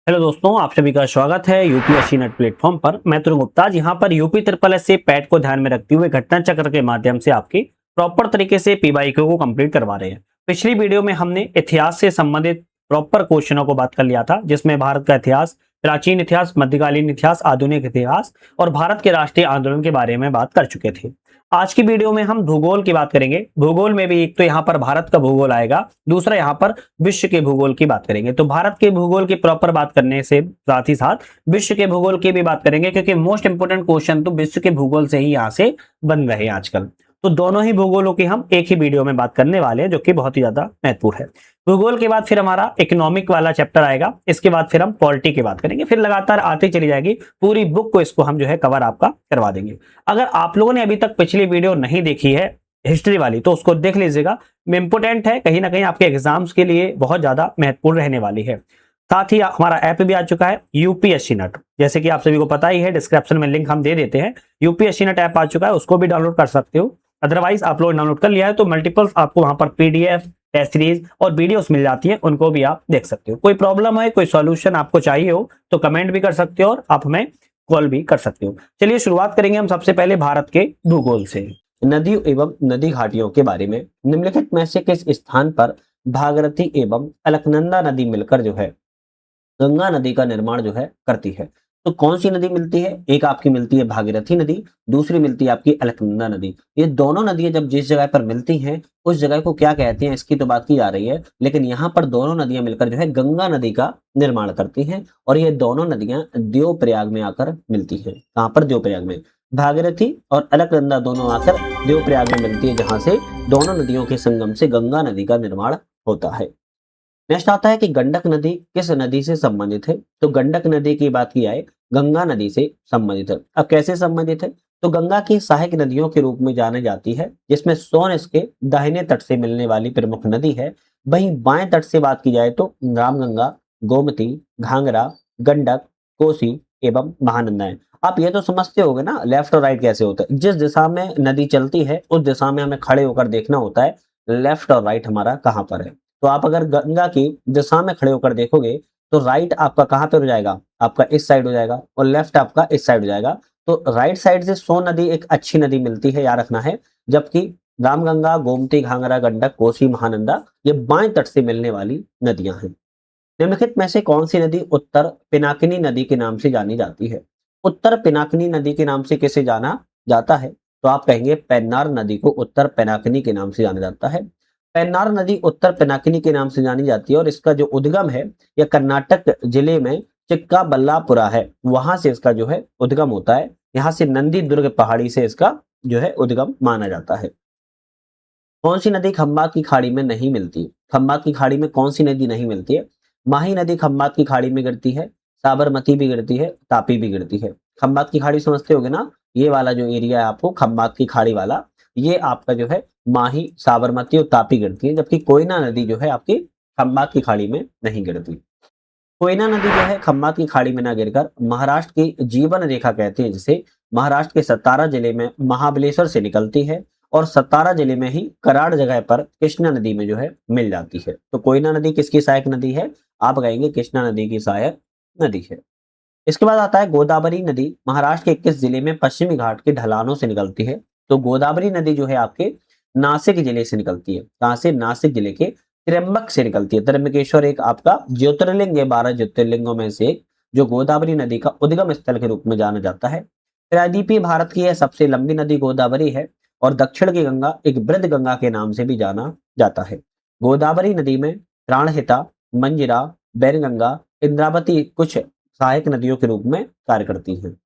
Hello दोस्तों, आप सभी का स्वागत है यूपीएससी नेट प्लेटफॉर्म पर। मैं तुरुण गुप्ता यहाँ पर यूपी ट्रिपल एस से पैट को ध्यान में रखते हुए घटना चक्र के माध्यम से आपकी प्रॉपर तरीके से पीवाईक्यू को कंप्लीट करवा रहे हैं। पिछली वीडियो में हमने इतिहास से संबंधित प्रॉपर क्वेश्चनों को बात कर लिया था, जिसमें भारत का इतिहास, प्राचीन इतिहास, मध्यकालीन इतिहास, आधुनिक इतिहास और भारत के राष्ट्रीय आंदोलन के बारे में बात कर चुके थे। आज की वीडियो में हम भूगोल की बात करेंगे। भूगोल में भी एक तो यहाँ पर भारत का भूगोल आएगा, दूसरा यहाँ पर विश्व के भूगोल की बात करेंगे। तो भारत के भूगोल की प्रॉपर बात करने से साथ ही साथ विश्व के भूगोल की भी बात करेंगे, क्योंकि मोस्ट इंपोर्टेंट क्वेश्चन तो विश्व के भूगोल से ही यहाँ से बन रहे हैं आजकल। तो दोनों ही भूगोलों की हम एक ही वीडियो में बात करने वाले हैं, जो कि बहुत ही ज्यादा महत्वपूर्ण है। भूगोल के बाद फिर हमारा इकोनॉमिक वाला चैप्टर आएगा, इसके बाद फिर हम पॉलिटी की बात करेंगे, फिर लगातार आती चली जाएगी पूरी बुक को, इसको हम जो है कवर आपका करवा देंगे। अगर आप लोगों ने अभी तक पिछली वीडियो नहीं देखी है हिस्ट्री वाली, तो उसको देख लीजिएगा, इंपोर्टेंट है, कहीं ना कहीं आपके एग्जाम्स के लिए बहुत ज्यादा महत्वपूर्ण रहने वाली है। साथ ही हमारा ऐप भी आ चुका है यूपीएससी नेट, जैसे कि आप सभी को पता ही है, डिस्क्रिप्शन में लिंक हम दे देते हैं। यूपीएससी नेट ऐप आ चुका है, उसको भी डाउनलोड कर सकते हो। अदरवाइज आप लोग डाउनलोड कर लिया है तो मल्टीपल्स आपको वहां पर पीडीएफ, टेस्ट सीरीज और वीडियोस मिल जाती हैं, उनको भी आप देख सकते हो। कोई प्रॉब्लम है, कोई सॉल्यूशन आपको चाहिए हो तो कमेंट भी कर सकते हो और आप हमें कॉल भी कर सकते हो। चलिए शुरुआत करेंगे हम सबसे पहले भारत के भूगोल से। नदियों एवं नदी घाटियों के बारे में, निम्नलिखित में से किस स्थान पर भागीरथी एवं अलकनंदा नदी मिलकर जो है गंगा नदी का निर्माण जो है करती है? तो कौन सी नदी मिलती है? एक आपकी मिलती है भागीरथी नदी, दूसरी मिलती है आपकी अलकनंदा नदी। ये दोनों नदियां जब जिस जगह पर मिलती हैं उस जगह को क्या कहते हैं, इसकी तो बात की जा रही है, लेकिन यहाँ पर दोनों नदियां मिलकर जो है गंगा नदी का निर्माण करती हैं। और ये दोनों नदियां देवप्रयाग में आकर मिलती हैं। कहाँ पर? देवप्रयाग में। भागीरथी और अलकनंदा दोनों आकर देवप्रयाग में मिलती है, जहां से दोनों नदियों के संगम से गंगा नदी का निर्माण होता है। नेक्स्ट आता है कि गंडक नदी किस नदी से संबंधित है? तो गंडक नदी की बात की जाए, गंगा नदी से संबंधित है। अब कैसे संबंधित है? तो गंगा की सहायक नदियों के रूप में जानी जाती है, जिसमें सोन इसके दाहिने तट से मिलने वाली प्रमुख नदी है। वहीं बाएं तट से बात की जाए तो रामगंगा, गोमती, घाघरा, गंडक, कोसी एवं महानंदा है। आप ये तो समझते होगे ना लेफ्ट और राइट कैसे होता है। जिस दिशा में नदी चलती है उस दिशा में हमें खड़े होकर देखना होता है लेफ्ट और राइट हमारा कहाँ पर है। तो आप अगर गंगा की दिशा में खड़े होकर देखोगे तो राइट आपका कहाँ पर हो जाएगा? आपका इस साइड हो जाएगा, और लेफ्ट आपका इस साइड हो जाएगा। तो राइट साइड से सोन नदी एक अच्छी नदी मिलती है, याद रखना है। जबकि रामगंगा, गोमती, घाघरा, गंडक, कोसी, महानंदा ये बाएं तट से मिलने वाली नदियां हैं। निम्नलिखित में से कौन सी नदी उत्तर पिनाकिनी नदी के नाम से जानी जाती है? उत्तर पिनाकिनी नदी के नाम से किसे जाना जाता है? तो आप कहेंगे पेन्नार नदी को उत्तर पिनाकिनी के नाम से जाना जाता है। पेन्नार नदी उत्तर पिनाकिनी के नाम से जानी जाती है, और इसका जो उद्गम है यह कर्नाटक जिले में चिक्काबल्लापुरा है, वहां से इसका जो है उद्गम होता है। यहाँ से नंदी दुर्ग पहाड़ी से इसका जो है उद्गम माना जाता है। कौन सी नदी खंबात की खाड़ी में नहीं मिलती? खंबात की खाड़ी में कौन सी नदी नहीं मिलती है? माही नदी खंबात की खाड़ी में गिरती है, साबरमती भी गिरती है, तापी भी गिरती है। खंबात की खाड़ी समझते होगे ना, ये वाला जो एरिया है आपको खंबात की खाड़ी वाला, ये आपका जो है माही, साबरमती और तापी गिरती है। जबकि कोयना नदी जो है आपकी खंबात की खाड़ी में नहीं गिरती। कोयना नदी जो है खंबात की खाड़ी में ना गिरकर महाराष्ट्र की जीवन रेखा कहते हैं, जिसे महाराष्ट्र के सतारा जिले में महाबलेश्वर से निकलती है, और सतारा जिले में ही कराड़ जगह पर कृष्णा नदी में जो है मिल जाती है। तो कोयना नदी किसकी सहायक नदी है? आप कहेंगे कृष्णा नदी की सहायक नदी है। इसके बाद आता है गोदावरी नदी महाराष्ट्र के किस जिले में पश्चिमी घाट के ढलानों से निकलती है? तो गोदावरी नदी जो है आपके नासिक जिले से निकलती है। कहां से? नासिक जिले के त्र्यंबक से निकलती है। त्र्यंबकेश्वर एक आपका ज्योतिर्लिंग है, 12 ज्योतिर्लिंगों में से एक, जो गोदावरी नदी का उद्गम स्थल के रूप में जाना जाता है। प्रायद्वीपीय भारत की यह सबसे लंबी नदी गोदावरी है, और दक्षिण की गंगा एक वृद्ध गंगा के नाम से भी जाना जाता है। गोदावरी नदी में प्राणहिता, मंजिरा, बैनगंगा, इंद्रावती कुछ सहायक नदियों के रूप में कार्य करती हैं।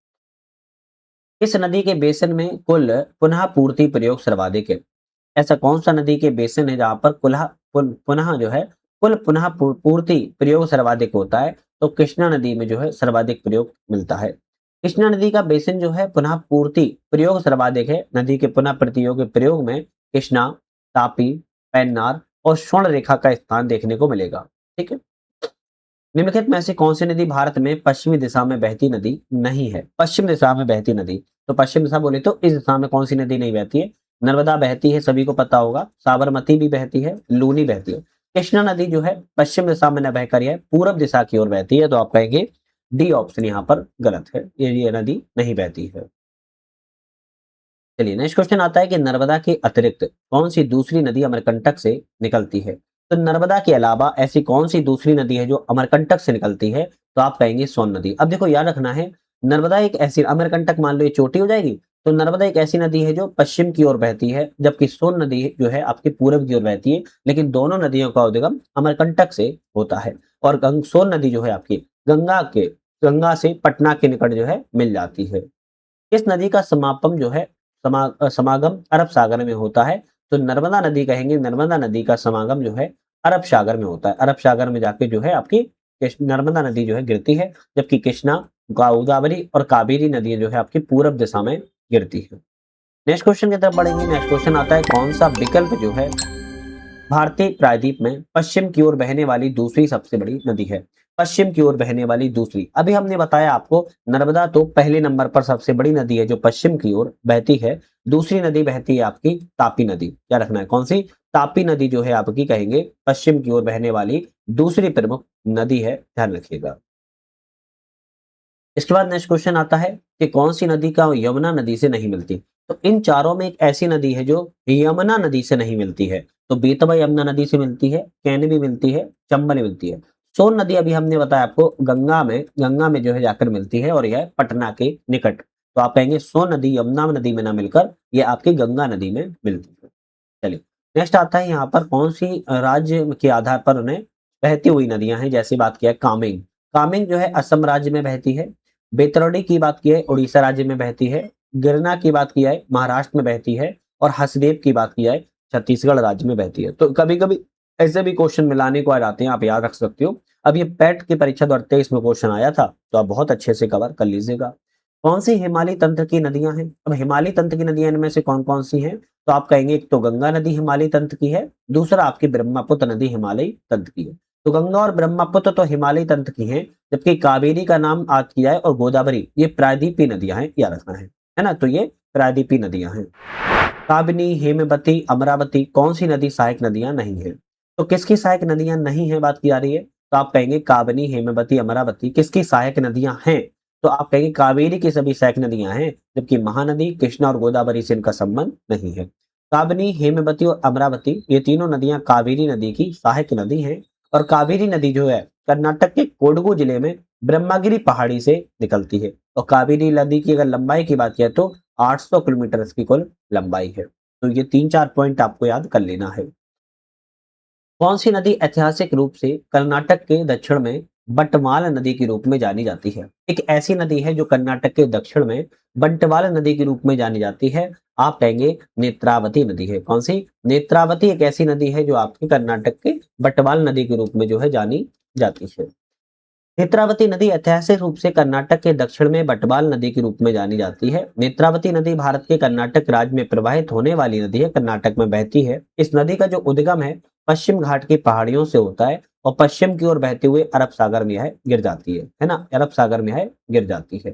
इस नदी के बेसिन में कुल पुनः पूर्ति प्रयोग सर्वाधिक है? ऐसा कौन सा नदी के बेसिन है जहां पर पुनः जो है कुल पुनः पूर्ति प्रयोग सर्वाधिक होता है? तो कृष्णा नदी में जो है सर्वाधिक प्रयोग मिलता है। कृष्णा नदी का बेसिन जो है पुनः पूर्ति प्रयोग सर्वाधिक है। नदी के पुनः प्रतियोग प्रयोग में कृष्णा, तापी, पेन्नार और स्वर्ण रेखा का स्थान देखने को मिलेगा। ठीक है। निम्नलिखित में से कौन सी नदी भारत में पश्चिमी दिशा में बहती नदी नहीं है? पश्चिम दिशा में बहती नदी, तो पश्चिम दिशा बोले तो इस दिशा में कौन सी नदी नहीं बहती है? नर्मदा बहती है, सभी को पता होगा। साबरमती भी बहती है, लूनी बहती है। कृष्णा नदी जो है पश्चिम दिशा में न बहकर यह पूरब दिशा की ओर बहती है, तो आप कहेंगे डी ऑप्शन यहाँ पर गलत है, ये नदी नहीं बहती है। चलिए नेक्स्ट क्वेश्चन आता है कि नर्मदा के अतिरिक्त कौन सी दूसरी नदी अमरकंटक से निकलती है। तो नर्मदा के अलावा ऐसी कौन सी दूसरी नदी है जो अमरकंटक से निकलती है, तो आप कहेंगे सोन नदी। अब देखो याद रखना है, नर्मदा एक ऐसी, अमरकंटक मान लो ये चोटी हो जाएगी, तो नर्मदा एक ऐसी नदी है जो पश्चिम की ओर बहती है, जबकि सोन नदी जो है आपकी पूरब की ओर बहती है। लेकिन दोनों नदियों का उद्गम अमरकंटक से होता है। और सोन नदी जो है आपकी गंगा से पटना के निकट जो है मिल जाती है। इस नदी का समापन जो है समागम अरब सागर में होता है। तो नर्मदा नदी कहेंगे, नर्मदा नदी का समागम जो है अरब सागर में होता है। अरब सागर में जाके जो है आपकी नर्मदा नदी जो है गिरती है, जबकि कृष्णा, गोदावरी और कावेरी नदी जो है आपकी पूरब दिशा में गिरती है। नेक्स्ट क्वेश्चन की तरफ बढ़ेंगे। नेक्स्ट क्वेश्चन आता है कौन सा विकल्प जो है भारतीय प्रायद्वीप में पश्चिम की ओर बहने वाली दूसरी सबसे बड़ी नदी है। पश्चिम की ओर बहने वाली दूसरी, अभी हमने बताया आपको नर्मदा तो पहले नंबर पर सबसे बड़ी नदी है जो पश्चिम की ओर बहती है। दूसरी नदी बहती है आपकी तापी नदी। क्या रखना है, कौन सी? तापी नदी जो है आपकी कहेंगे पश्चिम की ओर बहने वाली दूसरी प्रमुख नदी है, ध्यान रखिएगा। इसके बाद नेक्स्ट क्वेश्चन आता है कि कौन सी नदी का यमुना नदी से नहीं मिलती। तो इन चारों में एक ऐसी नदी है जो यमुना नदी से नहीं मिलती है। तो बेतवा यमुना नदी से मिलती है, कैन भी मिलती है, चंबल मिलती है। सोन नदी अभी हमने बताया आपको गंगा में जो है जाकर मिलती है, और यह पटना के निकट। तो आप कहेंगे सोन नदी यमुना नदी में ना मिलकर ये आपकी गंगा नदी में मिलती है। चलिए नेक्स्ट आता है यहाँ पर कौन सी राज्य के आधार पर उन्हें बहती हुई नदियां हैं। जैसे बात किया है कामेंग, कामेंग जो है असम राज्य में बहती है। बेतरौडी की बात की है उड़ीसा राज्य में बहती है। गिरना की बात की है महाराष्ट्र में बहती है। और हसदेव की बात की है छत्तीसगढ़ राज्य में बहती है। तो कभी कभी ऐसे भी क्वेश्चन मिलाने को आ जाते हैं, आप याद रख सकते हो। अब ये पैट की परीक्षा 2023 में क्वेश्चन आया था, तो आप बहुत अच्छे से कवर कर लीजिएगा। कौन सी हिमालय तंत्र की नदियां हैं? अब हिमालय तंत्र की नदियां इनमें से कौन कौन सी हैं? तो आप कहेंगे एक तो गंगा नदी हिमालय तंत्र की है, दूसरा आपकी ब्रह्मपुत्र नदी हिमालय तंत्र की है। तो गंगा और ब्रह्मपुत्र तो हिमालय तंत्र की हैं, जबकि कावेरी का नाम आज किया है, और गोदावरी ये प्रायद्वीपीय नदियां हैं, याद रखना है ना। तो ये प्रायद्वीपीय नदियां हैं। काबिनी, हेमवती, अमरावती कौन सी नदी सहायक नदियां नहीं है? तो किसकी सहायक नदियां नहीं है बात की जा रही है? तो आप कहेंगे काबिनी, हेमवती, अमरावती किसकी सहायक नदियां हैं? तो आप कहेंगे कावेरी की सभी सहायक नदियां हैं, जबकि महानदी, कृष्णा और गोदावरी से इनका संबंध नहीं है। काबिनी, हेमवती और अमरावती ये तीनों नदियां कावेरी नदी की सहायक नदी हैं। और कावेरी नदी जो है कर्नाटक के कोडगु जिले में ब्रह्मगिरी पहाड़ी से निकलती है। और कावेरी नदी की अगर लंबाई की बात किया तो 800 किलोमीटर इसकी कुल लंबाई है। तो ये 3-4 पॉइंट आपको याद कर लेना है। कौन सी नदी ऐतिहासिक रूप से कर्नाटक के दक्षिण में बंटवाल नदी के रूप में जानी जाती है? एक ऐसी नदी है जो कर्नाटक के दक्षिण में बंटवाल नदी के रूप में जानी जाती है। आप कहेंगे नेत्रावती नदी है। कौन सी? नेत्रावती एक ऐसी नदी है जो आपके कर्नाटक के बंटवाल नदी के रूप में जो है जानी जाती है। नेत्रावती नदी ऐतिहासिक रूप से कर्नाटक के दक्षिण में बटवाल नदी के रूप में जानी जाती है। नेत्रावती नदी भारत के कर्नाटक राज्य में प्रवाहित होने वाली नदी है, कर्नाटक में बहती है। इस नदी का जो उद्गम है पश्चिम घाट की पहाड़ियों से होता है, और पश्चिम की ओर बहते हुए अरब सागर में है गिर जाती है ना, अरब सागर में है गिर जाती है।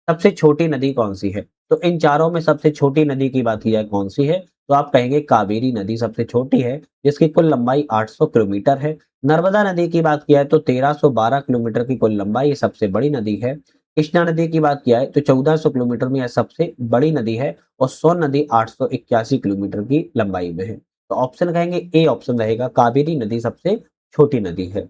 सबसे छोटी नदी कौन सी है? तो इन चारों में सबसे छोटी नदी की बात की जाए कौन सी है, तो आप कहेंगे कावेरी नदी सबसे छोटी है, जिसकी कुल लंबाई 800 किलोमीटर है। नर्मदा नदी की बात किया है तो 1312 किलोमीटर की कुल लंबाई, ये सबसे बड़ी नदी है। कृष्णा नदी की बात किया है तो 1400 किलोमीटर में यह सबसे बड़ी नदी है। और सोन नदी 881 किलोमीटर की लंबाई में है। तो ऑप्शन कहेंगे ए ऑप्शन रहेगा, कावेरी नदी सबसे छोटी नदी है।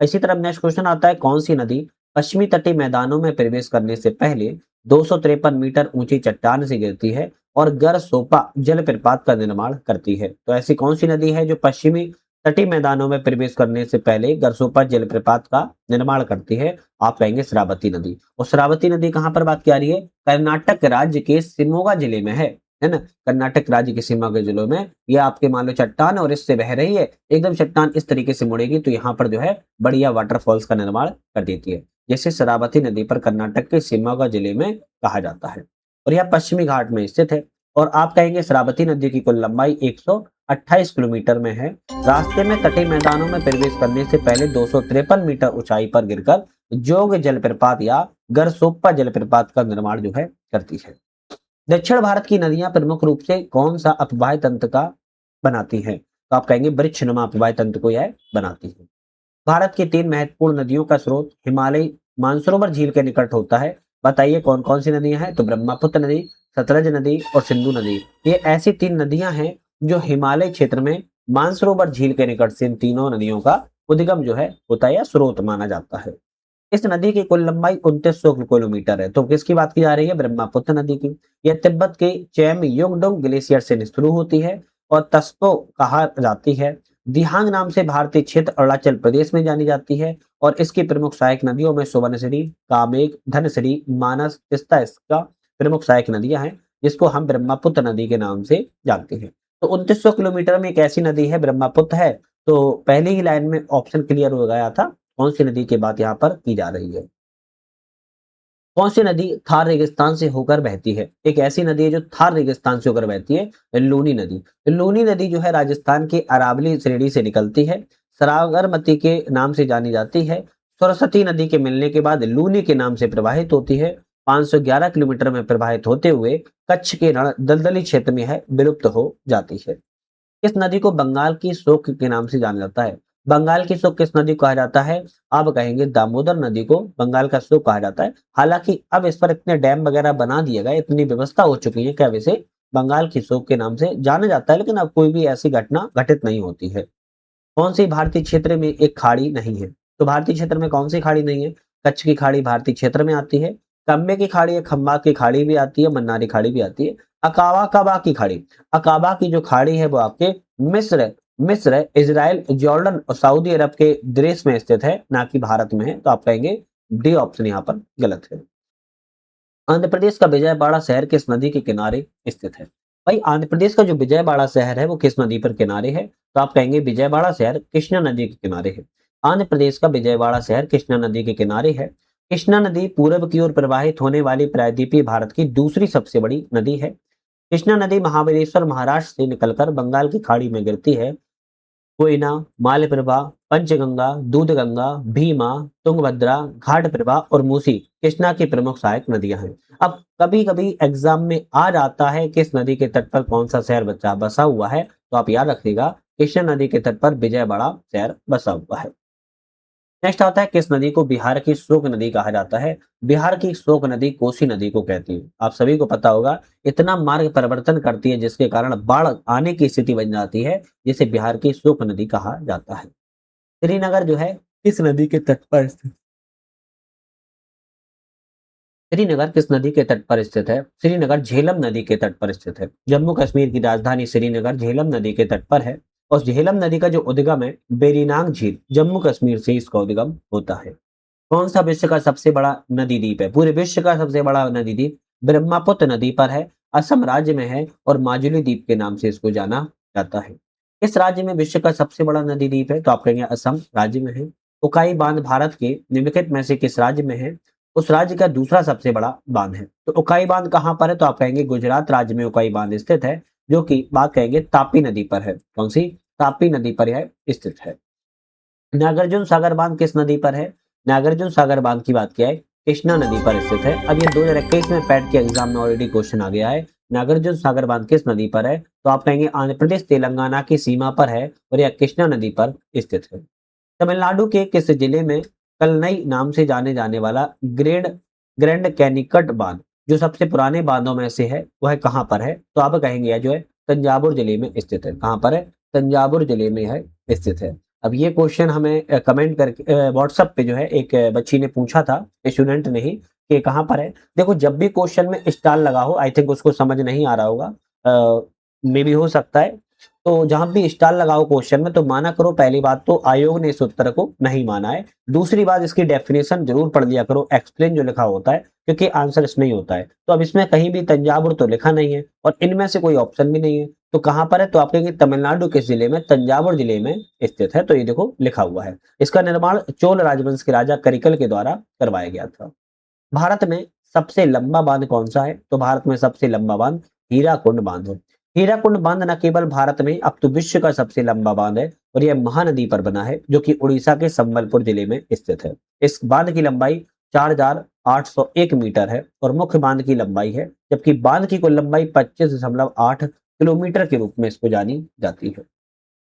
इसी तरह नेक्स्ट क्वेश्चन आता है कौन सी नदी पश्चिमी तटीय मैदानों में प्रवेश करने से पहले 253 मीटर ऊंची चट्टान से गिरती है और गरसोपा जलप्रपात का निर्माण करती है? तो ऐसी कौन सी नदी है जो पश्चिमी तटीय मैदानों में प्रवेश करने से पहले गरसोपा जलप्रपात का निर्माण करती है? आप कहेंगे श्रावती नदी। और श्रावती नदी कहां पर बात की जा रही है? कर्नाटक राज्य के शिमोगा जिले में है ना। कर्नाटक राज्य के सीमा के जिलों में ये आपके मान लो चट्टान और इससे बह रही है, एकदम चट्टान इस तरीके से मुड़ेगी तो यहाँ पर जो है बढ़िया वाटरफॉल्स का निर्माण कर देती है, जैसे शरावती नदी पर कर्नाटक के शिमोगा जिले में कहा जाता है। और यह पश्चिमी घाट में स्थित है। और आप कहेंगे शरावती नदी की कुल लंबाई 128 किलोमीटर में है। रास्ते में तटीय मैदानों में प्रवेश करने से पहले 253 मीटर ऊंचाई पर गिरकर जोग जलप्रपात या गरसोप्पा जलप्रपात का निर्माण जो है करती है। दक्षिण भारत की नदियां प्रमुख रूप से कौन सा अपवाह तंत्र का बनाती हैं? तो आप कहेंगे वृक्षनुमा प्रवाह तंत्र को यह बनाती है। भारत की 3 महत्वपूर्ण नदियों का स्रोत हिमालय मानसरोवर झील के निकट होता है। बताइए कौन कौन सी नदियां हैं? तो ब्रह्मपुत्र नदी, सतलज नदी और सिंधु नदी। ये ऐसी 3 नदियां हैं जो हिमालय क्षेत्र में मानसरोवर झील के निकट से इन तीनों नदियों का उद्गम जो है होता है या स्रोत माना जाता है। इस नदी की कुल लंबाई 2900 किलोमीटर है। तो किसकी बात की जा रही है? ब्रह्मपुत्र नदी की। यह तिब्बत के चैम योंगडोंग ग्लेशियर से शुरू होती है और तस्पो कहा जाती है। दिहांग नाम से भारतीय क्षेत्र अरुणाचल प्रदेश में जानी जाती है और इसकी प्रमुख सहायक नदियों में सुवर्णसिरी, कामेग, धनसिरी, मानस, तिस्ता इसका प्रमुख सहायक नदियां हैं, जिसको हम ब्रह्मपुत्र नदी के नाम से जानते हैं। तो 2900 किलोमीटर में एक ऐसी नदी है ब्रह्मपुत्र है। तो पहली ही लाइन में ऑप्शन क्लियर हो गया था कौन सी नदी की बात यहाँ पर की जा रही है। कौन सी नदी थार रेगिस्तान से होकर बहती है? एक ऐसी नदी है जो थार रेगिस्तान से होकर बहती है, लूनी नदी। लूनी नदी जो है राजस्थान के अरावली श्रेणी से निकलती है, सरागरमती के नाम से जानी जाती है। सरस्वती नदी के मिलने के बाद लूनी के नाम से प्रवाहित होती है। 511 किलोमीटर में प्रवाहित होते हुए कच्छ के रण दलदली क्षेत्र में है विलुप्त हो जाती है। इस नदी को बंगाल की शोक के नाम से जाना जाता है। बंगाल की शोक किस नदी को कहा जाता है? आप कहेंगे दामोदर नदी को बंगाल का शोक कहा जाता है। हालांकि अब इस पर इतने डैम वगैरह बना दिए गए, इतनी व्यवस्था हो चुकी है कि अब इसे बंगाल की शोक के नाम से जाना जाता है, लेकिन अब कोई भी ऐसी घटना घटित नहीं होती है। कौन सी भारतीय क्षेत्र में एक खाड़ी नहीं है? तो भारतीय क्षेत्र में कौन सी खाड़ी नहीं है? कच्छ की खाड़ी भारतीय क्षेत्र में आती है, कम्बे की खाड़ी है, खंबा की खाड़ी भी आती है, मन्नारी खाड़ी भी आती है। अकावा कबा की खाड़ी, अकाबा की जो खाड़ी है वो आपके मिस्र मिस्र, इजराइल, जॉर्डन और सऊदी अरब के देश में स्थित है, ना कि भारत में है। तो आप कहेंगे डी ऑप्शन यहाँ पर गलत है। आंध्र प्रदेश का विजयवाड़ा शहर किस नदी के किनारे स्थित है? भाई आंध्र प्रदेश का जो विजयवाड़ा शहर है वो किस नदी पर किनारे है? तो आप कहेंगे विजयवाड़ा शहर कृष्णा नदी के किनारे है। आंध्र प्रदेश का विजयवाड़ा शहर कृष्णा नदी के किनारे है। कृष्णा नदी पूर्व की ओर प्रवाहित होने वाली प्रायद्वीपीय भारत की दूसरी सबसे बड़ी नदी है। कृष्णा नदी महाबलेश्वर महाराष्ट्र से निकलकर बंगाल की खाड़ी में गिरती है। कोयना, मालप्रभा, पंचगंगा, दूधगंगा, भीमा, तुंगभद्रा, घाटप्रभा और मूसी कृष्णा की प्रमुख सहायक नदियां हैं। अब कभी कभी एग्जाम में आ जाता है किस नदी के तट पर कौन सा शहर बचा बसा हुआ है, तो आप याद रखिएगा कृष्णा नदी के तट पर विजयवाड़ा शहर बसा हुआ है। नेक्स्ट आता है किस नदी को बिहार की शोक नदी कहा जाता है? बिहार की शोक नदी कोसी नदी को कहती है। आप सभी को पता होगा इतना मार्ग परिवर्तन करती है जिसके कारण बाढ़ आने की स्थिति बन जाती है, जिसे बिहार की शोक नदी कहा जाता है। श्रीनगर जो है किस नदी के तट पर स्थित? श्रीनगर किस नदी के तट पर स्थित है? श्रीनगर झेलम नदी के तट पर स्थित है। जम्मू कश्मीर की राजधानी श्रीनगर झेलम नदी के तट पर है और झेलम नदी का जो उद्गम है बेरीनाग झील जम्मू कश्मीर से इसका उद्गम होता है। कौन सा विश्व का सबसे बड़ा नदी द्वीप है? पूरे विश्व का सबसे बड़ा नदी द्वीप ब्रह्मपुत्र नदी पर है, असम राज्य में है और माजुली द्वीप के नाम से इसको जाना जाता है। इस राज्य में विश्व का सबसे बड़ा नदी द्वीप है, तो आप कहेंगे असम राज्य में है। उकाई बांध भारत के निम्नलिखित में से किस राज्य में है? उस राज्य का दूसरा सबसे बड़ा बांध है। तो उकाई बांध कहाँ पर है? तो आप कहेंगे गुजरात राज्य में उकाई बांध स्थित है, जो कि बात कहेंगे तापी नदी पर है। कौन सी? तापी नदी पर यह स्थित है। नागार्जुन सागर बांध किस नदी पर है? नागार्जुन सागर बांध की बात किया है कृष्णा नदी पर स्थित है। अब ये 2021 में पैट के एग्जाम में ऑलरेडी क्वेश्चन आ गया है। नागार्जुन सागर बांध किस नदी पर है? तो आप कहेंगे आंध्र प्रदेश तेलंगाना की सीमा पर है और यह कृष्णा नदी पर स्थित है। तमिलनाडु के किस जिले में कलनई नाम से जाने जाने वाला ग्रेंड ग्रैंड कैनिकट बांध जो सबसे पुराने बांधों में से है वह कहाँ पर है? तो आप कहेंगे यह जो है तंजावुर जिले में स्थित है। कहाँ पर है? तंजावुर जिले में है स्थित है। अब ये क्वेश्चन हमें कमेंट करके व्हाट्सएप पे जो है एक बच्ची ने पूछा था, स्टूडेंट ने ही, कि कहाँ पर है। देखो जब भी क्वेश्चन में स्टार लगा हो, आई थिंक उसको समझ नहीं आ रहा होगा, मे भी हो सकता है। तो जहां भी स्टार लगाओ क्वेश्चन में तो माना करो पहली बात तो आयोग ने इस उत्तर को नहीं माना है। दूसरी बात इसकी डेफिनेशन जरूर पढ़ लिया करो, एक्सप्लेन जो लिखा होता है, क्योंकि आंसर इसमें ही होता है। तो अब इसमें कहीं भी तंजावुर तो लिखा नहीं है और इनमें से कोई ऑप्शन भी नहीं है, तो कहां पर है? तो आप कहेंगे तमिलनाडु के जिले में तंजावुर जिले में स्थित है। तो ये देखो लिखा हुआ है। इसका निर्माण चोल राजवंश के राजा करिकल के द्वारा करवाया गया था। भारत में सबसे लंबा बांध कौन सा है? तो भारत में सबसे लंबा बांध हीराकुंड बांध है। हीराकुंड बांध न केवल भारत में अब तो विश्व का सबसे लंबा बांध है और यह महानदी पर बना है, जो कि उड़ीसा के संबलपुर जिले में स्थित है। इस बांध की लंबाई 4801 मीटर है और मुख्य बांध की लंबाई है, जबकि बांध की कुल लंबाई 25.8 किलोमीटर के रूप में इसको जानी जाती है।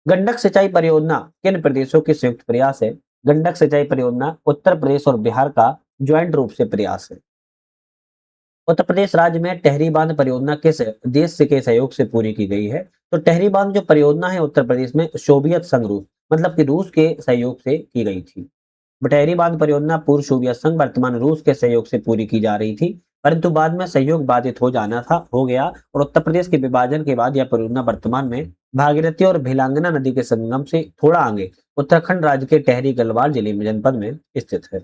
गंडक सिंचाई परियोजना किन प्रदेशों के संयुक्त प्रयास है? गंडक सिंचाई परियोजना उत्तर प्रदेश और बिहार का ज्वाइंट रूप से प्रयास है। उत्तर प्रदेश राज्य में टहरी बांध परियोजना किस देश से के सहयोग से पूरी की गई है? तो टहरी बांध जो परियोजना है उत्तर प्रदेश में सोवियत संघ रूस मतलब कि रूस के सहयोग से की गई थी। बटहरी बांध परियोजना पूर्व सोवियत संघ वर्तमान रूस के सहयोग से पूरी की जा रही थी, परंतु बाद में सहयोग बाधित हो गया और उत्तर प्रदेश के विभाजन के बाद यह परियोजना वर्तमान में भागीरथी और भिलांगना नदी के संगम से थोड़ा आगे उत्तराखंड राज्य के टहरी गढ़वाल जिले में जनपद में स्थित है।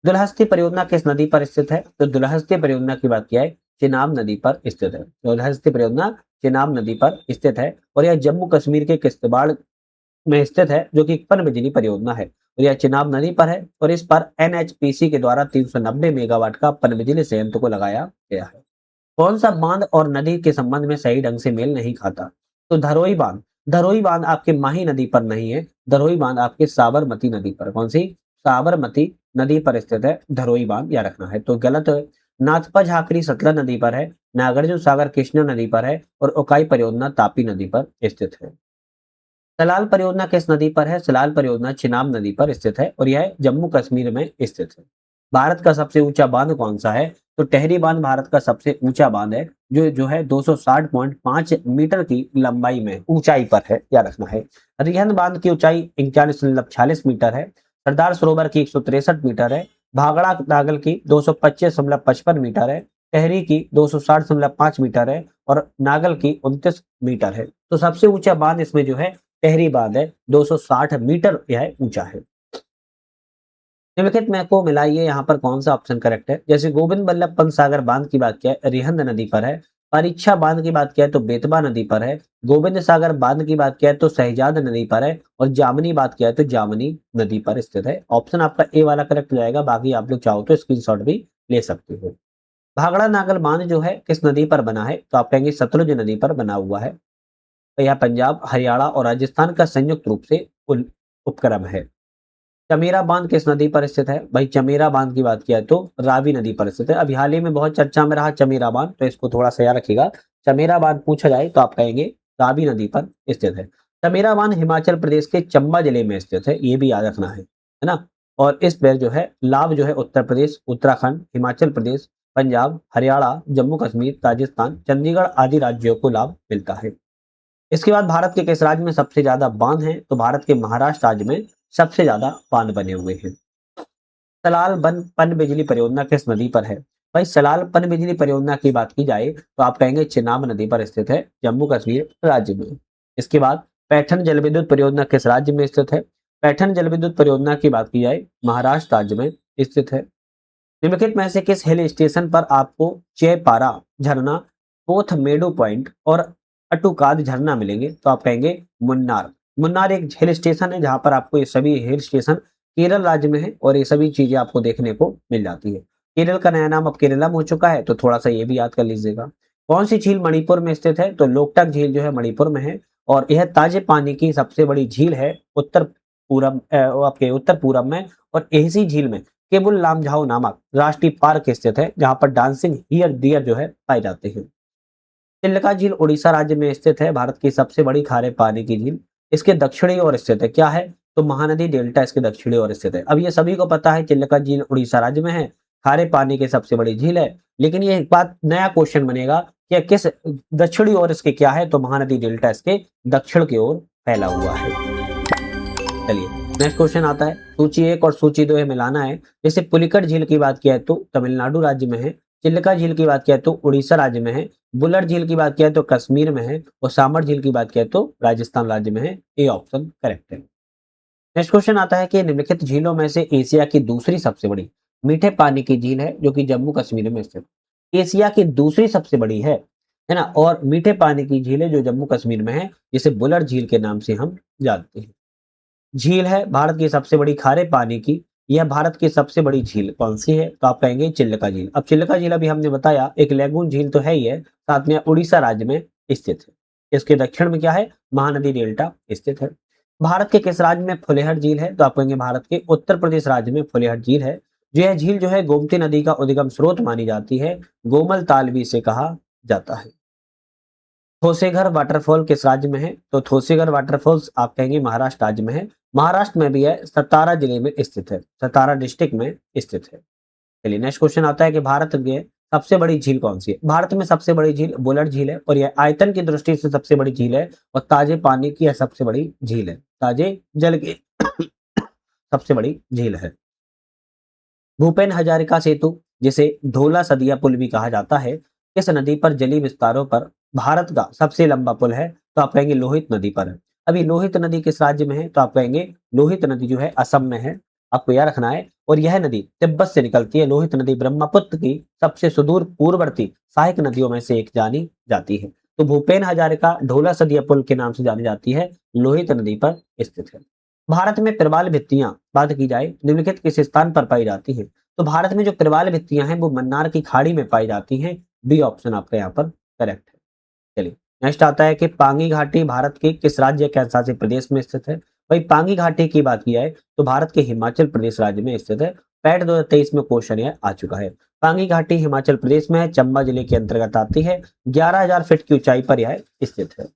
दुलहस्ती परियोजना किस नदी पर स्थित है? तो दुलहस्ती परियोजना की बात किया है चिनाब नदी पर स्थित है। दुलहस्ती परियोजना चिनाब नदी पर स्थित है और यह जम्मू कश्मीर के किश्तवाड़ में स्थित है, जो कि एक पनबिजली परियोजना है और यह चिनाब नदी पर है और इस पर एनएचपीसी के द्वारा 390 मेगावाट का पनबिजली संयंत्र को लगाया गया है। कौन सा बांध और नदी के संबंध में सही ढंग से मेल नहीं खाता? तो धरोई बांध। धरोई बांध आपके माही नदी पर नहीं है, धरोई बांध आपके साबरमती नदी पर। कौन सी? साबरमती नदी पर स्थित है धरोई बांध, या रखना है तो गलत है। नाथपा झाकरी सतलज नदी पर है, नागार्जुन सागर कृष्णा नदी पर है और उकाई परियोजना तापी नदी पर स्थित है। सलाल परियोजना किस नदी पर है? सलाल परियोजना चिनाब नदी पर स्थित है और यह जम्मू कश्मीर में स्थित है। भारत का सबसे ऊंचा बांध कौन सा है? तो टहरी बांध भारत का सबसे ऊंचा बांध है, जो जो है 260.5 मीटर की लंबाई में ऊंचाई पर है, या रखना है। रिहंद बांध की ऊंचाई 41.46 मीटर है। सरदार सरोवर की 163 मीटर है। भागड़ा नागल की 225.55 मीटर है। टहरी की 260.5 मीटर है और नागल की 29 मीटर है। तो सबसे ऊंचा बांध इसमें जो है टहरी बांध है, 260 मीटर यह ऊंचा है। निम्नलिखित में को मिलाइए, यहाँ पर कौन सा ऑप्शन करेक्ट है? जैसे गोविंद बल्लभ पंत सागर बांध की बात किया है रिहंद नदी पर है। परीक्षा बांध की बात किया है तो बेतबा नदी पर है। गोविंद सागर बांध की बात किया है तो सहजाद नदी पर है और जामनी बात किया है तो जामनी नदी पर स्थित है। ऑप्शन आपका ए वाला करेक्ट हो जाएगा, बाकी आप लोग चाहो तो स्क्रीनशॉट भी ले सकते हो। भागड़ा नागल बांध जो है किस नदी पर बना है? तो आप कहेंगे सतलुज नदी पर बना हुआ है। तो यह पंजाब, हरियाणा और राजस्थान का संयुक्त रूप से उपक्रम है। चमेरा बांध किस नदी पर स्थित है? भाई चमेरा बांध की बात किया तो रावी नदी पर स्थित है। अभी हाल ही में बहुत चर्चा में रहा चमेरा बांध, तो इसको थोड़ा सा याद रखिएगा। चमेरा बांध पूछा जाए तो आप कहेंगे रावी नदी पर स्थित है। चमेरा बांध हिमाचल प्रदेश के चंबा जिले में स्थित है, ये भी याद रखना है ना। और इस पर जो है लाभ जो है उत्तर प्रदेश, उत्तराखंड, हिमाचल प्रदेश, पंजाब, हरियाणा, जम्मू कश्मीर, राजस्थान, चंडीगढ़ आदि राज्यों को लाभ मिलता है। इसके बाद भारत के किस राज्य में सबसे ज्यादा बांध हैं? तो भारत के महाराष्ट्र राज्य में सबसे ज्यादा बांध बने हुए हैं। सलाल बन पन बिजली परियोजना किस नदी पर है? भाई सलाल पन बिजली परियोजना की बात की जाए तो आप कहेंगे चिनाब नदी पर स्थित है, जम्मू कश्मीर राज्य में। इसके बाद पैठन जल विद्युत परियोजना किस राज्य में स्थित है? पैठन जल विद्युत परियोजना की बात की जाए महाराष्ट्र राज्य में स्थित है। निम्नलिखित में से किस हिल स्टेशन पर आपको चेपारा झरना, पोथ मेडो पॉइंट और अटुकाद झरना मिलेंगे? तो आप कहेंगे मुन्नार। मुन्नार एक हिल स्टेशन है जहां पर आपको ये सभी हिल स्टेशन केरल राज्य में है और ये सभी चीजें आपको देखने को मिल जाती है। केरल का नया नाम अब केरलम हो चुका है, तो थोड़ा सा ये भी याद कर लीजिएगा। कौन सी झील मणिपुर में स्थित है? तो लोकटक झील जो है मणिपुर में है और यह ताजे पानी की सबसे बड़ी झील है आपके उत्तर पूरब में। और इसी झील में केबुल लामझाओ नामक राष्ट्रीय पार्क स्थित है, जहां पर डांसिंग हियर डियर जो है पाए जाते हैं। चिल्का झील उड़ीसा राज्य में स्थित है, भारत की सबसे बड़ी खारे पानी की झील। इसके दक्षिणी ओर स्थित है, क्या है? तो महानदी डेल्टा इसके दक्षिणी ओर स्थित है। अब ये सभी को पता है चिल्का झील उड़ीसा राज्य में है, खारे पानी की सबसे बड़ी झील है। लेकिन ये एक बात नया क्वेश्चन बनेगा कि किस दक्षिणी ओर इसके क्या है? तो महानदी डेल्टा इसके दक्षिण की ओर फैला हुआ है। चलिए नेक्स्ट क्वेश्चन आता है, सूची 1 और सूची 2 मिलाना है। जैसे पुलिकट झील की बात किया है तो तमिलनाडु राज्य में है। चिल्का झील की बात किया तो उड़ीसा राज्य में है। बुलर झील की बात किया तो कश्मीर में है और सामर झील की बात किया तो राजस्थान राज्य में है। ए ऑप्शन करेक्ट है। नेक्स्ट क्वेश्चन आता है कि निम्नलिखित झीलों में से एशिया की दूसरी सबसे बड़ी मीठे पानी की झील है जो कि जम्मू कश्मीर में स्थित। एशिया की दूसरी सबसे बड़ी है ना, और मीठे पानी की झील है जो जम्मू कश्मीर में है, जिसे बुलर झील के नाम से हम जानते हैं। झील है भारत की सबसे बड़ी खारे पानी की। यह भारत की सबसे बड़ी झील कौन सी है? तो आप कहेंगे चिल्का झील। अब चिल्का झील अभी हमने बताया एक लैगून झील तो है ही है, साथ में उड़ीसा राज्य में स्थित है। इसके दक्षिण में क्या है? महानदी डेल्टा स्थित है। भारत के किस राज्य में फुलेहर झील है? तो आप कहेंगे भारत के उत्तर प्रदेश राज्य में फुलेहर झील है। जो यह झील जो है गोमती नदी का उद्गम स्रोत मानी जाती है, गोमल ताल भी इसे कहा जाता है। थोसेघर वाटरफॉल किस राज्य में है? तो थोसेघर वाटरफॉल्स आप कहेंगे महाराष्ट्र राज्य में है। महाराष्ट्र में भी है, सतारा जिले में स्थित है, सतारा डिस्ट्रिक्ट में स्थित है। चलिए नेक्स्ट क्वेश्चन आता है कि भारत में सबसे बड़ी झील कौन सी है? भारत में सबसे बड़ी झील बुलर झील है और यह आयतन की दृष्टि से सबसे बड़ी झील है और ताजे पानी की यह सबसे बड़ी झील है, ताजे जल की सबसे बड़ी झील है। भूपेन हजारिका सेतु, जिसे ढोला सदिया पुल भी कहा जाता है, किस नदी पर जलीय विस्तारों पर भारत का सबसे लंबा पुल है? तो आप कहेंगे लोहित नदी पर है। अभी लोहित नदी किस राज्य में है? तो आप कहेंगे लोहित नदी जो है असम में है, आपको याद रखना है। और यह नदी तिब्बत से निकलती है। लोहित नदी ब्रह्मपुत्र की सबसे सुदूर पूर्ववर्ती सहायक नदियों में से एक जानी जाती है। तो भूपेन हजारिका ढोला सदिया पुल के नाम से जानी जाती है, लोहित नदी पर स्थित है। भारत में प्रवाल भित्तियां बात की जाए निम्नलिखित किस स्थान पर पाई जाती हैं? तो भारत में जो प्रवाल भित्तियां हैं वो मन्नार की खाड़ी में पाई जाती हैं। बी ऑप्शन आपका यहाँ पर करेक्ट है। चलिए नेक्स्ट आता है कि पांगी घाटी भारत के किस राज्य के शासित प्रदेश में स्थित है? भाई पांगी घाटी की बात की जाए तो भारत के हिमाचल प्रदेश राज्य में स्थित है। पैट 2023 में क्वेश्चन यह आ चुका है। पांगी घाटी हिमाचल प्रदेश में है, चंबा जिले के अंतर्गत आती है। 11,000 फीट की ऊंचाई पर यह स्थित है।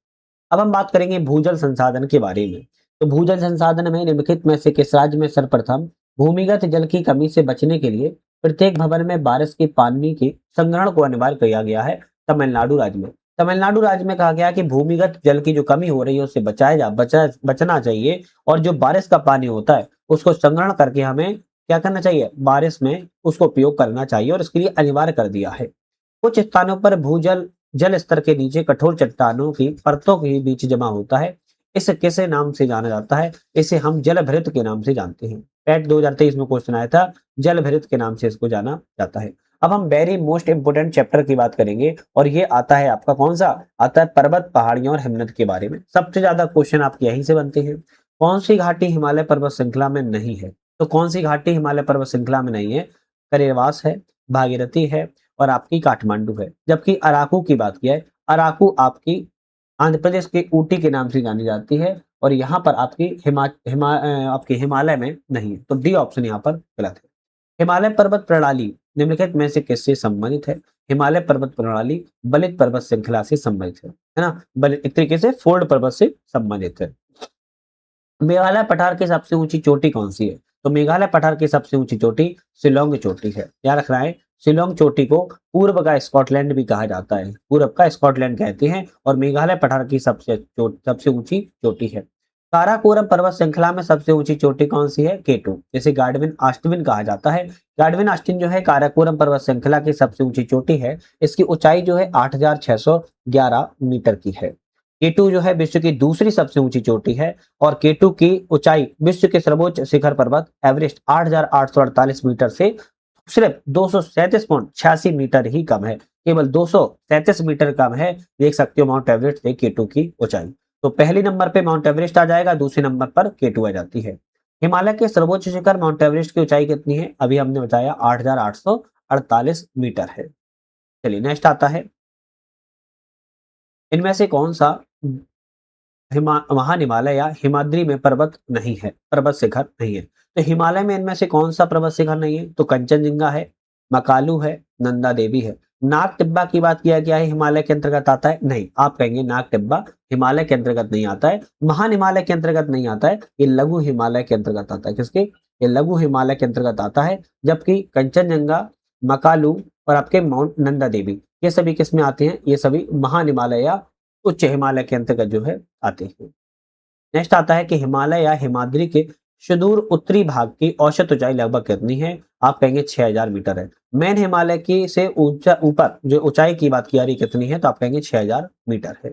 अब हम बात करेंगे भूजल संसाधन के बारे में। तो भूजल संसाधन में निम्नलिखित में से किस राज्य में सर्वप्रथम भूमिगत जल की कमी से बचने के लिए प्रत्येक भवन में बारिश के पानी के संग्रहण को अनिवार्य किया गया है? तमिलनाडु राज्य में। तमिलनाडु राज्य में कहा गया कि भूमिगत जल की जो कमी हो रही है उससे बचना चाहिए और जो बारिश का पानी होता है उसको संग्रहण करके हमें क्या करना चाहिए? बारिश में उसको उपयोग करना चाहिए और इसके लिए अनिवार्य कर दिया है। कुछ स्थानों पर भूजल जल स्तर के नीचे कठोर चट्टानों की परतों के बीच जमा होता है। इसे किसे नाम से जाना जाता है? इसे हम जलभृत के नाम से जानते हैं। पैट 2023 में क्वेश्चन आया था, जलभृत के नाम से इसको जाना जाता है। अब हम वेरी मोस्ट इंपोर्टेंट चैप्टर की बात करेंगे और ये आता है आपका कौन सा? आता है पर्वत, पहाड़ियों और हिमनद के बारे में। सबसे ज्यादा क्वेश्चन आपके यहीं से बनते हैं। कौन सी घाटी हिमालय पर्वत श्रृंखला में नहीं है? तो कौन सी घाटी हिमालय पर्वत श्रृंखला में नहीं है? करेवास है, भागीरथी है और आपकी काठमांडू है। जबकि अराकू की बात की है, अराकू आपकी आंध्र प्रदेश के ऊटी के नाम से जानी जाती है और यहाँ पर आपकी आपके हिमालय में नहीं है। तो डी ऑप्शन यहाँ पर गलत है। हिमालय पर्वत प्रणाली निम्नलिखित में से किससे संबंधित है? हिमालय पर्वत प्रणाली बलित पर्वत श्रृंखला से संबंधित है ना? बलित एक तरीके से फोल्ड पर्वत से संबंधित है। मेघालय पठार की सबसे ऊंची चोटी कौन सी है? तो मेघालय पठार की सबसे ऊंची चोटी शिलोंग चोटी है। याद रखना है, शिलोंग चोटी को पूर्व का स्कॉटलैंड भी कहा जाता है, पूर्व का स्कॉटलैंड कहते हैं और मेघालय पठार की सबसे ऊंची चोटी है। काराकोरम पर्वत श्रृंखला में सबसे ऊंची चोटी कौन सी है? केटू, जिसे गार्डविन आस्टिन कहा जाता है। गार्डविन आस्टिन जो है काराकोरम पर्वत श्रृंखला की सबसे ऊंची चोटी है। इसकी ऊंचाई जो है 8,611 मीटर की है। केटू जो है विश्व की दूसरी सबसे ऊंची चोटी है और केटू की ऊंचाई विश्व के सर्वोच्च शिखर पर्वत एवरेस्ट 8,848 मीटर से सिर्फ 237.86 मीटर ही कम है। केवल 237 मीटर कम है। देख सकते हो माउंट एवरेस्ट से केटू की ऊंचाई। तो पहले नंबर पे माउंट एवरेस्ट आ जाएगा, दूसरे नंबर पर केटू आ जाती है। हिमालय के सर्वोच्च शिखर माउंट एवरेस्ट की ऊंचाई कितनी है? अभी हमने बताया 8,848 मीटर है। चलिए नेक्स्ट आता है, इनमें से कौन सा महान हिमालय या हिमाद्री में पर्वत नहीं है, पर्वत शिखर नहीं है? तो हिमालय में इनमें से कौन सा पर्वत शिखर नहीं है? तो कंचनजंगा है, मकालू है, नंदा देवी है। नाग टिब्बा की बात किया गया है, हिमालय के अंतर्गत आता है? नहीं, आप कहेंगे नाग टिब्बा हिमालय के अंतर्गत नहीं आता है, महान हिमालय के अंतर्गत नहीं आता है, ये लघु हिमालय के अंतर्गत आता है। किसके? ये लघु हिमालय के अंतर्गत आता है। जबकि कंचनजंगा, मकालू और आपके माउंट नंदा देवी ये सभी किस में आते हैं? ये सभी महान हिमालय या उच्च हिमालय के अंतर्गत जो है आते हैं। नेक्स्ट आता है कि हिमालय या हिमाद्री के सुदूर उत्तरी भाग की औसत ऊंचाई लगभग कितनी है? आप कहेंगे 6,000 मीटर है। मेन हिमालय की से ऊंचा ऊपर जो ऊंचाई की बात की जा रही कितनी है? तो आप कहेंगे 6,000 मीटर है।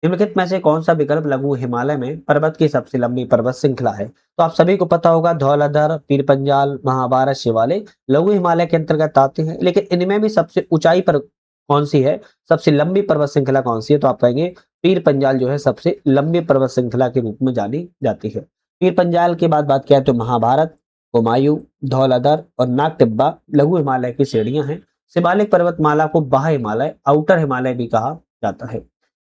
निम्नलिखित में से कौन सा विकल्प लघु हिमालय में पर्वत की सबसे लंबी पर्वत श्रृंखला है? तो आप सभी को पता होगा धौलाधर, पीर पंजाल, महाभारत, शिवालिक लघु हिमालय के अंतर्गत आते हैं। लेकिन इनमें भी सबसे ऊंचाई पर कौन सी है, सबसे लंबी पर्वत श्रृंखला कौन सी है? तो आप कहेंगे पीर पंजाल जो है सबसे लंबी पर्वत श्रृंखला के रूप में जानी जाती है। पीर पंजाल के बाद बात किया तो महाभारत, हुमायूं, धौलाधर और नाग टिब्बा लघु हिमालय की श्रेणियां हैं। शिवालिक पर्वतमाला को बाह्य हिमालय, आउटर हिमालय भी कहा जाता है।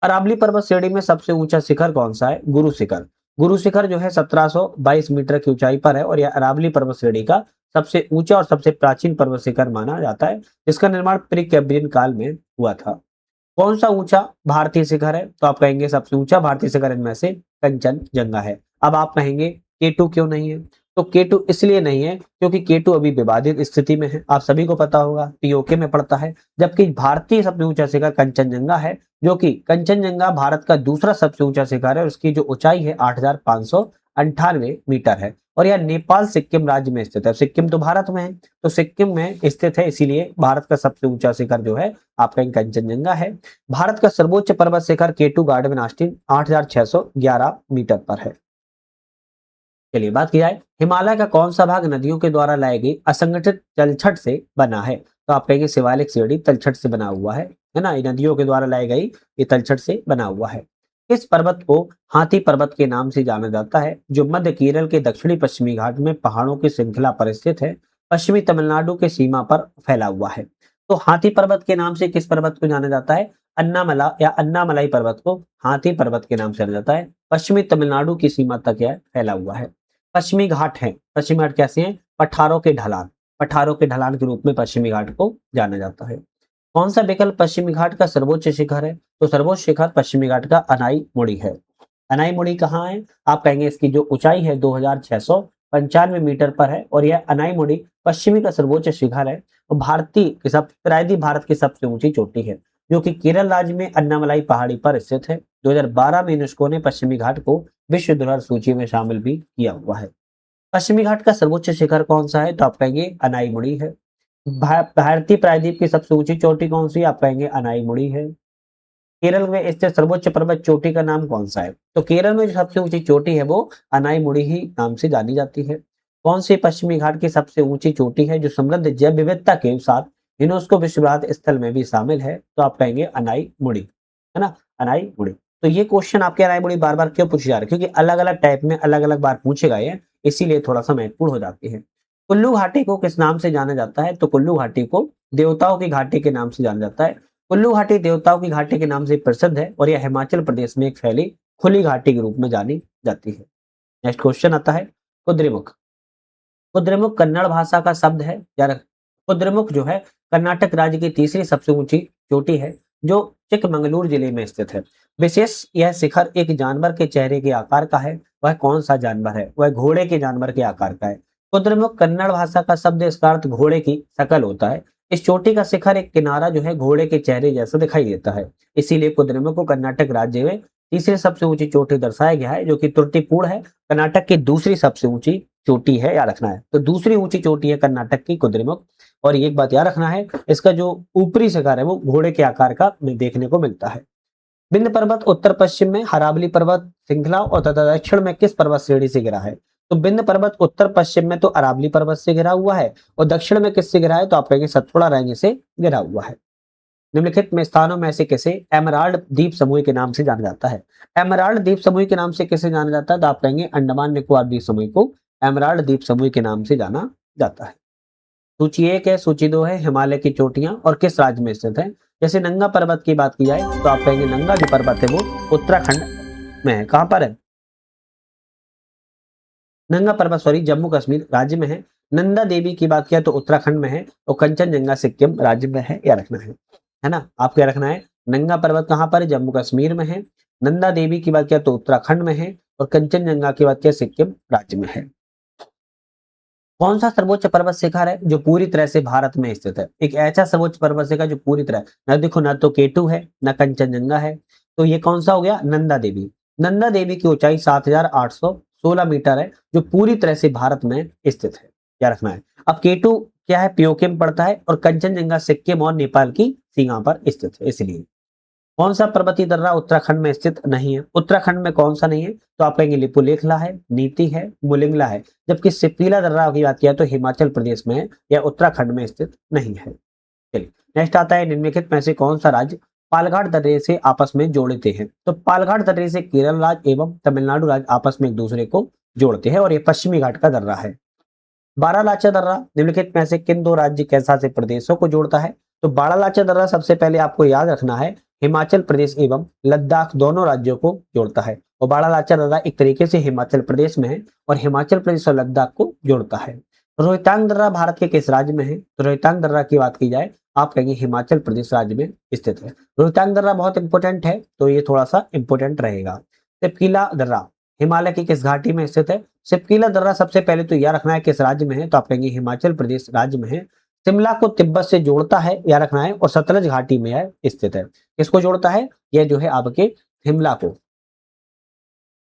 अरावली पर्वत श्रेणी में सबसे ऊंचा शिखर कौन सा है? गुरु शिखर। गुरु शिखर जो है 1722 मीटर की ऊंचाई पर है और यह अरावली पर्वत श्रेणी का सबसे ऊंचा और सबसे प्राचीन पर्वत शिखर माना जाता है, जिसका निर्माण प्री कैम्ब्रियन काल में हुआ था। कौन सा ऊंचा भारतीय शिखर है? तो आप कहेंगे सबसे ऊंचा भारतीय शिखर इनमें से कंचनजंगा है। अब आप कहेंगे केटू क्यों नहीं है? तो केटू इसलिए नहीं है क्योंकि केटू अभी विवादित स्थिति में है, आप सभी को पता होगा, पीओके में पड़ता है। जबकि भारतीय सबसे ऊंचा शिखर कंचनजंगा है, जो कि कंचनजंगा भारत का दूसरा सबसे ऊंचा शिखर है और उसकी जो ऊंचाई है 8,598 मीटर है और यह नेपाल सिक्किम राज्य में स्थित है। सिक्किम तो भारत में है, तो सिक्किम में स्थित है, इसीलिए भारत का सबसे ऊंचा शिखर जो है आपका कंचनजंगा है। भारत का सर्वोच्च पर्वत शिखर केटू गार्डन ऑस्टिन 8,611 मीटर पर है। चलिए बात की जाए, हिमालय का कौन सा भाग नदियों के द्वारा लाई गई असंगठित तलछट से बना है? तो आप कहेंगे शिवालिक सीढ़ी तलछट से बना हुआ है ना, ये नदियों के द्वारा लाई गई, ये तलछट से बना हुआ है। इस पर्वत को हाथी पर्वत के नाम से जाना जाता है, जो मध्य केरल के दक्षिणी पश्चिमी घाट में पहाड़ों की श्रृंखला पर स्थित है, पश्चिमी तमिलनाडु के सीमा पर फैला हुआ है। तो हाथी पर्वत के नाम से किस पर्वत को जाना जाता है? अन्नामला या अन्नामलाई पर्वत को हाथी पर्वत के नाम से जाना जाता है, पश्चिमी तमिलनाडु की सीमा तक यह फैला हुआ है। पश्चिमी घाट है, पश्चिमी घाट कैसे हैं? पठारों के ढलान, पठारों के ढलान के रूप में पश्चिमी घाट को जाना जाता है। कौन सा विकल्प पश्चिमी घाट का सर्वोच्च शिखर है? तो सर्वोच्च शिखर पश्चिमी घाट का अनाई मुड़ी है। अनाई मुड़ी कहाँ है? आप कहेंगे इसकी जो ऊंचाई है 2,695 मीटर पर है और यह अनाई मुड़ी पश्चिमी का सर्वोच्च शिखर है और प्रायद्वीप भारत की सबसे ऊंची चोटी है, जो कि केरल राज्य में अन्नामलाई पहाड़ी पर स्थित है। 2012 में यूनेस्को ने पश्चिमी घाट को विश्व धरोहर सूची में शामिल भी किया हुआ है। पश्चिमी घाट का सर्वोच्च शिखर कौन सा है? तो आप कहेंगे अनाई मुड़ी है। भारतीय प्रायद्वीप की सबसे ऊंची चोटी कौन सी है? आप कहेंगे अनाई मुड़ी है। केरल में स्थित सर्वोच्च पर्वत चोटी का नाम कौन सा है? तो केरल में जो सबसे ऊंची चोटी है वो अनाई मुड़ी ही नाम से जानी जाती है। कौन सी पश्चिमी घाट की सबसे ऊंची चोटी है जो समृद्ध जैव विविधता के साथ यूनेस्को विश्व विरासत स्थल में भी शामिल है? तो आप कहेंगे अनाई मुड़ी, है ना, अनाई मुड़ी। तो ये क्वेश्चन आपके अनाई मुड़ी बार बार क्यों पूछे जा रहे हैं? क्योंकि अलग अलग टाइप में अलग अलग बार पूछे गए हैं, इसीलिए थोड़ा सा महत्वपूर्ण हो जाती है। कुल्लू घाटी को किस नाम से जाना जाता है? तो कुल्लू घाटी को देवताओं की घाटी के नाम से जाना जाता है। कुल्लू घाटी देवताओं की घाटी के नाम से प्रसिद्ध है और यह हिमाचल प्रदेश में एक फैली खुली घाटी के रूप में जानी जाती है। नेक्स्ट क्वेश्चन आता है कुद्रेमुख। कुद्रेमुख कन्नड़ भाषा का शब्द है यार। कुद्रेमुख जो है कर्नाटक राज्य की तीसरी सबसे ऊंची चोटी है, जो चिकमंगलूर जिले में स्थित है। विशेष यह शिखर एक जानवर के चेहरे के आकार का है। वह कौन सा जानवर है? वह घोड़े के जानवर के आकार का है। कुद्रेमुख कन्नड़ भाषा का शब्द, इसका अर्थ घोड़े की शकल होता है। इस चोटी का शिखर एक किनारा जो है घोड़े के चेहरे जैसा दिखाई देता है, इसीलिए कुद्रेमुख को कर्नाटक राज्य में तीसरी सबसे ऊंची चोटी दर्शाया गया है, जो कि त्रुटिपूर्ण है। कर्नाटक की दूसरी सबसे ऊंची चोटी है, याद रखना है। तो दूसरी ऊंची चोटी है कर्नाटक की कुद्रेमुख। और एक बात याद रखना है, इसका जो ऊपरी शिखर है वो घोड़े के आकार का देखने को मिलता है। विंध्य पर्वत उत्तर पश्चिम में अरावली पर्वत श्रृंखला और तथा दक्षिण में किस पर्वत श्रेणी से घिरा है? तो विंध्य पर्वत उत्तर पश्चिम में तो अरावली पर्वत से घिरा हुआ है और दक्षिण में किससे घिरा है? तो आप कहेंगे सतपुड़ा रेंज से घिरा हुआ है। निम्नलिखित में स्थानों में से किसे एमराल्ड द्वीप समूह के नाम से जाना जाता है? एमराल्ड द्वीप समूह के नाम से किसे जाना जाता है? तो आप कहेंगे अंडमान निकोबार द्वीप समूह को एमराल्ड द्वीप समूह के नाम से जाना जाता है। सूची 1 है, सूची 2 है हिमालय की चोटियां और किस राज्य में स्थित है। जैसे नंगा पर्वत की बात की जाए तो आप कहेंगे नंगा जो पर्वत है वो उत्तराखंड में है। कहां पर है नंगा पर्वत? सॉरी, जम्मू कश्मीर राज्य में है। नंदा देवी की बात किया तो उत्तराखंड में है और कंचनजंगा सिक्किम राज्य में है, या रखना है ना, आपको क्या रखना है। नंगा पर्वत कहां पर है? जम्मू कश्मीर में है। नंदा देवी की बात किया तो उत्तराखंड में है और कंचनजंगा की बात किया सिक्किम राज्य में है। कौन सा सर्वोच्च पर्वत शिखर है जो पूरी तरह से भारत में स्थित है? एक ऐसा सर्वोच्च पर्वत शिखर जो पूरी तरह, न देखो ना तो केटू है न कंचनजंगा है, तो ये कौन सा हो गया? नंदा देवी। नंदा देवी की ऊंचाई 7,816 मीटर है, जो पूरी तरह से भारत में स्थित है, क्या रखना है। अब केटू क्या है? पीओके में पड़ता है और कंचनजंगा सिक्किम और नेपाल की सीमा पर स्थित है। इसलिए कौन सा पर्वतीय दर्रा उत्तराखंड में स्थित नहीं है? उत्तराखंड में कौन सा नहीं है? तो आप कहेंगे लिपुलेखला है, नीति है, मुलिंगला है। जबकि सिपीला दर्रा की बात किया तो हिमाचल प्रदेश में है, यह उत्तराखंड में स्थित नहीं है। चलिए नेक्स्ट आता है निम्नलिखित में से कौन सा राज्य पालघाट दर्रे से आपस में जोड़ते हैं? तो पालघाट दर्रे से केरल राज्य एवं तमिलनाडु राज्य आपस में एक दूसरे को जोड़ते हैं और यह पश्चिमी घाट का दर्रा है। बारालाचा दर्रा निम्नलिखित में से किन दो राज्य के शासित प्रदेशों को जोड़ता है? तो बारालाचा दर्रा सबसे पहले आपको याद रखना है हिमाचल प्रदेश एवं लद्दाख दोनों राज्यों को जोड़ता है और बारालाचा दर्रा एक तरीके से हिमाचल प्रदेश में है और हिमाचल प्रदेश और लद्दाख को जोड़ता है। रोहतांग दर्रा भारत के किस राज्य में है? तो रोहतांग दर्रा की बात की जाए, आप कहेंगे हिमाचल प्रदेश राज्य में स्थित है। रोहतांग दर्रा बहुत इंपॉर्टेंट है, तो ये थोड़ा सा इंपॉर्टेंट रहेगा। सिपकीला दर्रा हिमालय की किस घाटी में स्थित है? सिपकीला दर्रा सबसे पहले तो यह रखना है किस राज्य में है, तो आप कहेंगे हिमाचल प्रदेश राज्य में है। शिमला को तिब्बत से जोड़ता है, यह रखना है, और सतलज घाटी में है स्थित है। किसको जोड़ता है? यह जो है आपके शिमला को,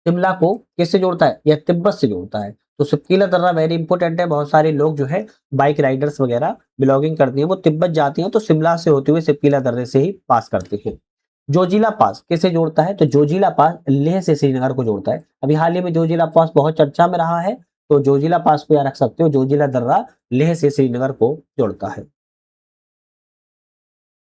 शिमला को किससे जोड़ता है? यह तिब्बत से जोड़ता है। तो सिपकीला दर्रा वेरी इंपॉर्टेंट है। बहुत सारे लोग जो है बाइक राइडर्स वगैरह बिलोंगिंग करती हैं, वो तिब्बत जाती हैं, तो शिमला से होते हुए सिपकीला दर्रे से ही पास करती हैं। जोजिला पास किसे जोड़ता है? तो जोजिला पास लेह से श्रीनगर को जोड़ता है। अभी हाल ही में जोजिला पास बहुत चर्चा में रहा है, तो जोजिला पास को याद रख सकते हो। जोजिला दर्रा लेह से श्रीनगर को जोड़ता है।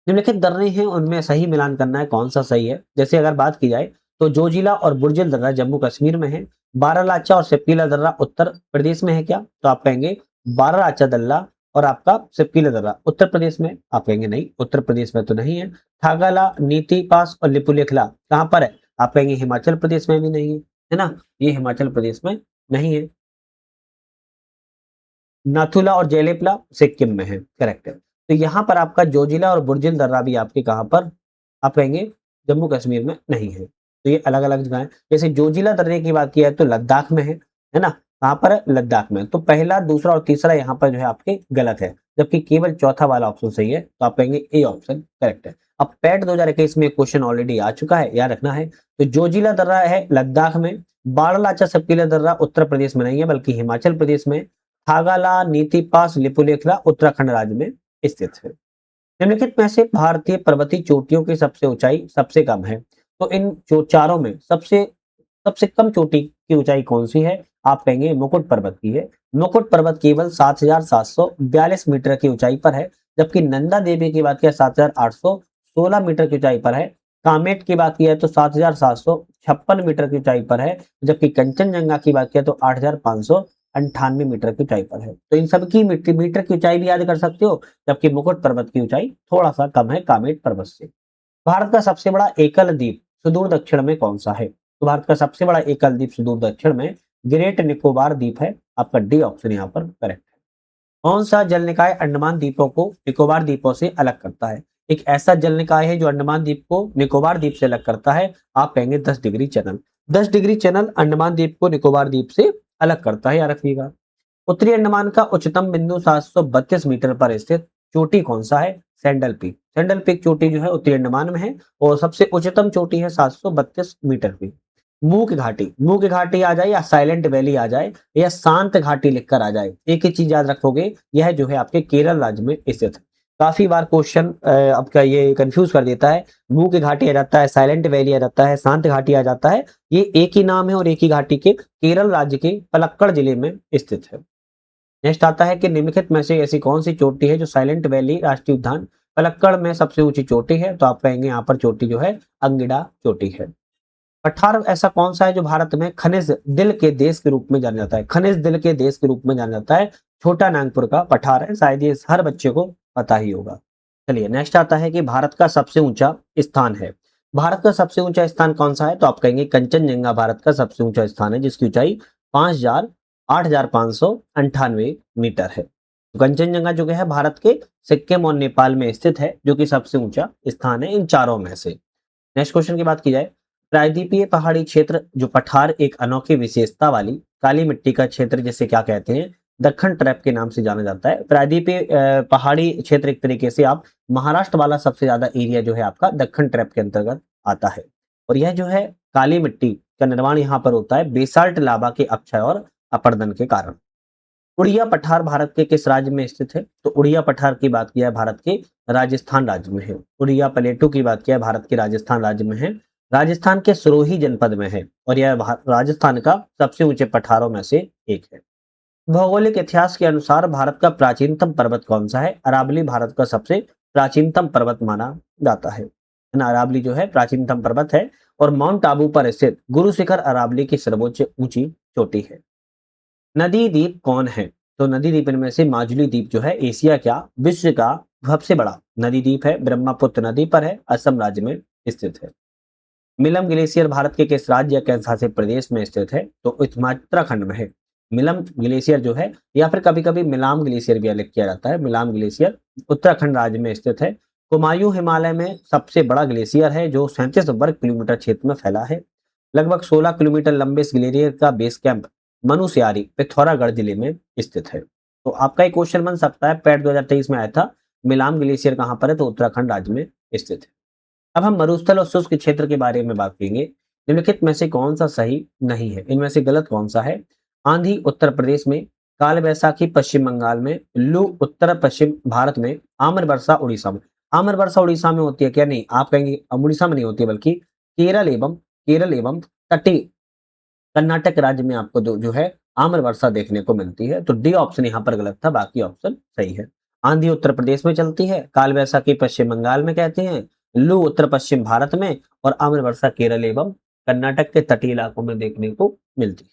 निम्नलिखित दर्रे हैं, उनमें सही मिलान करना है, कौन सा सही है। जैसे अगर बात की जाए तो जोजिला और बुर्जिल दर्रा जम्मू कश्मीर में है। बारालाचा और सिपकीला दर्रा उत्तर प्रदेश में है क्या? तो आप कहेंगे बारालाचा दर्रा और आपका सिपकीला दर्रा उत्तर प्रदेश में। आप कहेंगे नहीं, उत्तर प्रदेश में तो नहीं है। थागाला, नीति पास और लिपुलेखला कहाँ पर है? आप कहेंगे हिमाचल प्रदेश में भी नहीं है ना, ये हिमाचल प्रदेश में नहीं है। नाथुला और जेलेपला सिक्किम में है, करेक्ट है। तो यहाँ पर आपका जोजिला और बुर्जिल दर्रा भी आपके कहाँ पर? आप कहेंगे जम्मू कश्मीर में नहीं है। तो ये अलग अलग जगह है। जैसे जोजिला दर्रे की बात की है तो लद्दाख में है ना, कहाँ पर है? लद्दाख में। तो पहला, दूसरा और तीसरा यहाँ पर जो है आपके गलत है, जबकि केवल चौथा वाला ऑप्शन सही है। तो आप कहेंगे ए ऑप्शन करेक्ट है। अब पैट 2021 में क्वेश्चन ऑलरेडी आ चुका है, याद रखना है। तो जोजिला दर्रा है लद्दाख में। बाड़लाचा सपकीला दर्रा उत्तर प्रदेश में नहीं है, बल्कि हिमाचल प्रदेश में। थागाला, नीति पास, लिपुलेखला उत्तराखंड राज्य में स्थित है। निम्नलिखित में से भारतीय पर्वतीय चोटियों की सबसे ऊंचाई सबसे कम है। तो इन चारों में सबसे सबसे कम चोटी की ऊंचाई कौन सी है? आप कहेंगे मुकुट पर्वत की है। मुकुट पर्वत केवल 7,742 मीटर की ऊंचाई पर है, जबकि नंदा देवी की बात किया 7,816 मीटर की ऊंचाई पर है। कामेट की बात की है तो 7,756 मीटर की ऊंचाई पर है, जबकि कंचनजंगा की बात किया तो 8,598 मीटर की ऊंचाई पर है। तो इन सबकी मीटर की ऊंचाई भी याद कर सकते हो, जबकि मुकुट पर्वत की ऊंचाई थोड़ा सा कम है कामेट पर्वत से। भारत का सबसे बड़ा एकल द्वीप सुदूर दक्षिण में कौन सा है? तो भारत का सबसे बड़ा एकल द्वीप सुदूर दक्षिण में ग्रेट निकोबार द्वीप है। आपका डी ऑप्शन यहाँ पर करेक्ट है। कौन सा जल निकाय अंडमान द्वीपों को निकोबार द्वीपों से अलग करता है? एक ऐसा जल निकाय है जो अंडमान द्वीप को निकोबार द्वीप से अलग करता है। आप कहेंगे 10 degree channel. 10 degree channel Andaman द्वीप को निकोबार द्वीप से अलग करता है, याद रखिएगा। उत्तरी अंडमान का उच्चतम बिंदु 732 मीटर पर स्थित चोटी कौन सा है? Sandal peak. सैंडल पीक चोटी जो है उत्तरी अंडमान में है, और सबसे उच्चतम चोटी है 732 मीटर की। मूक घाटी, मूक घाटी आ जाए या साइलेंट वैली आ जाए या शांत घाटी लिखकर आ जाए, एक ही चीज याद रखोगे, यह जो है आपके केरल राज्य में स्थित है। काफी बार क्वेश्चन आपका ये कंफ्यूज कर देता है। मूक घाटी आ जाता है, साइलेंट वैली आ जाता है, शांत घाटी आ जाता है। ये एक ही नाम है और एक ही घाटी के केरल राज्य के पलक्कड़ जिले में स्थित है। नेक्स्ट आता है कि निम्नलिखित में से ऐसी कौन सी चोटी है जो साइलेंट वैली राष्ट्रीय उद्यान पलक्कड़ में सबसे ऊंची चोटी है? तो आप कहेंगे यहाँ पर चोटी जो है अंगिडा चोटी है। पठार ऐसा कौन सा है जो भारत में खनिज दिल के देश के रूप में जाना जाता है? खनिज दिल के देश के रूप में जाना जाता है। छोटा नागपुर का पठार है, शायद ये हर बच्चे को पता ही होगा। चलिए नेक्स्ट आता है कि भारत का सबसे ऊंचा स्थान है। भारत का सबसे ऊंचा स्थान कौन सा है? तो आप कहेंगे कंचनजंगा भारत का सबसे ऊंचा स्थान है, जिसकी ऊंचाई 8,598 मीटर है। तो कंचनजंगा जो है भारत के सिक्किम और नेपाल में स्थित है, जो कि सबसे ऊंचा स्थान है इन चारों में से। नेक्स्ट क्वेश्चन की बात की जाए, प्रायद्वीपीय पहाड़ी क्षेत्र जो पठार एक अनोखी विशेषता वाली काली मिट्टी का क्षेत्र जिसे क्या कहते हैं? दक्कन ट्रैप के नाम से जाना जाता है। प्रायद्वीपीय पहाड़ी क्षेत्र एक तरीके से आप महाराष्ट्र वाला सबसे ज्यादा एरिया जो है आपका दक्कन ट्रैप के अंतर्गत आता है। और यह जो है काली मिट्टी का निर्माण यहाँ पर होता है बेसाल्ट लावा के अपक्षय और अपरदन के कारण। उड़िया पठार भारत के किस राज्य में स्थित है? तो उड़िया पठार की बात किया है भारत के राजस्थान राज्य में है। उड़िया प्लेटू की बात किया है भारत के राजस्थान राज्य में है। राजस्थान के सिरोही जनपद में है, और यह राजस्थान का सबसे ऊंचे पठारों में से एक है। भौगोलिक इतिहास के अनुसार भारत का प्राचीनतम पर्वत कौन सा है? अरावली भारत का सबसे प्राचीनतम पर्वत माना जाता है ना। अरावली जो है प्राचीनतम पर्वत है, और माउंट आबू पर स्थित गुरु शिखर अरावली की सर्वोच्च ऊंची चोटी है। नदी द्वीप कौन है? तो नदी द्वीप में से माजुली द्वीप जो है एशिया क्या विश्व का सबसे बड़ा नदी द्वीप है। ब्रह्मपुत्र नदी पर है, असम राज्य में स्थित है। मिलम ग्लेशियर भारत के किस राज्य या केंद्र शासित प्रदेश में स्थित है? तो उत्तराखंड में है। मिलम ग्लेशियर जो है, या फिर कभी कभी मिलाम ग्लेशियर भी अलग किया जाता है। मिलाम ग्लेशियर उत्तराखंड राज्य में स्थित है। कुमायूं हिमालय में सबसे बड़ा ग्लेशियर है जो 37 वर्ग किलोमीटर क्षेत्र में फैला है। लगभग 16 किलोमीटर लंबे इस ग्लेशियर का बेस कैंप मनुस्यारी पिथौरागढ़ जिले में स्थित है। तो आपका एक क्वेश्चन बन सकता है, पैट 2023 में आया था, मिलाम ग्लेशियर कहाँ पर है, तो उत्तराखंड राज्य में स्थित है। अब हम मरुस्थल और शुष्क क्षेत्र के बारे में बात करेंगे। निम्नलिखित में से कौन सा सही नहीं है, इनमें से गलत कौन सा है? आंधी उत्तर प्रदेश में, काल वैसाखी पश्चिम बंगाल में, लू उत्तर पश्चिम भारत में, आम्र वर्षा उड़ीसा में। आम्र वर्षा उड़ीसा में होती है क्या? नहीं, आप कहेंगे उड़ीसा में नहीं होती है, बल्कि केरल एवं तटीय कर्नाटक राज्य में आपको जो है आम्र वर्षा देखने को मिलती है। तो डी ऑप्शन यहाँ पर गलत था, बाकी ऑप्शन सही है। आंधी उत्तर प्रदेश में चलती है, काल वैसाखी पश्चिम बंगाल में कहते हैं, लू उत्तर पश्चिम भारत में, और आम्र वर्षा केरल एवं कर्नाटक के तटीय इलाकों में देखने को मिलती है।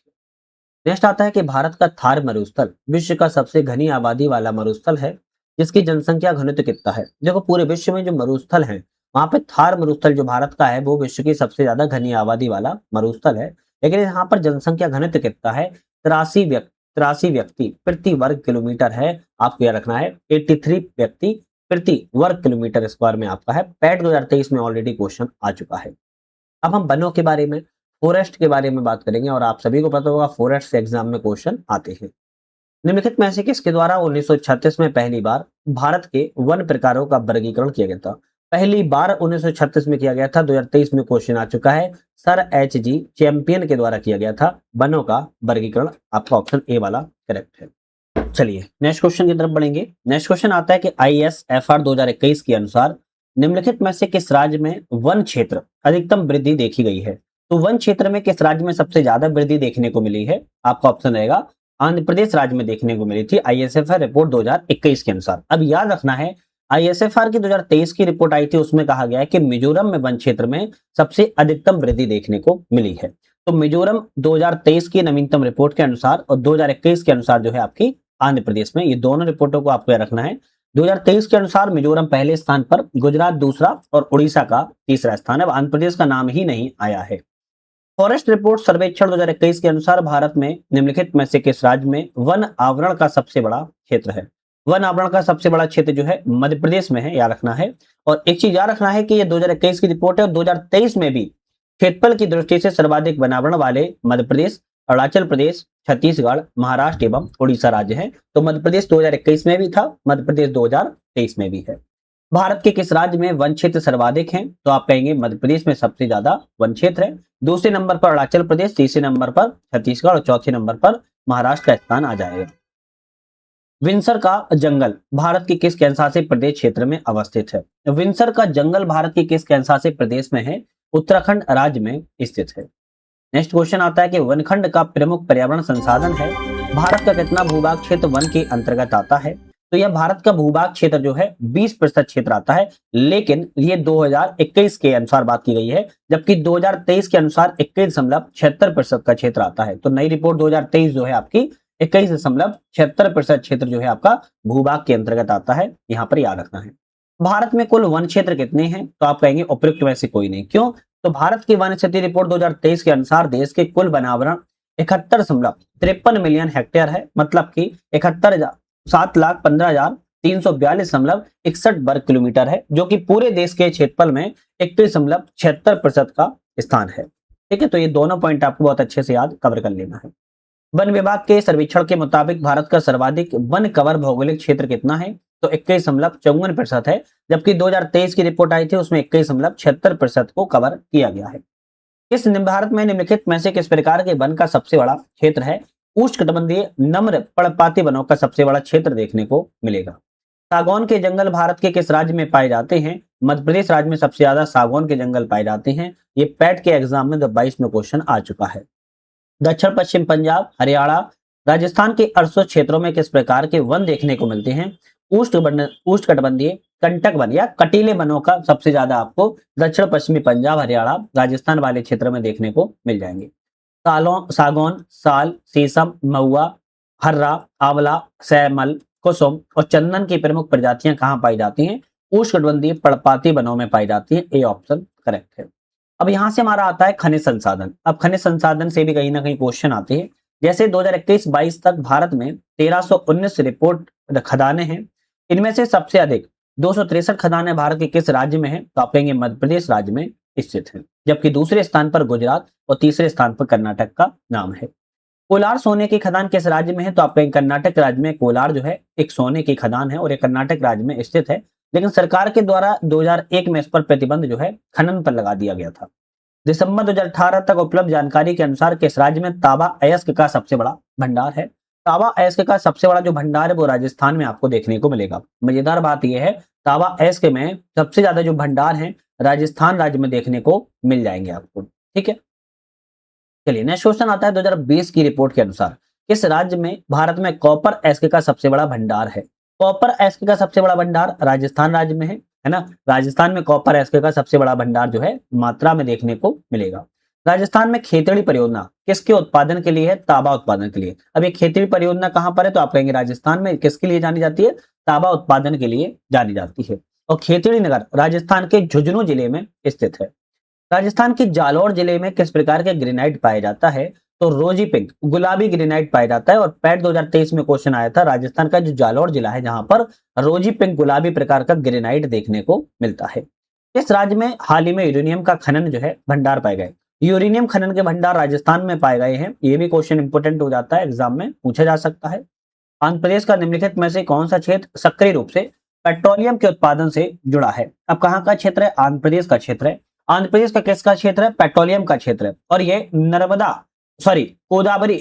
नेक्स्ट आता है कि भारत का थार मरुस्थल विश्व का सबसे घनी आबादी वाला मरुस्थल है, जिसकी जनसंख्या घनत्व कितना है? देखो पूरे विश्व में जो मरुस्थल है, वहां पे थार मरुस्थल जो भारत का है वो विश्व की सबसे ज्यादा घनी आबादी वाला मरुस्थल है। लेकिन यहाँ पर जनसंख्या घनत्व कितना है? 83 व्यक्ति प्रति वर्ग किलोमीटर है। आपको यह रखना है 83 व्यक्ति प्रति वर्ग किलोमीटर स्क्वायर में आपका है। पैट 2023 में ऑलरेडी क्वेश्चन आ चुका है। अब हम वनों के बारे में, फॉरेस्ट के बारे में बात करेंगे, और आप सभी को पता होगा फॉरेस्ट से एग्जाम में क्वेश्चन आते हैं। निम्नलिखित में से किसके द्वारा 1936 में पहली बार भारत के वन प्रकारों का वर्गीकरण किया गया था? पहली बार 1936 में किया गया था। 2023 में क्वेश्चन आ चुका है। Sir H.G.. चैंपियन के द्वारा किया गया था वनों का वर्गीकरण। आपका ऑप्शन ए वाला करेक्ट है। चलिए नेक्स्ट क्वेश्चन की तरफ बढ़ेंगे। नेक्स्ट क्वेश्चन आता है कि ISFR 2021 के अनुसार निम्नलिखित में से किस राज्य में वन क्षेत्र अधिकतम वृद्धि देखी गई है? तो वन क्षेत्र में किस राज्य में सबसे ज्यादा वृद्धि देखने को मिली है? आपका ऑप्शन रहेगा आंध्र प्रदेश राज्य में देखने को मिली थी ISFR रिपोर्ट 2021 के अनुसार। अब याद रखना है, ISFR की 2023 की रिपोर्ट आई थी, उसमें कहा गया है कि मिजोरम में वन क्षेत्र में सबसे अधिकतम वृद्धि देखने को मिली है। तो मिजोरम 2023 की नवीनतम रिपोर्ट के अनुसार और 2021 के अनुसार जो है आपकी आंध्र प्रदेश में, ये दोनों रिपोर्टों को आपको रखना है। 2023 के अनुसार मिजोरम पहले स्थान पर, गुजरात दूसरा और उड़ीसा का तीसरा स्थान है। आंध्र प्रदेश का नाम ही नहीं आया है। फॉरेस्ट रिपोर्ट सर्वेक्षण 2021 के अनुसार भारत में निम्नलिखित में से किस राज्य में वन आवरण का सबसे बड़ा क्षेत्र है? वन आवरण का सबसे बड़ा क्षेत्र जो है मध्य प्रदेश में है, याद रखना है। और एक चीज याद रखना है कि ये 2021 की रिपोर्ट है और 2023 में भी क्षेत्रफल की दृष्टि से सर्वाधिक वन आवरण वाले मध्य प्रदेश, अरुणाचल प्रदेश, छत्तीसगढ़, महाराष्ट्र एवं उड़ीसा राज्य है। तो मध्य प्रदेश 2021 में भी था, मध्य प्रदेश 2023 में भी है। भारत के किस राज्य में वन क्षेत्र सर्वाधिक हैं? तो आप कहेंगे मध्य प्रदेश में सबसे ज्यादा वन क्षेत्र है। दूसरे नंबर पर अरुणाचल प्रदेश, तीसरे नंबर पर छत्तीसगढ़ और चौथे नंबर पर महाराष्ट्र का स्थान आ जाएगा। विंसर का जंगल भारत के किस केंद्रशासित प्रदेश क्षेत्र में अवस्थित है? विंसर का जंगल भारत के किस केंद्रशासित प्रदेश में है? उत्तराखंड राज्य में स्थित है। नेक्स्ट क्वेश्चन आता है कि वनखंड का प्रमुख पर्यावरण संसाधन है। भारत का कितना भूभाग क्षेत्र वन के अंतर्गत आता है? तो यह भारत का भूभाग क्षेत्र जो है 20% क्षेत्र आता है, लेकिन ये 2021 के अनुसार बात की गई है, जबकि 2023 के अनुसार 21.76% का क्षेत्र आता है। तो नई रिपोर्ट 2023 जो है आपकी 21.76% क्षेत्र जो है आपका भूभाग के अंतर्गत आता है, यहाँ पर याद रखना है। भारत में कुल वन क्षेत्र कितने हैं? तो आप कहेंगे उपयुक्त में से कोई नहीं। क्यों? तो भारत की वन स्थिति रिपोर्ट 2023 के अनुसार देश के कुल वनावरण 71.53 मिलियन हेक्टेयर है, मतलब कि 7,15,342.61 वर्ग किलोमीटर है, जो कि पूरे देश के क्षेत्रफल में 21.76% का स्थान है। ठीक है, तो ये दोनों पॉइंट आपको बहुत अच्छे से याद कवर कर लेना है। वन विभाग के सर्वेक्षण के मुताबिक भारत का सर्वाधिक वन कवर भौगोलिक क्षेत्र कितना है? तो 21.54% है, जबकि 2023 की रिपोर्ट आई थी उसमें 21.76% को कवर किया गया है। इस भारत में निम्नलिखित में से किस प्रकार के वन का सबसे बड़ा क्षेत्र है? उष्णकटिबंधीय नम्र पर्णपाती वनों का सबसे बड़ा क्षेत्र देखने को मिलेगा। सागौन के जंगल भारत के किस राज्य में पाए जाते हैं? मध्य प्रदेश राज्य में सबसे ज्यादा सागौन के जंगल पाए जाते हैं। ये पैट के एग्जाम में 22 में क्वेश्चन आ चुका है। दक्षिण पश्चिम पंजाब, हरियाणा, राजस्थान के 800 क्षेत्रों में किस प्रकार के वन देखने को मिलते हैं? उष्णकटिबंधीय कंटक वन या कटीले वनों का सबसे ज्यादा आपको दक्षिण पश्चिमी पंजाब, हरियाणा, राजस्थान वाले क्षेत्र में देखने को मिल जाएंगे। सागौन, साल, शीशम, महुआ, हर्रा, आंवला, सैमल, कुसुम और चंदन की प्रमुख प्रजातियां कहाँ पाई जाती हैं? उष्णकटिबंधीय पर्णपाती वनों में पाई जाती है। ए ऑप्शन करेक्ट है। अब यहां से हमारा आता है खनिज संसाधन। अब खनिज संसाधन से भी कहीं ना कहीं क्वेश्चन आते हैं। जैसे 2021-22 तक भारत में 1319 रिपोर्ट खदानें हैं। इनमें से सबसे अधिक 263 खदानें भारत के किस राज्य में हैं? तो आप कहेंगे मध्य प्रदेश राज्य में स्थित है। जबकि दूसरे स्थान पर गुजरात और तीसरे स्थान पर कर्नाटक का नाम है। कोलार सोने की खदान किस राज्य में है? तो आप कहेंगे कर्नाटक राज्य में। कोलार जो है एक सोने की खदान है और ये कर्नाटक राज्य में स्थित है। लेकिन सरकार के द्वारा 2001 में इस पर प्रतिबंध जो है खनन पर लगा दिया गया था। दिसंबर 2018 तक उपलब्ध जानकारी के अनुसार किस राज्य में तांबा अयस्क का सबसे बड़ा भंडार है? तांबा अयस्क का सबसे बड़ा जो भंडार है वो राजस्थान में आपको देखने को मिलेगा। मजेदार बात यह है, तांबा अयस्क में सबसे ज्यादा जो भंडार है राजस्थान राज्य में देखने को मिल जाएंगे आपको। ठीक है, चलिए नेक्स्ट क्वेश्चन आता है 2020 की रिपोर्ट के अनुसार किस राज्य में भारत में कॉपर अयस्क का सबसे बड़ा भंडार है? कॉपर अयस्क का सबसे बड़ा भंडार राजस्थान राज्य में है ना। राजस्थान में कॉपर अयस्क का सबसे बड़ा भंडार जो है मात्रा में देखने को मिलेगा। राजस्थान में खेतड़ी परियोजना किसके उत्पादन के लिए है? तांबा उत्पादन के लिए। अब ये खेतड़ी परियोजना कहां पर है? तो आप कहेंगे राजस्थान में। किसके लिए जानी जाती है? तांबा उत्पादन के लिए जानी जाती है। और खेतड़ी नगर राजस्थान के झुंझुनू जिले में स्थित है। राजस्थान के जालौर जिले में किस प्रकार के ग्रेनाइट पाया जाता है? तो रोजी पिंक गुलाबी ग्रेनाइट पाया जाता है। और पैट 2023 में क्वेश्चन आया था, राजस्थान का जो जालौर जिला है जहां पर रोजी पिंक गुलाबी प्रकार का ग्रेनाइट देखने को मिलता है। इस राज्य में हाल ही में यूरेनियम का खनन जो है भंडार पाए गए। यूरेनियम खनन के भंडार राजस्थान में पाए गए हैं। ये भी क्वेश्चन इंपोर्टेंट हो जाता है, एग्जाम में पूछा जा सकता है। आंध्र प्रदेश का निम्नलिखित में से कौन सा क्षेत्र सक्रिय रूप से पेट्रोलियम के उत्पादन से जुड़ा है? अब कहाँ का क्षेत्र है? आंध्र प्रदेश का क्षेत्र है। आंध्र प्रदेश का किसका क्षेत्र है? पेट्रोलियम का क्षेत्र है। और ये गोदावरी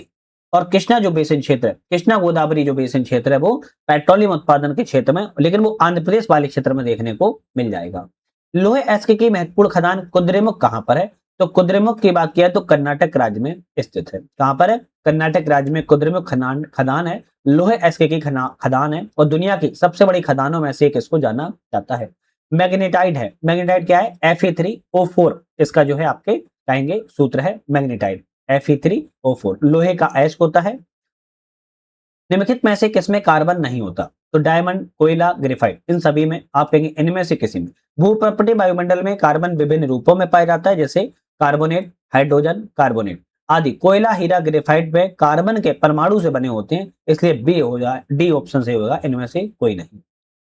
और कृष्णा जो बेसिन क्षेत्र है, कृष्णा गोदावरी जो बेसिन क्षेत्र है वो पेट्रोलियम उत्पादन के क्षेत्र में, लेकिन वो आंध्र प्रदेश वाले क्षेत्र में देखने को मिल जाएगा। लोहे अयस्क की महत्वपूर्ण खदान कुद्रेमुख कहां पर है? तो कुद्रेमुख की बात किया तो कर्नाटक राज्य में स्थित है। कहां पर है? कर्नाटक राज्य में कुद्रेमुख खदान है। लोहे अयस्क की खदान है और दुनिया की सबसे बड़ी खदानों में से एक इसको जाना जाता है। मैग्नेटाइट है। मैग्नेटाइट क्या है? Fe3O4 इसका जो है आपके कहेंगे सूत्र है मैग्नेटाइट। Fe3O4 लोहे का अयस्क होता है। निम्नलिखित में से किसमें कार्बन नहीं होता? तो डायमंड, कोयला, ग्रेफाइट, इन सभी में आप कहेंगे इनमें से किसी में। भूप्रपटी वायुमंडल में कार्बन विभिन्न रूपों में पाया जाता है, जैसे कार्बोनेट, हाइड्रोजन कार्बोनेट आदि। कोयला, हीरा, ग्रेफाइट में कार्बन के परमाणु से बने होते हैं, इसलिए बी हो जाए, डी ऑप्शन से होगा, इनमें से कोई नहीं।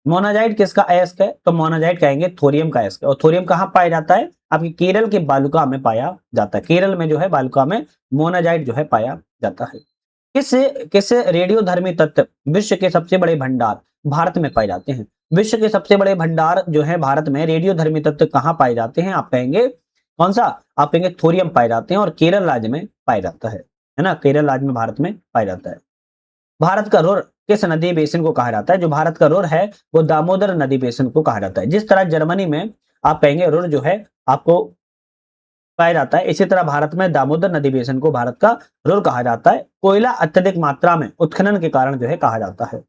मोनाजाइट किसका अयस्क है? तो मोनाजाइट कहेंगे थोरियम का अयस्क है। और थोरियम कहां पाया जाता है? आपकी केरल के बालुका में पाया जाता है। केरल में जो है बालुका में मोनाजाइट जो है पाया जाता है। किस किस रेडियोधर्मी तत्व विश्व के सबसे बड़े भंडार भारत में पाए जाते हैं? विश्व के सबसे बड़े भंडार जो है भारत में रेडियोधर्मी तत्व कहां पाए जाते हैं? आप कहेंगे कौन सा? आप कहेंगे थोरियम पाए जाते हैं और केरल राज्य में पाया जाता है ना। केरल राज्य में भारत में पाया जाता है। भारत का रुर किस नदी बेसिन को कहा जाता है? जो भारत का रुर है वो दामोदर नदी बेसिन को कहा जाता है। जिस तरह जर्मनी में आप कहेंगे रुर जो है आपको पाया जाता है, इसी तरह भारत में दामोदर नदी बेसिन को भारत का रुर कहा जाता है। कोयला अत्यधिक मात्रा में उत्खनन के कारण जो है कहा जाता है।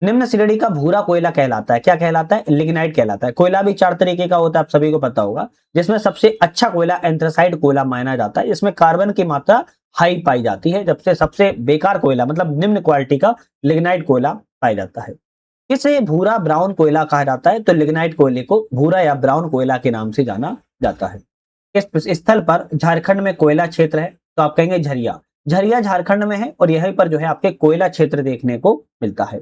निम्न श्रेणी का भूरा कोयला कहलाता है, क्या कहलाता है? लिग्नाइट कहलाता है। कोयला भी 4 तरीके का होता है, आप सभी को पता होगा, जिसमें सबसे अच्छा कोयला एंथ्रासाइट कोयला माना जाता है। इसमें कार्बन की मात्रा हाई पाई जाती है, जबसे सबसे बेकार कोयला मतलब निम्न क्वालिटी का लिग्नाइट कोयला पाया जाता है। किसे भूरा ब्राउन कोयला कहा जाता है? तो लिग्नाइट कोयले को भूरा या ब्राउन कोयला के नाम से जाना जाता है। किस स्थल पर झारखंड में कोयला क्षेत्र है? तो आप कहेंगे झरिया। झरिया झारखंड में है और यहीं पर जो है आपके कोयला क्षेत्र देखने को मिलता है।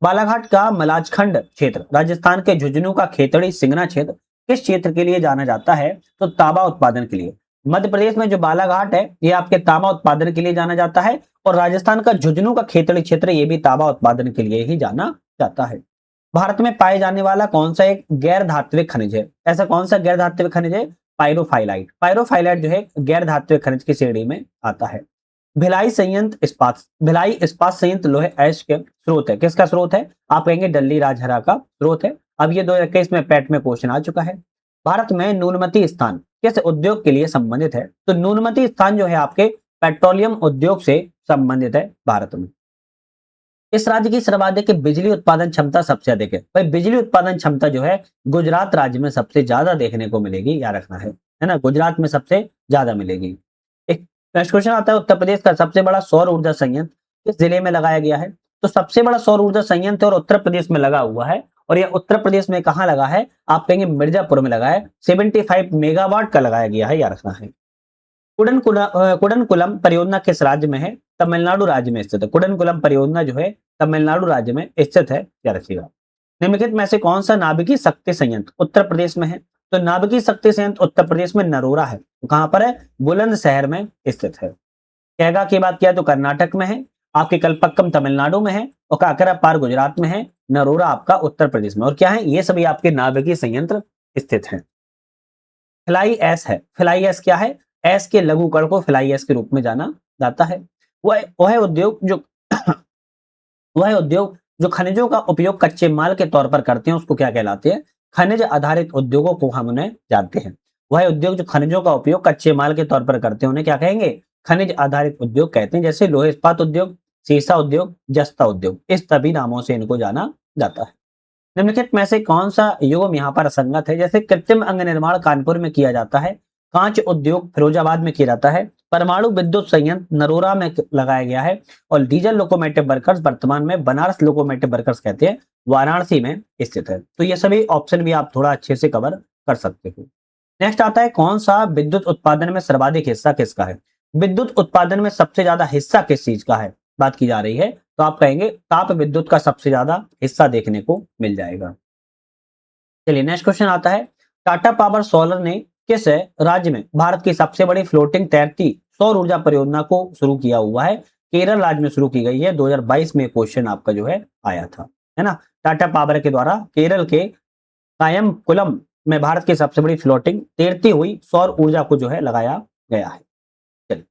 बालाघाट का मलाजखंड क्षेत्र राजस्थान के झुंझुनू का खेतड़ी सिंगना क्षेत्र किस क्षेत्र के लिए जाना जाता है? तो तांबा उत्पादन के लिए। मध्य प्रदेश में जो बालाघाट है ये आपके तांबा उत्पादन के लिए जाना जाता है और राजस्थान का झुंझुनू का खेतड़ी क्षेत्र ये भी तांबा उत्पादन के लिए ही जाना जाता है। भारत में पाए जाने वाला कौन सा एक गैर धात्विक खनिज है? ऐसा कौन सा गैर धात्विक खनिज है? पायरोफाइलाइट। पायरोफाइलाइट जो है गैर धात्विक खनिज की श्रेणी में आता है। भिलाई इस्पात संयंत्र लोहे अयस्क के स्रोत है। किसका स्रोत है? आप कहेंगे डल्ली राजहरा का स्रोत है। अब ये 2021 में पैट में क्वेश्चन आ चुका है। भारत में न्यूनमती स्थान किस उद्योग के लिए संबंधित है? तो न्यूनमती स्थान जो है आपके पेट्रोलियम उद्योग से संबंधित है भारत में। इस राज्य की सर्वाधिक बिजली उत्पादन क्षमता सबसे अधिक है। भाई बिजली उत्पादन क्षमता जो है गुजरात राज्य में सबसे ज्यादा देखने को मिलेगी, याद रखना है ना। गुजरात में सबसे ज्यादा मिलेगी। एक नेक्स्ट क्वेश्चन आता है, उत्तर प्रदेश का सबसे बड़ा सौर ऊर्जा संयंत्र किस जिले में लगाया गया है? तो सबसे बड़ा सौर ऊर्जा संयंत्र और उत्तर प्रदेश में लगा हुआ है और यह उत्तर प्रदेश में कहां लगा है? आप कहेंगे मिर्जापुर में लगा है। 75 मेगावाट का लगाया गया है, याद रखना है। कुडनकुलम परियोजना किस राज्य में है? तमिलनाडु राज्य में स्थित है। कुडनकुलम परियोजना जो है तमिलनाडु राज्य में स्थित है, याद रखिएगा। निम्नलिखित में से कौन सा नाभिकीय शक्ति संयंत्र उत्तर प्रदेश में है? तो नाभिकीय शक्ति संयंत्र उत्तर प्रदेश में नरोरा है। तो कहां पर है? बुलंदशहर में स्थित है। कैगा की बात किया तो कर्नाटक में है, आपके कलपक्कम तमिलनाडु में है, और काकरापार गुजरात में है, नरोरा आपका उत्तर प्रदेश में। और क्या है? ये सभी आपके नाभिकीय संयंत्र स्थित हैं। फ्लाई ऐश है। फ्लाई ऐश क्या है? ऐश के लघु कण को फ्लाई ऐश के रूप में जाना जाता है। वह उद्योग जो वह उद्योग जो खनिजों का उपयोग कच्चे माल के तौर पर करते हैं उसको क्या कहलाते हैं? खनिज आधारित उद्योगों को हम उन्हें जानते हैं। वह उद्योग जो खनिजों का उपयोग कच्चे माल के तौर पर करते हैं उन्हें क्या कहेंगे? खनिज आधारित उद्योग कहते हैं। जैसे लोहे इस्पात उद्योग, सीसा उद्योग, जस्ता उद्योग, इस सभी नामों से इनको जाना जाता है। निम्नलिखित में से कौन सा युग्म यहाँ पर असंगत है? जैसे कृत्रिम अंग निर्माण कानपुर में किया जाता है, कांच उद्योग फिरोजाबाद में किया जाता है, परमाणु विद्युत संयंत्र नरोरा में लगाया गया है, और डीजल लोकोमोटिव वर्कर्स वर्तमान में बनारस लोकोमोटिव वर्कर्स कहते हैं, वाराणसी में स्थित है। तो ये सभी ऑप्शन भी आप थोड़ा अच्छे से कवर कर सकते हो। नेक्स्ट आता है कौन सा विद्युत उत्पादन में सर्वाधिक हिस्सा किसका है? विद्युत उत्पादन में सबसे ज्यादा हिस्सा किस चीज का है बात की जा रही है? तो आप कहेंगे ताप विद्युत का सबसे ज्यादा हिस्सा देखने को मिल जाएगा। चलिए नेक्स्ट क्वेश्चन आता है, टाटा पावर सोलर ने किस राज्य में भारत की सबसे बड़ी फ्लोटिंग तैरती सौर ऊर्जा परियोजना को शुरू किया हुआ है? केरल राज्य में शुरू की गई है। 2022 में क्वेश्चन आपका जो है आया था, है ना। टाटा पावर के द्वारा केरल के कायमकुलम में भारत की सबसे बड़ी फ्लोटिंग तैरती हुई सौर ऊर्जा को जो है लगाया गया है। चलिए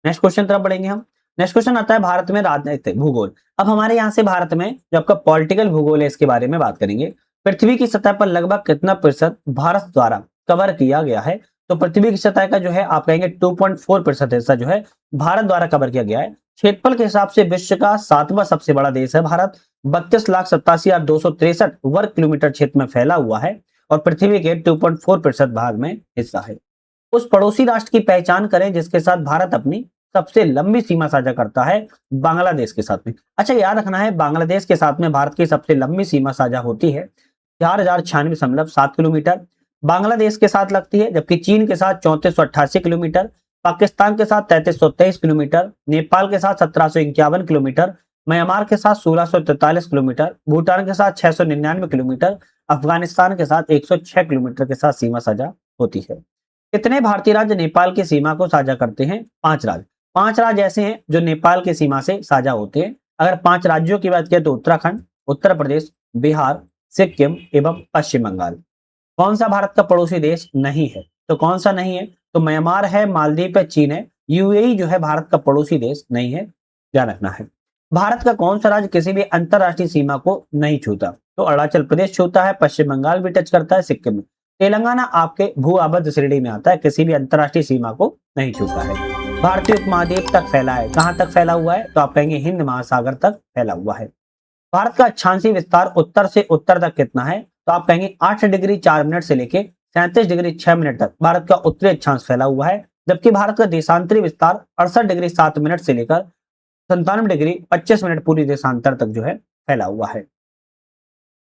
नेक्स्ट क्वेश्चन तरफ बढ़ेंगे हम। नेक्स्ट क्वेश्चन आता है भारत में राजनीतिक भूगोल। अब हमारे यहाँ से भारत में जो आपका पॉलिटिकल भूगोल है इसके बारे में बात करेंगे। पृथ्वी की सतह पर लगभग कितना प्रतिशत भारत द्वारा कवर किया गया है? तो पृथ्वी की सतह का जो है आप कहेंगे 2.4% हिस्सा जो है भारत द्वारा कवर किया गया है। क्षेत्रफल के हिसाब से विश्व का 7वां सबसे बड़ा देश है भारत। 32,87,263 वर्ग किलोमीटर क्षेत्र में फैला हुआ है और पृथ्वी के 2.4% भाग में हिस्सा है। उस पड़ोसी राष्ट्र की पहचान करें जिसके साथ भारत अपनी सबसे लंबी सीमा साझा करता है, बांग्लादेश के साथ में। अच्छा याद रखना है, बांग्लादेश के साथ में भारत की सबसे लंबी सीमा साझा होती है 4096.7 किलोमीटर बांग्लादेश के साथ लगती है, जबकि चीन के साथ 3488 किलोमीटर, पाकिस्तान के साथ 3323 किलोमीटर, नेपाल के साथ 1751 किलोमीटर, म्यांमार के साथ 1643 किलोमीटर, भूटान के साथ 699 किलोमीटर, अफगानिस्तान के साथ 106 किलोमीटर के साथ सीमा साझा होती है। कितने भारतीय राज्य नेपाल की सीमा को साझा करते हैं? 5 राज्य। 5 राज्य ऐसे हैं जो नेपाल की सीमा से साझा होते हैं। अगर 5 राज्यों की बात करें तो उत्तराखंड, उत्तर प्रदेश, बिहार, सिक्किम एवं पश्चिम बंगाल। कौन सा भारत का पड़ोसी देश नहीं है? तो कौन सा नहीं है? तो म्यांमार है, मालदीव है, चीन है। यूएई जो है भारत का पड़ोसी देश नहीं है, ध्यान रखना है। भारत का कौन सा राज्य किसी भी अंतरराष्ट्रीय सीमा को नहीं छूता? तो अरुणाचल प्रदेश छूता है, पश्चिम बंगाल भी टच करता है, सिक्किम में। तेलंगाना आपके भू आबद्ध श्रेणी में आता है, किसी भी अंतरराष्ट्रीय सीमा को नहीं छूता है। भारतीय उपमहाद्वीप तक फैला है, कहां तक फैला हुआ है? तो आप कहेंगे हिंद महासागर तक फैला हुआ है। भारत का अक्षांशीय विस्तार उत्तर से उत्तर तक कितना है? तो आप कहेंगे 8 डिग्री 4 मिनट से लेके 37 डिग्री 6 मिनट तक भारत का उत्तरी अक्षांश फैला हुआ है, जबकि भारत का देशांतरी विस्तार 68 डिग्री 7 मिनट से लेकर 97 डिग्री 25 मिनट पूरी देशांतर तक जो है फैला हुआ है।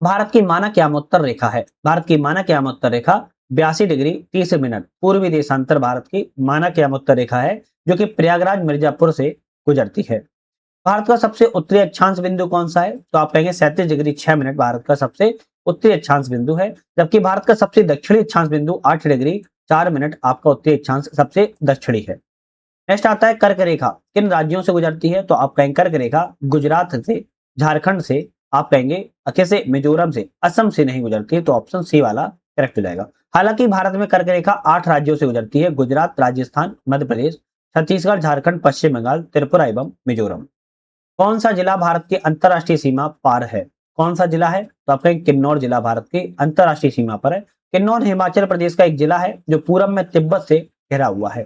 भारत की मानक यामोत्तर रेखा है, भारत की मानक यामोत्तर रेखा 82 डिग्री 30 मिनट पूर्वी देशांतर भारत की मानक यामोत्तर रेखा है, जो कि प्रयागराज मिर्जापुर से गुजरती है। भारत का सबसे उत्तरी अक्षांश बिंदु कौन सा है? तो आप कहेंगे 37 डिग्री 6 मिनट भारत का सबसे उत्तरी अक्षांश बिंदु है, जबकि भारत का सबसे दक्षिणी अक्षांश बिंदु 8 डिग्री 4 मिनट आपका उत्तरी अक्षांश सबसे दक्षिणी है। नेक्स्ट आता है कर्क रेखा किन राज्यों से गुजरती है? तो आप कहेंगे कर्क रेखा गुजरात से, झारखंड से, आप कहेंगे कैसे, मिजोरम से, असम से नहीं गुजरती है, तो ऑप्शन सी वाला करेक्ट हो जाएगा। हालांकि भारत में कर्क रेखा 8 राज्यों से गुजरती है, गुजरात, राजस्थान, मध्य प्रदेश, छत्तीसगढ़, झारखंड, पश्चिम बंगाल, त्रिपुरा एवं मिजोरम। कौन सा जिला भारत की अंतरराष्ट्रीय सीमा पार है? कौन सा जिला है? तो आप कहेंगे किन्नौर जिला भारत की अंतरराष्ट्रीय सीमा पर है। किन्नौर हिमाचल प्रदेश का एक जिला है जो पूरब में तिब्बत से घिरा हुआ है।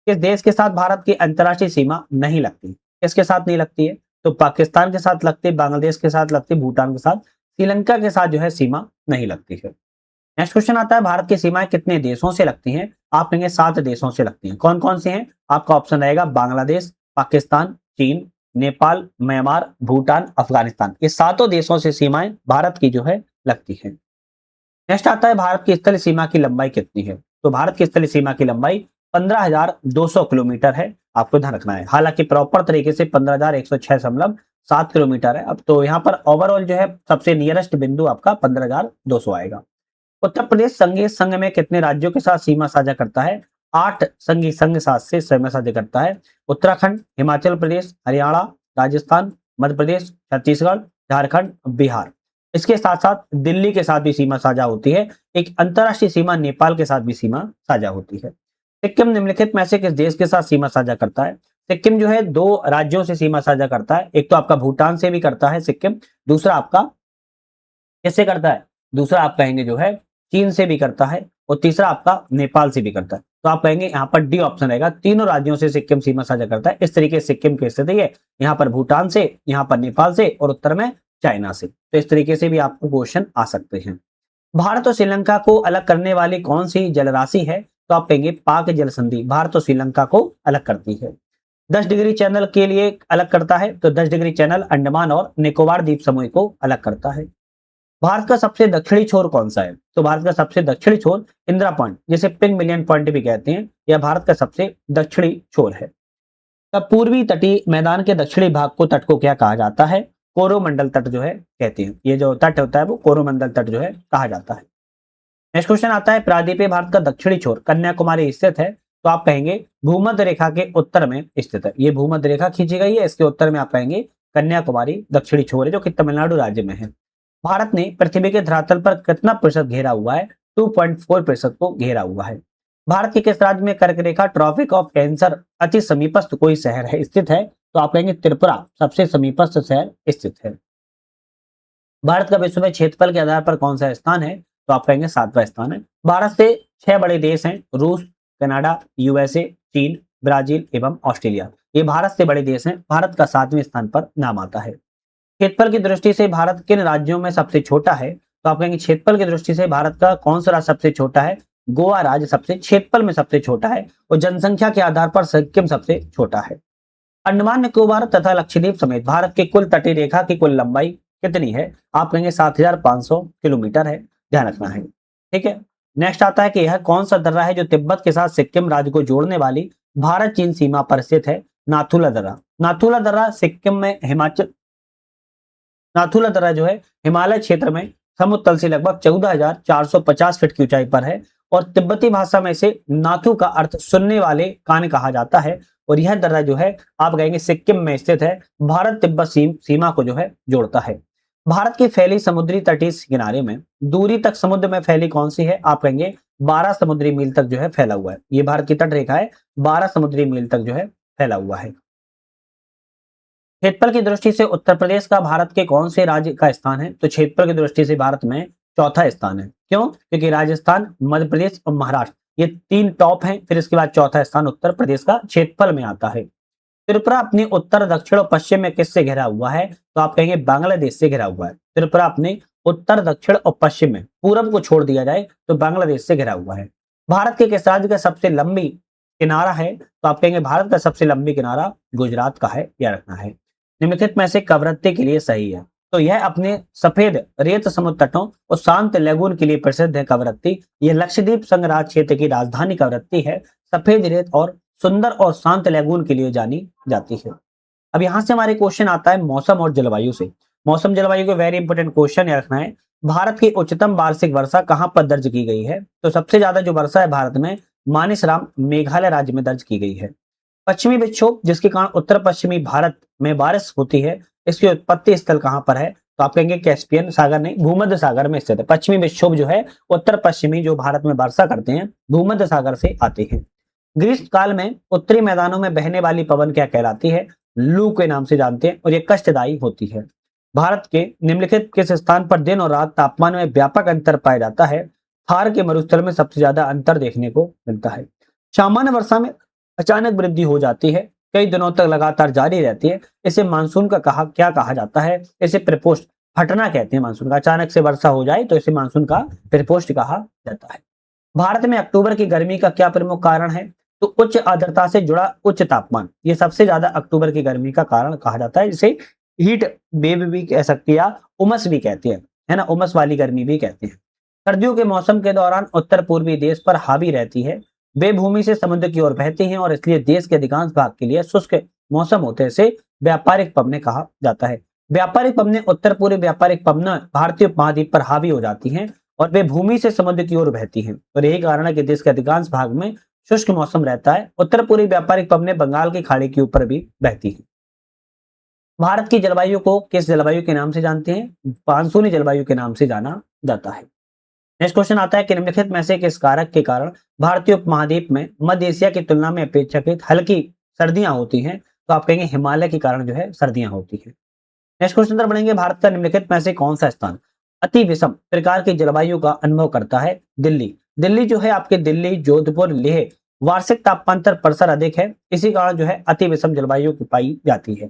किस देश के साथ भारत की अंतरराष्ट्रीय सीमा नहीं लगती? किसके साथ नहीं लगती है? तो पाकिस्तान के साथ लगती है, बांग्लादेश के साथ लगती है, भूटान के साथ, श्रीलंका के साथ जो है सीमा नहीं लगती है। नेक्स्ट क्वेश्चन आता है भारत की सीमाएं कितने देशों से लगती हैं? आप कहेंगे 7 देशों से लगती हैं। कौन कौन से हैं? आपका ऑप्शन रहेगा बांग्लादेश, पाकिस्तान, चीन, नेपाल, म्यांमार, भूटान, अफगानिस्तान। ये 7 देशों से सीमाएं भारत की जो है लगती है। नेक्स्ट आता है भारत की स्थलीय सीमा की लंबाई कितनी है? तो भारत की स्थलीय सीमा की लंबाई 15,200 किलोमीटर है। आपको ध्यान रखना है। हालांकि प्रॉपर तरीके से 15,106.7 किलोमीटर है। अब तो यहाँ पर ओवरऑल जो है सबसे नियरेस्ट बिंदु आपका 15,200 आएगा। उत्तर प्रदेश संघीय संघ में कितने राज्यों के साथ सीमा साझा करता है? 8 संघीय संघ साथ से सीमा साझा करता है। उत्तराखंड, हिमाचल प्रदेश, हरियाणा, राजस्थान, मध्य प्रदेश, छत्तीसगढ़, झारखंड, बिहार। इसके साथ साथ दिल्ली के साथ भी सीमा साझा होती है। एक अंतरराष्ट्रीय सीमा नेपाल के साथ भी सीमा साझा होती है। सिक्किम निम्नलिखित में से किस देश के साथ सीमा साझा करता है? सिक्किम जो है 2 राज्यों से सीमा साझा करता है। एक तो आपका भूटान से भी करता है सिक्किम, दूसरा आपका किससे करता है? दूसरा आप कहेंगे जो है चीन से भी करता है, और तीसरा आपका नेपाल से भी करता है। तो आप कहेंगे यहाँ पर डी ऑप्शन रहेगा, तीनों राज्यों से सिक्किम सीमा साझा करता है। इस तरीके से सिक्किम की स्थिति है, यहाँ पर भूटान से, यहाँ पर नेपाल से, और उत्तर में चाइना से। तो इस तरीके से भी आपको क्वेश्चन आ सकते हैं। भारत और श्रीलंका को अलग करने वाली कौन सी जलराशि है? तो आप कहेंगे पाक जल संधि भारत और श्रीलंका को अलग करती है। 10 डिग्री चैनल के लिए अलग करता है, तो 10 डिग्री चैनल अंडमान और निकोबार द्वीप समूह को अलग करता है। भारत का सबसे दक्षिणी छोर कौन सा है? तो भारत का सबसे दक्षिणी छोर इंदिरा पॉइंट, जिसे पिंक मिलियन पॉइंट भी कहते हैं, यह भारत का सबसे दक्षिणी छोर है। तब पूर्वी तटीय मैदान के दक्षिणी भाग को तट को क्या कहा जाता है? कोरोमंडल तट जो है कहते हैं। ये जो तट होता है वो कोरोमंडल तट जो है कहा जाता है। नेक्स्ट क्वेश्चन आता है, प्रायद्वीपीय भारत का दक्षिणी छोर कन्याकुमारी स्थित है, तो आप कहेंगे भूमध्य रेखा के उत्तर में स्थित है। ये भूमध्य रेखा खींची गई है, इसके उत्तर में आप कहेंगे कन्याकुमारी दक्षिणी छोर है, जो कि तमिलनाडु राज्य में है। भारत ने पृथ्वी के धरातल पर कितना प्रतिशत घेरा हुआ है? 2.4% को घेरा हुआ है। भारत के किस राज्य में कर्क रेखा ट्रॉपिक ऑफ कैंसर अति समीपस्थ कोई शहर है स्थित है? तो आप कहेंगे त्रिपुरा सबसे समीपस्थ शहर स्थित है। भारत का विश्व में क्षेत्रफल के आधार पर कौन सा स्थान है? तो आप कहेंगे 7वां स्थान है। भारत से 6 बड़े देश हैं, रूस, कनाडा, यूएसए, चीन, ब्राजील एवं ऑस्ट्रेलिया। ये भारत से बड़े देश हैं। भारत का 7वें स्थान पर नाम आता है। क्षेत्रफल की दृष्टि से भारत किन राज्यों में सबसे छोटा है? तो आप कहेंगे क्षेत्रफल की दृष्टि से भारत का कौन सा राज्य सबसे छोटा है? गोवा राज्य सबसे क्षेत्रफल में सबसे छोटा है, और जनसंख्या के आधार पर सिक्किम सबसे छोटा है। अंडमान निकोबार तथा लक्षद्वीप समेत भारत की कुल तटीय रेखा की कुल लंबाई कितनी है? आप कहेंगे 7,500 किलोमीटर है। ध्यान रखना है, ठीक है। नेक्स्ट आता है कि यह कौन सा दर्रा है जो तिब्बत के साथ सिक्किम राज्य को जोड़ने वाली भारत चीन सीमा पर स्थित है? नाथुला दर्रा। नाथुला दर्रा सिक्किम में नाथुला दर्रा जो है हिमालय क्षेत्र में समुद्र तल से लगभग 14,450 फीट की ऊंचाई पर है, और तिब्बती भाषा में इसे नाथु का अर्थ सुनने वाले कान कहा जाता है। और यह दर्रा जो है आप कहेंगे सिक्किम में स्थित है, भारत तिब्बत सीमा को जो है जोड़ता है। भारत की फैली समुद्री तटीय किनारे में दूरी तक समुद्र में फैली कौन सी है? आप कहेंगे 12 समुद्री मील तक जो है फैला हुआ है। ये भारत की तट रेखा है, 12 समुद्री मील तक जो है फैला हुआ है। क्षेत्रफल की दृष्टि से उत्तर प्रदेश का भारत के कौन से राज्य का स्थान है? तो क्षेत्रफल की दृष्टि से भारत में चौथा स्थान है। क्यों? क्योंकि राजस्थान, मध्य प्रदेश और महाराष्ट्र ये 3 टॉप हैं, फिर इसके बाद चौथा स्थान उत्तर प्रदेश का क्षेत्रफल में आता है। त्रिपुरा अपने उत्तर, दक्षिण और पश्चिम में किससे घिरा हुआ है? तो आप कहेंगे बांग्लादेश से घिरा हुआ है। त्रिपुरा अपने उत्तर, दक्षिण और पश्चिम में, पूरब को छोड़ दिया जाए तो बांग्लादेश से घिरा हुआ है। भारत के किस राज्य का सबसे लंबी किनारा है? तो आप कहेंगे भारत का सबसे लंबी किनारा गुजरात का है, याद रखना है। निम्नलिखित में से कवरत्ती के लिए सही है? तो यह अपने सफेद रेत समुद्र तटों और शांत लेगून के लिए प्रसिद्ध है कवरत्ती। यह लक्षद्वीप संघ राज्य क्षेत्र की राजधानी कवरत्ती है। सफेद रेत और सुंदर और शांत लेगून के लिए जानी जाती है। अब यहां से हमारे क्वेश्चन आता है मौसम और जलवायु से। मौसम जलवायु को वेरी इंपॉर्टेंट क्वेश्चन याद रखना है। भारत की उच्चतम वार्षिक वर्षा कहां पर दर्ज की गई है? तो सबसे ज्यादा जो वर्षा है भारत में मानसराम मेघालय राज्य में दर्ज की गई है। पश्चिमी विक्षोभ जिसके कारण उत्तर पश्चिमी भारत में बारिश होती है, इसकी उत्पत्ति स्थल कहां पर है? तो आप कहेंगे कैस्पियन सागर नहीं, भूमध्य सागर में स्थित है। पश्चिमी विक्षोभ जो है उत्तर पश्चिमी जो भारत में वर्षा करते हैं भूमध्य सागर से आते हैं। ग्रीष्म काल में उत्तरी मैदानों में बहने वाली पवन क्या कहलाती है? लू के नाम से जानते हैं, और ये कष्टदायी होती है। भारत के निम्नलिखित किस स्थान पर दिन और रात तापमान में व्यापक अंतर पाया जाता है? थार के मरुस्थल में सबसे ज्यादा अंतर देखने को मिलता है। सामान्य वर्षा में अचानक वृद्धि हो जाती है, कई दिनों तक लगातार जारी रहती है। इसे मानसून का क्या कहा जाता है? इसे प्रकोष्ठ फटना कहते हैं। मानसून का अचानक से वर्षा हो जाए तो इसे मानसून का प्रकोष्ठ कहा जाता है। भारत में अक्टूबर की गर्मी का क्या प्रमुख कारण है? तो उच्च आर्द्रता से जुड़ा उच्च तापमान, ये सबसे ज्यादा अक्टूबर की गर्मी का कारण कहा जाता है, जिसे हीट वेव भी कह सकते हैं या उमस भी कहते हैं, है ना, उमस वाली गर्मी भी कहते हैं। सर्दियों के मौसम के दौरान उत्तर पूर्वी देश पर हावी रहती है वे भूमि से समुद्र की ओर बहती हैं और इसलिए देश के अधिकांश भाग के लिए शुष्क मौसम होते से व्यापारिक पवनें कहा जाता है। व्यापारिक पवनें उत्तर पूर्वी व्यापारिक पवनें भारतीय उपमहाद्वीप पर हावी हो जाती हैं और वे भूमि से समुद्र की ओर बहती हैं और यही कारण है कि देश के अधिकांश भाग में शुष्क मौसम रहता है। उत्तर पूर्वी व्यापारिक पवनें बंगाल की खाड़ी के ऊपर भी बहती हैं। भारत की जलवायु को किस जलवायु के नाम से जानते हैं? मानसूनी जलवायु के नाम से जाना जाता है। नेक्स्ट क्वेश्चन आता है कि निम्नलिखित में से किस कारक के कारण भारतीय उपमहाद्वीप में मध्य एशिया की तुलना में अपेक्षाकृत हल्की सर्दियां होती हैं? तो आप कहेंगे हिमालय के कारण जो है सर्दियां होती हैं। नेक्स्ट क्वेश्चन तरफ बढ़ेंगे, भारत का निम्नलिखित में से कौन सा स्थान अति विषम प्रकार की जलवायु का अनुभव करता है? दिल्ली। दिल्ली जो है आपके दिल्ली, जोधपुर, लेह वार्षिक तापांतर परसर अधिक है, इसी कारण जो है अति विषम जलवायु की पाई जाती है।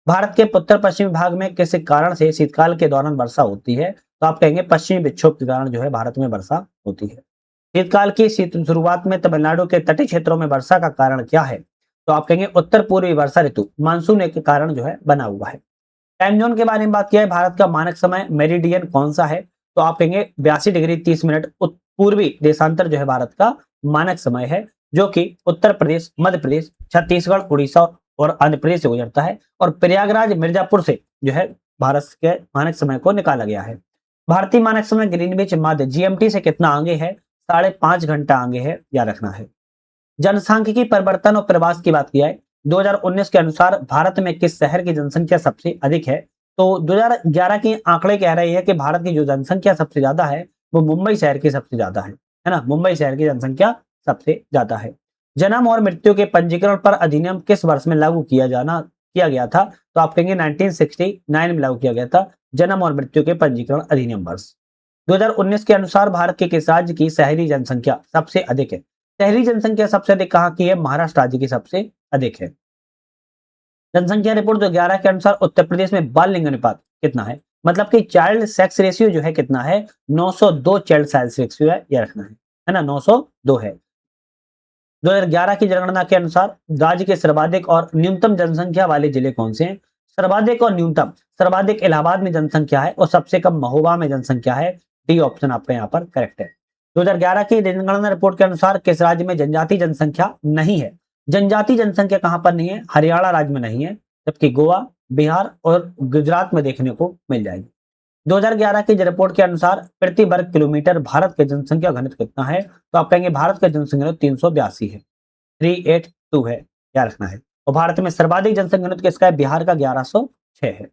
भारत के उत्तर पश्चिमी भाग में किस कारण से शीतकाल के दौरान वर्षा होती है? तो आप कहेंगे पश्चिमी विक्षोभ के कारण जो है भारत में वर्षा होती है। शीतकाल की शुरुआत में तमिलनाडु के तटीय क्षेत्रों में वर्षा का कारण क्या है? तो आप कहेंगे उत्तर पूर्वी वर्षा ऋतु मानसून के कारण जो है बना हुआ है। टाइम जोन के बारे में बात किया है, भारत का मानक समय मेरिडियन कौन सा है? तो आप कहेंगे 82 डिग्री 30 मिनट पूर्वी देशांतर जो है भारत का मानक समय है, जो कि उत्तर प्रदेश, मध्य प्रदेश, छत्तीसगढ़, उड़ीसा और आंध्र प्रदेश से गुजरता है और प्रयागराज मिर्जापुर से जो है भारत के मानक समय को निकाला गया है। भारतीय मानक समय ग्रीनविच मध्य जीएमटी से कितना आगे है? 5.5 घंटा आगे है, याद रखना है। जनसांख्यिकी परिवर्तन और प्रवास की बात किया है, 2019 के अनुसार भारत में किस शहर की जनसंख्या सबसे अधिक है? तो 2011 के आंकड़े कह रहे हैं कि भारत की जो जनसंख्या सबसे ज्यादा है वो मुंबई शहर की सबसे ज्यादा है ना? मुंबई शहर की जनसंख्या सबसे ज्यादा है। जन्म और मृत्यु के पंजीकरण पर अधिनियम किस वर्ष में लागू किया गया था? तो आप कहेंगे 1969 में लागू किया गया था जन्म और मृत्यु के पंजीकरण अधिनियम वर्ष। 2019 के अनुसार भारत के किस राज्य की शहरी जनसंख्या सबसे अधिक है? शहरी जनसंख्या सबसे अधिक कहाँ की है? महाराष्ट्र राज्य की सबसे अधिक है। जनसंख्या रिपोर्ट 2011 के अनुसार उत्तर प्रदेश में बाल लिंग अनुपात कितना है? मतलब कि चाइल्ड सेक्स रेशियो जो है कितना है? 902 चाइल्ड सेक्स रेशियो है, यह रखना है ना, 902 है। 2011 की जनगणना के अनुसार राज्य के सर्वाधिक और न्यूनतम जनसंख्या वाले जिले कौन से हैं? सर्वाधिक और न्यूनतम, सर्वाधिक इलाहाबाद में जनसंख्या है और सबसे कम महोबा में जनसंख्या है। डी ऑप्शन आपका यहाँ पर करेक्ट है। 2011 की जनगणना रिपोर्ट के अनुसार किस राज्य में जनजाति जनसंख्या नहीं है? जनजाति जनसंख्या कहां पर नहीं है? हरियाणा राज्य में नहीं है, जबकि गोवा, बिहार और गुजरात में देखने को मिल जाएगी। 2011 की रिपोर्ट के अनुसार प्रति वर्ग किलोमीटर भारत के जनसंख्या घनत्व कितना है? तो आप कहेंगे भारत का जनसंख्या घनत्व 382 है, 382 है, क्या रखना है। और भारत में सर्वाधिक जनसंख्या घनत्व किसका है? बिहार का 1106 है।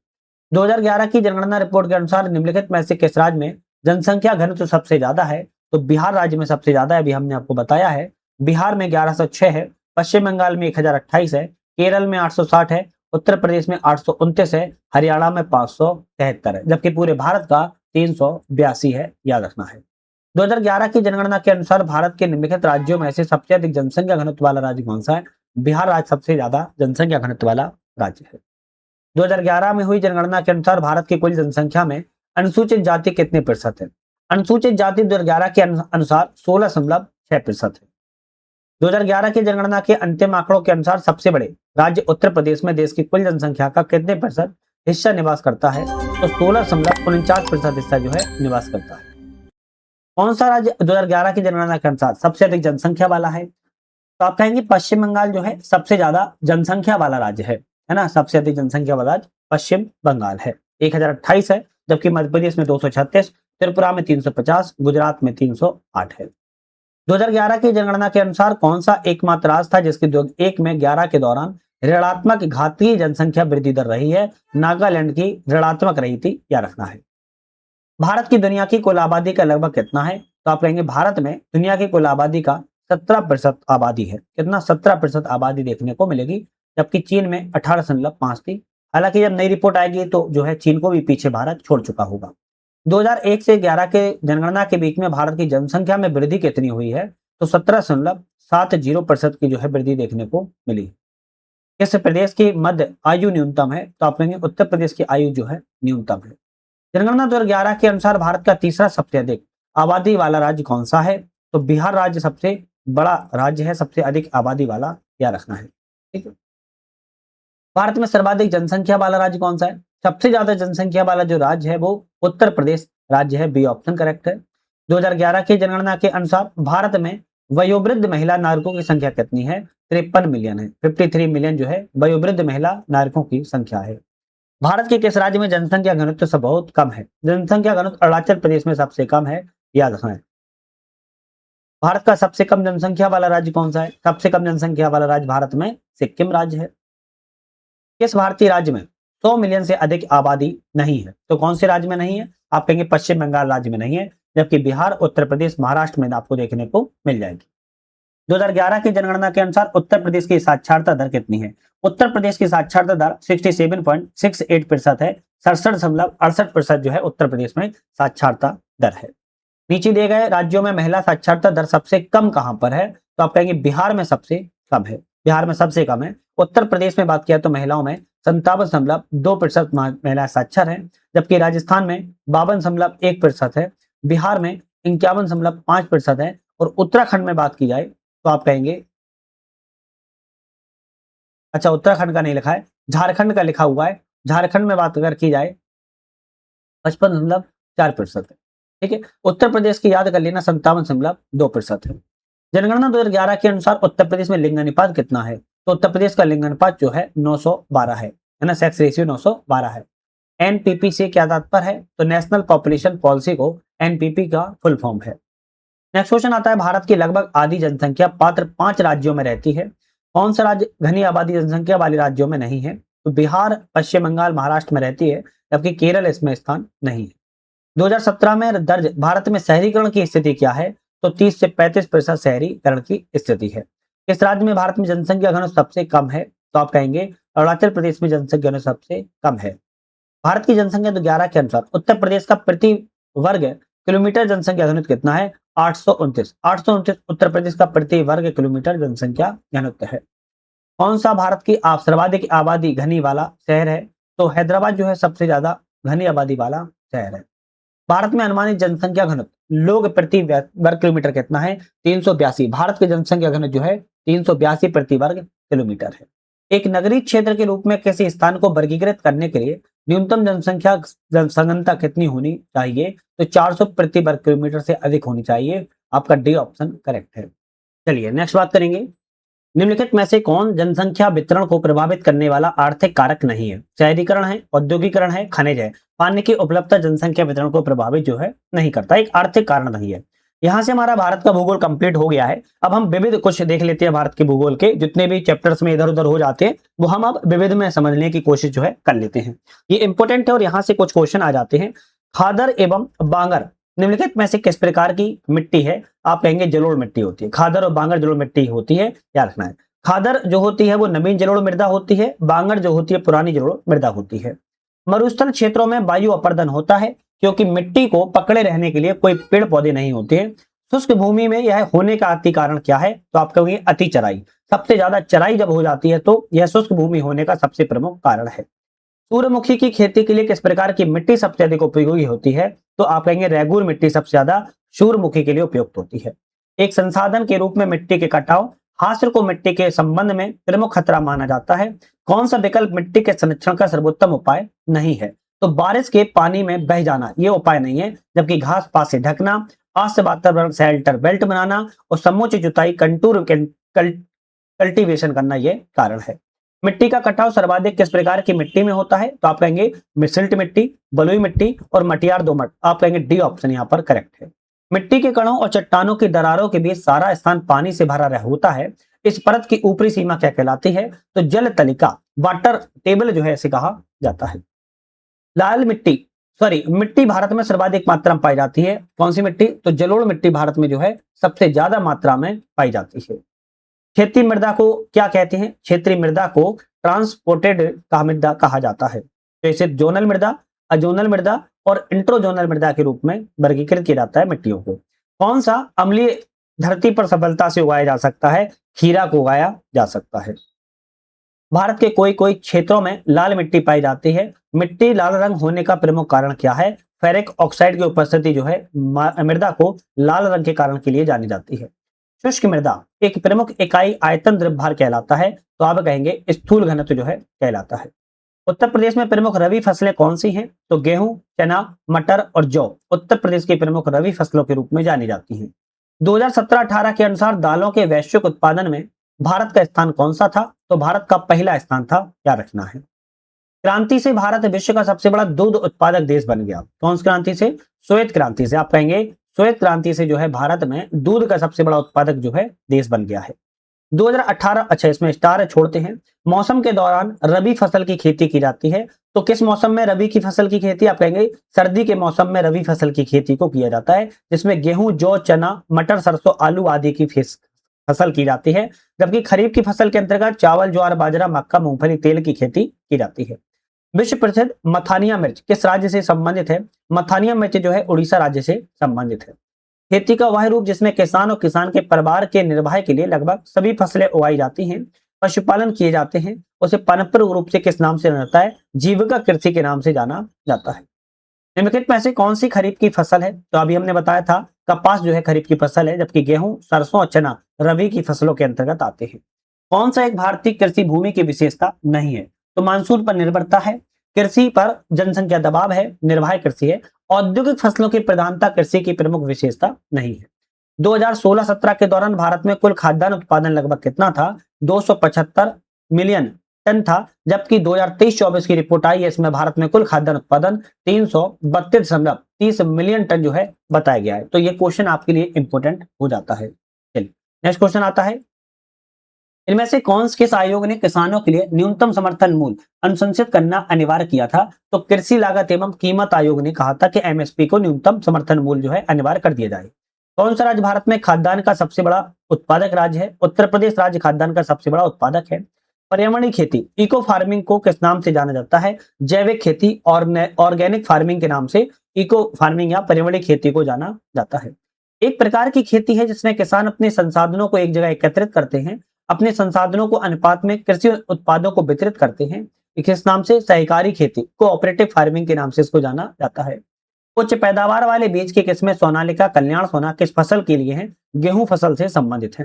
2011 की जनगणना रिपोर्ट के अनुसार निम्नलिखित में से किस राज्य में जनसंख्या घनत्व सबसे ज्यादा है? तो बिहार राज्य में सबसे ज्यादा है, अभी हमने आपको बताया है। बिहार में 1106 है, पश्चिम बंगाल में 1028 है, केरल में 860 है, उत्तर प्रदेश में 829 है, हरियाणा में 573 है, जबकि पूरे भारत का 382 है, याद रखना है। 2011 की जनगणना के अनुसार भारत के निम्नलिखित राज्यों में से सबसे अधिक जनसंख्या घनत्व वाला राज्य कौन सा है? बिहार राज्य सबसे ज्यादा जनसंख्या घनत्व वाला राज्य है। 2011 में हुई जनगणना के अनुसार भारत की कुल जनसंख्या में अनुसूचित जाति कितने प्रतिशत है? अनुसूचित जाति 2011 के अनुसार 16.6% है। 2011 की जनगणना के अंतिम आंकड़ों के अनुसार सबसे बड़े राज्य उत्तर प्रदेश में देश की कुल जनसंख्या का कितने प्रतिशत हिस्सा निवास करता है? तो 16.49% हिस्सा जो है निवास करता है। कौन सा राज्य 2011 की जनगणना के अनुसार सबसे अधिक जनसंख्या वाला है? तो आप कहेंगे पश्चिम बंगाल जो है सबसे ज्यादा जनसंख्या वाला राज्य है ना? सबसे अधिक जनसंख्या वाला राज्य पश्चिम बंगाल है, 1028 है, जबकि मध्य प्रदेश में 236, त्रिपुरा में 350, गुजरात में 308 है। 2011 की जनगणना के अनुसार कौन सा एकमात्र राज्य था जिसकी 2001 में 11 के दौरान ऋणात्मक घातीय जनसंख्या वृद्धि दर रही है? नागालैंड की ऋणात्मक रही थी, या रखना है। भारत की दुनिया की कुल आबादी का लगभग कितना है? तो आप कहेंगे भारत में दुनिया की कुल आबादी का 17% आबादी है। कितना? 17% आबादी देखने को मिलेगी, जबकि चीन में 18.5 थी। हालांकि जब नई रिपोर्ट आएगी तो जो है चीन को भी पीछे भारत छोड़ चुका होगा। 2001 से 11 के जनगणना के बीच में भारत की जनसंख्या में वृद्धि कितनी हुई है? तो 17.70% की जो है वृद्धि देखने को मिली। किस प्रदेश की मध्य आयु न्यूनतम है? तो आप कहेंगे उत्तर प्रदेश की आयु जो है न्यूनतम है। जनगणना 2011 के अनुसार भारत का तीसरा सबसे अधिक आबादी वाला राज्य कौन सा है? तो बिहार राज्य सबसे बड़ा राज्य है, सबसे अधिक आबादी वाला, क्या रखना है, ठीक है। भारत में सर्वाधिक जनसंख्या वाला राज्य कौन सा है? सबसे ज्यादा जनसंख्या वाला जो राज्य है वो उत्तर प्रदेश राज्य है, बी ऑप्शन करेक्ट है। 2011 की जनगणना के अनुसार भारत में वयोवृद्ध महिला नागरिकों की संख्या कितनी है? 53 मिलियन है। 53 मिलियन जो है वयोवृद्ध महिला नागरिकों की संख्या है। भारत के किस राज्य में जनसंख्या घनत्व से बहुत कम है? जनसंख्या घनत्व अरुणाचल प्रदेश में सबसे कम है, याद रखना है। भारत का सबसे कम जनसंख्या वाला राज्य कौन सा है? सबसे कम जनसंख्या वाला राज्य भारत में सिक्किम राज्य है। किस भारतीय राज्य में 100 मिलियन से अधिक आबादी नहीं है? तो कौन से राज्य में नहीं है? आप कहेंगे पश्चिम बंगाल राज्य में नहीं है, जबकि बिहार, उत्तर प्रदेश, महाराष्ट्र में आपको देखने को मिल जाएगी। 2011 की जनगणना के अनुसार उत्तर प्रदेश की साक्षरता दर कितनी है? उत्तर प्रदेश की साक्षरता दर 67.68% है। 67.68% जो है उत्तर प्रदेश में साक्षरता दर है। नीचे दिए गए राज्यों में महिला साक्षरता दर सबसे कम कहां पर है? तो आप कहेंगे बिहार में सबसे कम है। बिहार में सबसे कम है। उत्तर प्रदेश में बात किया तो महिलाओं में 57.2% महिलाएं साक्षर हैं, जबकि राजस्थान में 52.1% है, बिहार में 51.5% है, और उत्तराखंड में बात की जाए तो आप कहेंगे, अच्छा उत्तराखंड का नहीं लिखा है, झारखंड का लिखा हुआ है। झारखंड में बात अगर की जाए 55.4% है। ठीक है, उत्तर प्रदेश की याद कर लेना 57.2% है। जनगणना 2011 के अनुसार उत्तर प्रदेश में लिंग अनुपात कितना है? तो उत्तर प्रदेश का लिंग अनुपात जो है 912 है ना, सेक्स रेशियो 912 है। एनपीपी से क्या तात्पर्य है? तो नेशनल पॉपुलेशन पॉलिसी को एनपीपी का फुल फॉर्म है। नेक्स्ट क्वेश्चन आता है, भारत की लगभग आधी जनसंख्या पात्र 5 राज्यों में रहती है। कौन सा राज्य घनी आबादी जनसंख्या वाले राज्यों में नहीं है? तो बिहार, पश्चिम बंगाल, महाराष्ट्र में रहती है, जबकि केरल इसमें स्थान नहीं है। 2017 में दर्ज भारत में शहरीकरण की स्थिति क्या है? तो 30 से 35% शहरीकरण की स्थिति है। इस राज्य में भारत में जनसंख्या घनत्व सबसे कम है? तो आप कहेंगे अरुणाचल प्रदेश में जनसंख्या घनत्व सबसे कम है। भारत की जनसंख्या 2011 के अनुसार उत्तर प्रदेश का प्रति वर्ग किलोमीटर जनसंख्या घनत्व कितना है? 829। 829 उत्तर प्रदेश का प्रति वर्ग किलोमीटर जनसंख्या घनत्व है। कौन सा भारत की सर्वाधिक आबादी घनी वाला शहर है? तो हैदराबाद जो है सबसे ज्यादा घनी आबादी वाला शहर है। भारत में अनुमानित जनसंख्या घनत्व लोग प्रति वर्ग किलोमीटर कितना है? 382। भारत की जनसंख्या घनत्व जो है 382 प्रति वर्ग किलोमीटर है। एक नगरीय क्षेत्र के रूप में किसी स्थान को वर्गीकृत करने के लिए न्यूनतम जनसंख्या जनसंख्या कितनी होनी चाहिए? तो 400 प्रति वर्ग किलोमीटर से अधिक होनी चाहिए। आपका डी ऑप्शन करेक्ट है। चलिए नेक्स्ट बात करेंगे, निम्नलिखित में से कौन जनसंख्या वितरण को प्रभावित करने वाला आर्थिक कारक नहीं है? शहरीकरण है, औद्योगिकरण है, खनिज है। पानी की उपलब्धता जनसंख्या वितरण को प्रभावित जो है नहीं करता, एक आर्थिक कारण नहीं है। यहां से हमारा भारत का भूगोल कंप्लीट हो गया है। अब हम विविध कुछ देख लेते हैं भारत के भूगोल के, जितने भी चैप्टर्स में इधर उधर हो जाते हैं वो हम अब विविध में समझने की कोशिश जो है कर लेते हैं। ये इंपॉर्टेंट है और यहाँ से कुछ क्वेश्चन आ जाते हैं। खादर एवं बांगर निम्नलिखित में से किस प्रकार की मिट्टी है? आप कहेंगे जलोढ़ मिट्टी होती है। खादर और बांगर जलोढ़ मिट्टी होती है, याद रखना है। खादर जो होती है वो नवीन जलोढ़ मृदा होती है, बांगर जो होती है पुरानी जलोढ़ मृदा होती है। मरुस्थल क्षेत्रों में वायु अपर्दन होता है क्योंकि मिट्टी को पकड़े रहने के लिए कोई पेड़ पौधे नहीं होते हैं। शुष्क भूमि में यह होने का अति कारण क्या है? तो आप कहोगे अति चराई। सबसे ज्यादा चराई जब हो जाती है तो यह शुष्क भूमि होने का सबसे प्रमुख कारण है। सूर्यमुखी की खेती के लिए किस प्रकार की मिट्टी सबसे अधिक उपयोगी होती है? तो आप कहेंगे रेगुर मिट्टी सबसे ज्यादा सूर्यमुखी के लिए उपयुक्त होती है। एक संसाधन के रूप में मिट्टी के कटाव हासिल को मिट्टी के संबंध में प्रमुख खतरा माना जाता है। कौन सा विकल्प मिट्टी के संरक्षण का सर्वोत्तम उपाय नहीं है? तो बारिश के पानी में बह जाना ये उपाय नहीं है, जबकि घास पात से ढकना, आज से वातावरण शेल्टर बेल्ट बनाना और समूची जुताई कंटूर कल्टीवेशन करना ये कारण है। मिट्टी का कटाव सर्वाधिक किस प्रकार की मिट्टी में होता है? तो आप कहेंगे मिश्रित मिट्टी, बलुई मिट्टी और मटियार दोमट। आप कहेंगे डी ऑप्शन यहाँ पर करेक्ट है। मिट्टी के कणों और चट्टानों की दरारों के बीच सारा स्थान पानी से भरा रह होता है। इस परत की ऊपरी सीमा क्या कहलाती है? तो जल तलिका, वाटर टेबल जो है ऐसे कहा जाता है। लाल मिट्टी मिट्टी भारत में सर्वाधिक मात्रा में पाई जाती है। कौन सी मिट्टी? तो जलोढ़ मिट्टी भारत में जो है सबसे ज्यादा मात्रा में पाई जाती है। क्षेत्रीय मृदा को क्या कहते हैं? क्षेत्रीय मृदा को ट्रांसपोर्टेड का मृदा कहा जाता है। तो इसे जोनल मृदा, अजोनल मृदा और इंट्रोजोनल मृदा के रूप में वर्गीकृत किया जाता है मिट्टियों को। कौन सा अम्लीय धरती पर सफलता से उगाया जा सकता है? खीरा को उगाया जा सकता है। भारत के कोई कोई क्षेत्रों में लाल मिट्टी पाई जाती है। मिट्टी लाल रंग होने का प्रमुख कारण क्या है? फेरिक ऑक्साइड की उपस्थिति जो है मृदा को लाल रंग के कारण के लिए जानी जाती है। शुष्क मृदा एक प्रमुख इकाई आयतन द्रव्यभार कहलाता है। तो आप कहेंगे स्थूल घनत्व जो है कहलाता है। उत्तर प्रदेश में प्रमुख रबी फसलें कौन सी हैं? तो गेहूं, चना, मटर और जौ उत्तर प्रदेश की प्रमुख रबी फसलों के रूप में जानी जाती हैं। 2017-18 के अनुसार दालों के वैश्विक उत्पादन में भारत का स्थान कौन सा था? तो भारत का पहला स्थान था, क्या रखना है। क्रांति से भारत विश्व का सबसे बड़ा दूध उत्पादक देश बन गया। कौन सी क्रांति से? श्वेत क्रांति से। आप कहेंगे श्वेत क्रांति से जो है भारत में दूध का सबसे बड़ा उत्पादक जो है देश बन गया है। 2018, अच्छा इसमें स्टार छोड़ते हैं। मौसम के दौरान रबी फसल की खेती की जाती है। तो किस मौसम में रबी की फसल की खेती? आप कहेंगे सर्दी के मौसम में रबी फसल की खेती को किया जाता है, जिसमें गेहूं, जौ, चना, मटर, सरसों, आलू आदि की फसल की जाती है। जबकि खरीफ की फसल के अंतर्गत चावल, ज्वार, बाजरा, मक्का, मूंगफली, तेल की खेती की जाती है। विश्व प्रसिद्ध मथानिया मिर्च किस राज्य से संबंधित है? मथानिया मिर्च जो है उड़ीसा राज्य से संबंधित है। खेती का वह रूप जिसमें किसान और किसान के परिवार के निर्वाह के लिए लगभग सभी फसलें उगाई जाती हैं, पशुपालन किए जाते हैं, उसे पारंपरिक रूप से किस नाम से जाना जाता है? जीविका कृषि के नाम से जाना जाता है। निम्नलिखित में से कौन सी खरीफ की फसल है? तो अभी हमने बताया था कपास जो है खरीफ की फसल है, जबकि गेहूं, सरसों और चना रबी की फसलों के अंतर्गत आते हैं। कौन सा एक भारतीय कृषि भूमि की विशेषता नहीं है? तो मानसून पर निर्भरता है, कृषि पर जनसंख्या दबाव है, निर्वाह कृषि है, औद्योगिक फसलों की प्रधानता कृषि की प्रमुख विशेषता नहीं है। 2016-17 के दौरान भारत में कुल खाद्यान्न उत्पादन लगभग कितना था? 275 मिलियन टन था। जबकि 2023-24 की रिपोर्ट आई है, इसमें भारत में कुल खाद्यान्न उत्पादन 332.30 मिलियन टन जो है बताया गया है। तो ये क्वेश्चन आपके लिए इंपॉर्टेंट हो जाता है। चलिए नेक्स्ट क्वेश्चन आता है, इनमें से कौन किस आयोग ने किसानों के लिए न्यूनतम समर्थन मूल्य अनुशंसित करना अनिवार्य किया था? तो कृषि लागत एवं कीमत आयोग ने कहा था कि एमएसपी को न्यूनतम समर्थन मूल्य जो है अनिवार्य कर दिया जाए। कौन सा राज्य भारत में खाद्यान्न का सबसे बड़ा उत्पादक राज्य है? उत्तर प्रदेश राज्य खाद्यान्न का सबसे बड़ा उत्पादक है। पर्यावरणीय खेती इको फार्मिंग को किस नाम से जाना जाता है? जैविक खेती और ऑर्गेनिक फार्मिंग के नाम से इको फार्मिंग या पर्यावरणीय खेती को जाना जाता है। एक प्रकार की खेती है जिसमें किसान अपने संसाधनों को एक जगह एकत्रित करते हैं, अपने संसाधनों को अनुपात में कृषि उत्पादों को वितरित करते हैं। किस नाम से? सहकारी खेती, कोऑपरेटिव फार्मिंग के नाम से इसको जाना जाता है। उच्च पैदावार वाले बीज की किस्में सोनालिका, कल्याण सोना किस फसल के लिए हैं? गेहूं फसल से संबंधित है।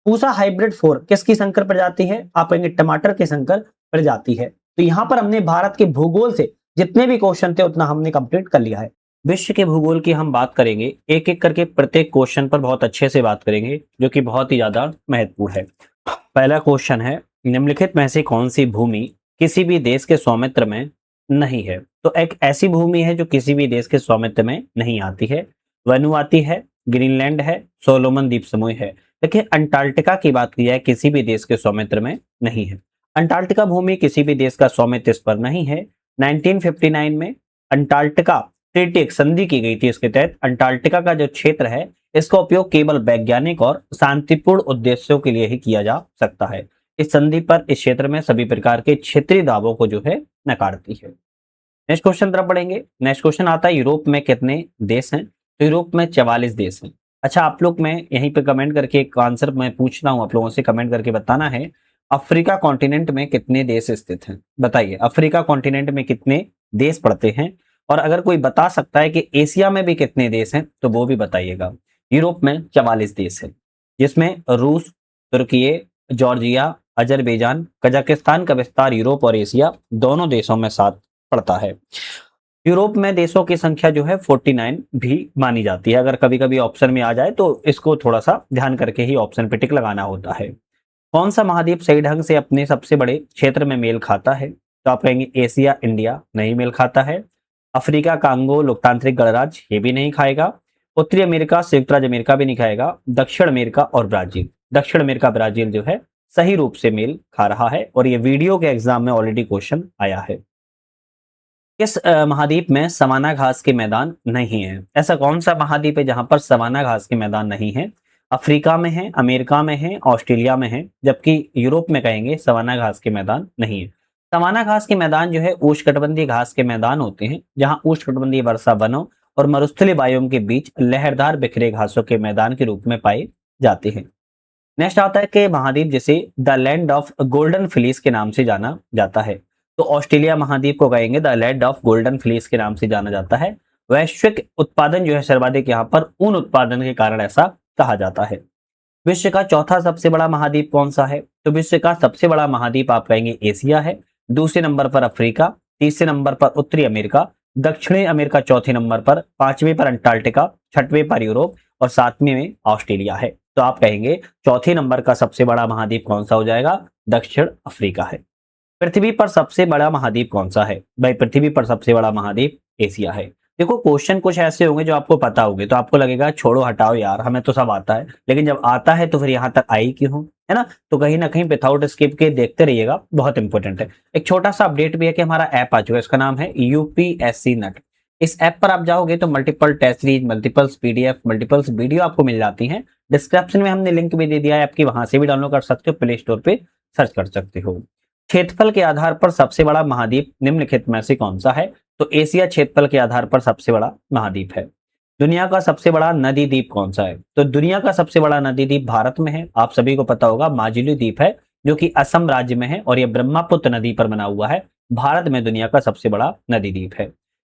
पूसा हाइब्रिड 4 किसकी संकर प्रजाति है? आप कहेंगे टमाटर की संकर प्रजाति है। तो यहां पर हमने भारत के भूगोल से जितने भी क्वेश्चन थे उतना हमने कंप्लीट कर लिया है। विश्व के भूगोल की हम बात करेंगे, एक एक करके प्रत्येक क्वेश्चन पर बहुत अच्छे से बात करेंगे, जो कि बहुत ही ज्यादा महत्वपूर्ण है। पहला क्वेश्चन है, निम्नलिखित में से कौन सी भूमि किसी भी देश के स्वामित्व में नहीं है? तो एक ऐसी भूमि है जो किसी भी देश के स्वामित्व में नहीं आती है। वनुआती है, ग्रीनलैंड है, सोलोमन द्वीप समूह है। देखिए अंटार्कटिका की बात की जाए, किसी भी देश के स्वामित्व में नहीं है। अंटार्कटिका भूमि किसी भी देश का स्वामित्व इस पर नहीं है। 1959 में अंटार्कटिका ट्रीटी एक संधि की गई थी। इसके तहत अंटार्कटिका का जो क्षेत्र है इसका उपयोग केवल वैज्ञानिक और शांतिपूर्ण उद्देश्यों के लिए ही किया जा सकता है। इस संधि पर इस क्षेत्र में सभी प्रकार के क्षेत्रीय दावों को जो है नकारती है। नेक्स्ट क्वेश्चन तरफ बढ़ेंगे। नेक्स्ट क्वेश्चन आता है, यूरोप में कितने देश हैं? तो यूरोप में 44 देश हैं। अच्छा आप लोग, मैं यहीं पे कमेंट करके एक आंसर मैं पूछता हूं, आप लोगों से कमेंट करके बताना है, अफ्रीका कॉन्टिनेंट में कितने देश स्थित हैं? बताइए अफ्रीका कॉन्टिनेंट में कितने देश पड़ते हैं? और अगर कोई बता सकता है कि एशिया में भी कितने देश हैं तो वो भी बताइएगा। यूरोप में 44 देश है, जिसमें रूस, तुर्की, जॉर्जिया, अजरबैजान, कजाकिस्तान का विस्तार यूरोप और एशिया दोनों देशों में साथ पड़ता है। यूरोप में देशों की संख्या जो है 49 भी मानी जाती है। अगर कभी कभी ऑप्शन में आ जाए तो इसको थोड़ा सा ध्यान करके ही ऑप्शन पे टिक लगाना होता है। कौन सा महाद्वीप सही ढंग से अपने सबसे बड़े क्षेत्र में मेल खाता है? तो आप कहेंगे एशिया, इंडिया नहीं मेल खाता है। अफ्रीका, कांगो, लोकतांत्रिक गणराज्य ये भी नहीं खाएगा। उत्तरी अमेरिका, संयुक्त राज्य अमेरिका भी नहीं खाएगा। दक्षिण अमेरिका और ब्राजील, दक्षिण अमेरिका ब्राजील जो है सही रूप से मेल खा रहा है, और ये वीडियो के एग्जाम में ऑलरेडी क्वेश्चन आया है। किस महाद्वीप में सवाना घास के मैदान नहीं है? ऐसा कौन सा महाद्वीप है जहां पर सवाना घास के मैदान नहीं है? अफ्रीका में है, अमेरिका में है, ऑस्ट्रेलिया में है। जबकि यूरोप में कहेंगे सवाना घास के मैदान नहीं है। सवाना घास के मैदान जो है उष्णकटिबंधीय घास के मैदान होते हैं, जहां उष्णकटिबंधीय वर्षा वनों और मरुस्थलीय बायोम के बीच लहरदार बिखरे घासों के मैदान के रूप में पाए जाते हैं। नेक्स्ट आता है कि महाद्वीप जिसे the land of golden fleece के नाम से जाना जाता है। तो ऑस्ट्रेलिया महाद्वीप को कहेंगे the land of golden fleece के नाम से जाना जाता है। वैश्विक उत्पादन जो है सर्वाधिक यहाँ पर ऊन उत्पादन के कारण ऐसा कहा जाता है। विश्व का चौथा सबसे बड़ा महाद्वीप कौन सा है? तो विश्व का सबसे बड़ा महाद्वीप आप कहेंगे एशिया है। दूसरे नंबर पर अफ्रीका, तीसरे नंबर पर उत्तरी अमेरिका, दक्षिणी अमेरिका चौथे नंबर पर, पांचवें पर अंटार्कटिका, छठवें पर यूरोप और 7वें में ऑस्ट्रेलिया है। तो आप कहेंगे चौथे नंबर का सबसे बड़ा महाद्वीप कौन सा हो जाएगा? दक्षिण अफ्रीका है। पृथ्वी पर सबसे बड़ा महाद्वीप कौन सा है? भाई पृथ्वी पर सबसे बड़ा महाद्वीप एशिया है। देखो क्वेश्चन कुछ ऐसे होंगे जो आपको पता होंगे तो आपको लगेगा छोड़ो हटाओ यार, हमें तो सब आता है, लेकिन जब आता है तो फिर यहाँ तक आई क्यों हूँ, है ना? तो कहीं ना कहीं विथआउट स्किप के देखते रहिएगा, बहुत इंपॉर्टेंट है। एक छोटा सा अपडेट भी है कि हमारा ऐप आ चुका है, इसका नाम है यूपीएससी नेट। इस ऐप पर आप जाओगे तो multiple test series, multiples PDF, multiples video आपको मिल जाती हैं। डिस्क्रिप्शन में हमने लिंक भी दे दिया है आपकी, वहां से भी डाउनलोड कर सकते हो, प्ले स्टोर पे सर्च कर सकते हो। क्षेत्रफल के आधार पर सबसे बड़ा महाद्वीप निम्नलिखित में से कौन सा है? तो एशिया क्षेत्रफल के आधार पर सबसे बड़ा महाद्वीप है। दुनिया का सबसे बड़ा नदी द्वीप कौन सा है? तो दुनिया का सबसे बड़ा नदी द्वीप भारत में है, आप सभी को पता होगा, माजुली द्वीप है, जो कि असम राज्य में है और यह ब्रह्मपुत्र नदी पर बना हुआ है। भारत में दुनिया का सबसे बड़ा नदी द्वीप है।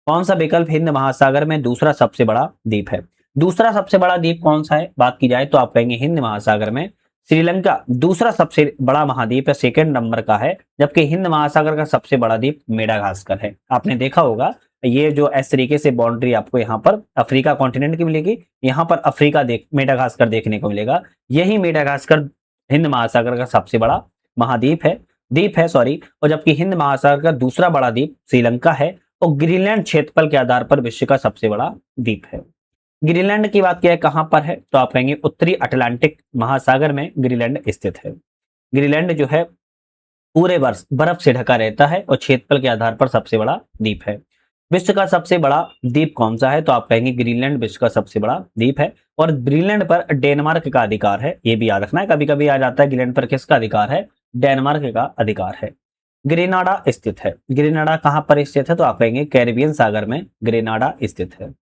कौन सा विकल्प हिंद महासागर में दूसरा सबसे बड़ा द्वीप है? दूसरा सबसे बड़ा द्वीप कौन सा है बात की जाए तो आप कहेंगे हिंद महासागर में श्रीलंका दूसरा सबसे बड़ा महाद्वीप है, सेकंड नंबर का है, जबकि हिंद महासागर का सबसे बड़ा द्वीप मेडागास्कर है। आपने देखा होगा ये जो इस तरीके से बाउंड्री आपको यहाँ पर अफ्रीका कॉन्टिनेंट की मिलेगी, यहाँ पर अफ्रीका मेडागास्कर देखने को मिलेगा। यही मेडागास्कर हिंद महासागर का सबसे बड़ा महाद्वीप है, द्वीप है सॉरी, और जबकि हिंद महासागर का दूसरा बड़ा द्वीप श्रीलंका है और ग्रीनलैंड क्षेत्रफल के आधार पर विश्व का सबसे बड़ा द्वीप है। ग्रीनलैंड की बात किया है कहां पर है तो आप कहेंगे उत्तरी अटलांटिक महासागर में ग्रीनलैंड स्थित है। ग्रीनलैंड जो है पूरे वर्ष बर्फ से ढका रहता है और क्षेत्रफल के आधार पर सबसे बड़ा द्वीप है। विश्व का सबसे बड़ा द्वीप कौन सा है तो आप कहेंगे ग्रीनलैंड विश्व का सबसे बड़ा द्वीप है और ग्रीनलैंड पर डेनमार्क का अधिकार है, ये भी याद रखना है, कभी कभी आ जाता है ग्रीनलैंड पर किसका अधिकार है? डेनमार्क का अधिकार है। ग्रेनाडा स्थित है, ग्रेनाडा कहां पर स्थित है तो आप कहेंगे कैरिबियन सागर में ग्रेनाडा स्थित है।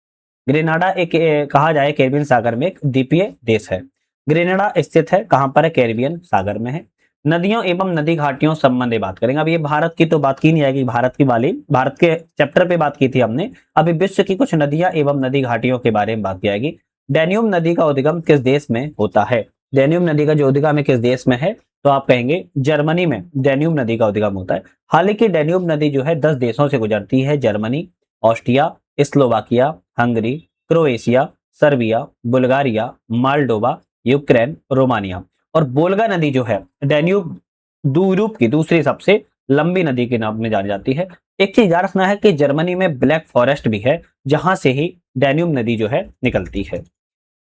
ग्रेनाडा एक कहा जाए कैरिबियन सागर में एक द्वीपीय देश है। ग्रेनाडा स्थित है कहां पर है? कैरिबियन सागर में है। नदियों एवं नदी घाटियों संबंधी बात करेंगे। अब ये भारत की तो बात की नहीं जाएगी, भारत के चैप्टर पे बात की थी हमने, अभी विश्व की कुछ नदियां एवं नदी घाटियों के बारे में बात की जाएगी। डैन्यूब नदी का उद्गम किस देश में होता है? डैन्यूब नदी का जो उद्गम है किस देश में है तो आप कहेंगे जर्मनी में डैन्यूब नदी का उद्गम होता है। हालांकि डैन्यूब नदी जो है 10 देशों से गुजरती है, Germany, Austria, Slovakia, Hungary, Croatia, Serbia, Bulgaria, Moldova, Ukraine, Romania. और बोल्गा नदी जो है डैन्यूब यूरोप की दूसरी सबसे लंबी नदी के नाम में जानी जाती है। एक चीज याद रखना है कि जर्मनी में ब्लैक फॉरेस्ट भी है, जहां से ही डैन्यूब नदी जो है निकलती है।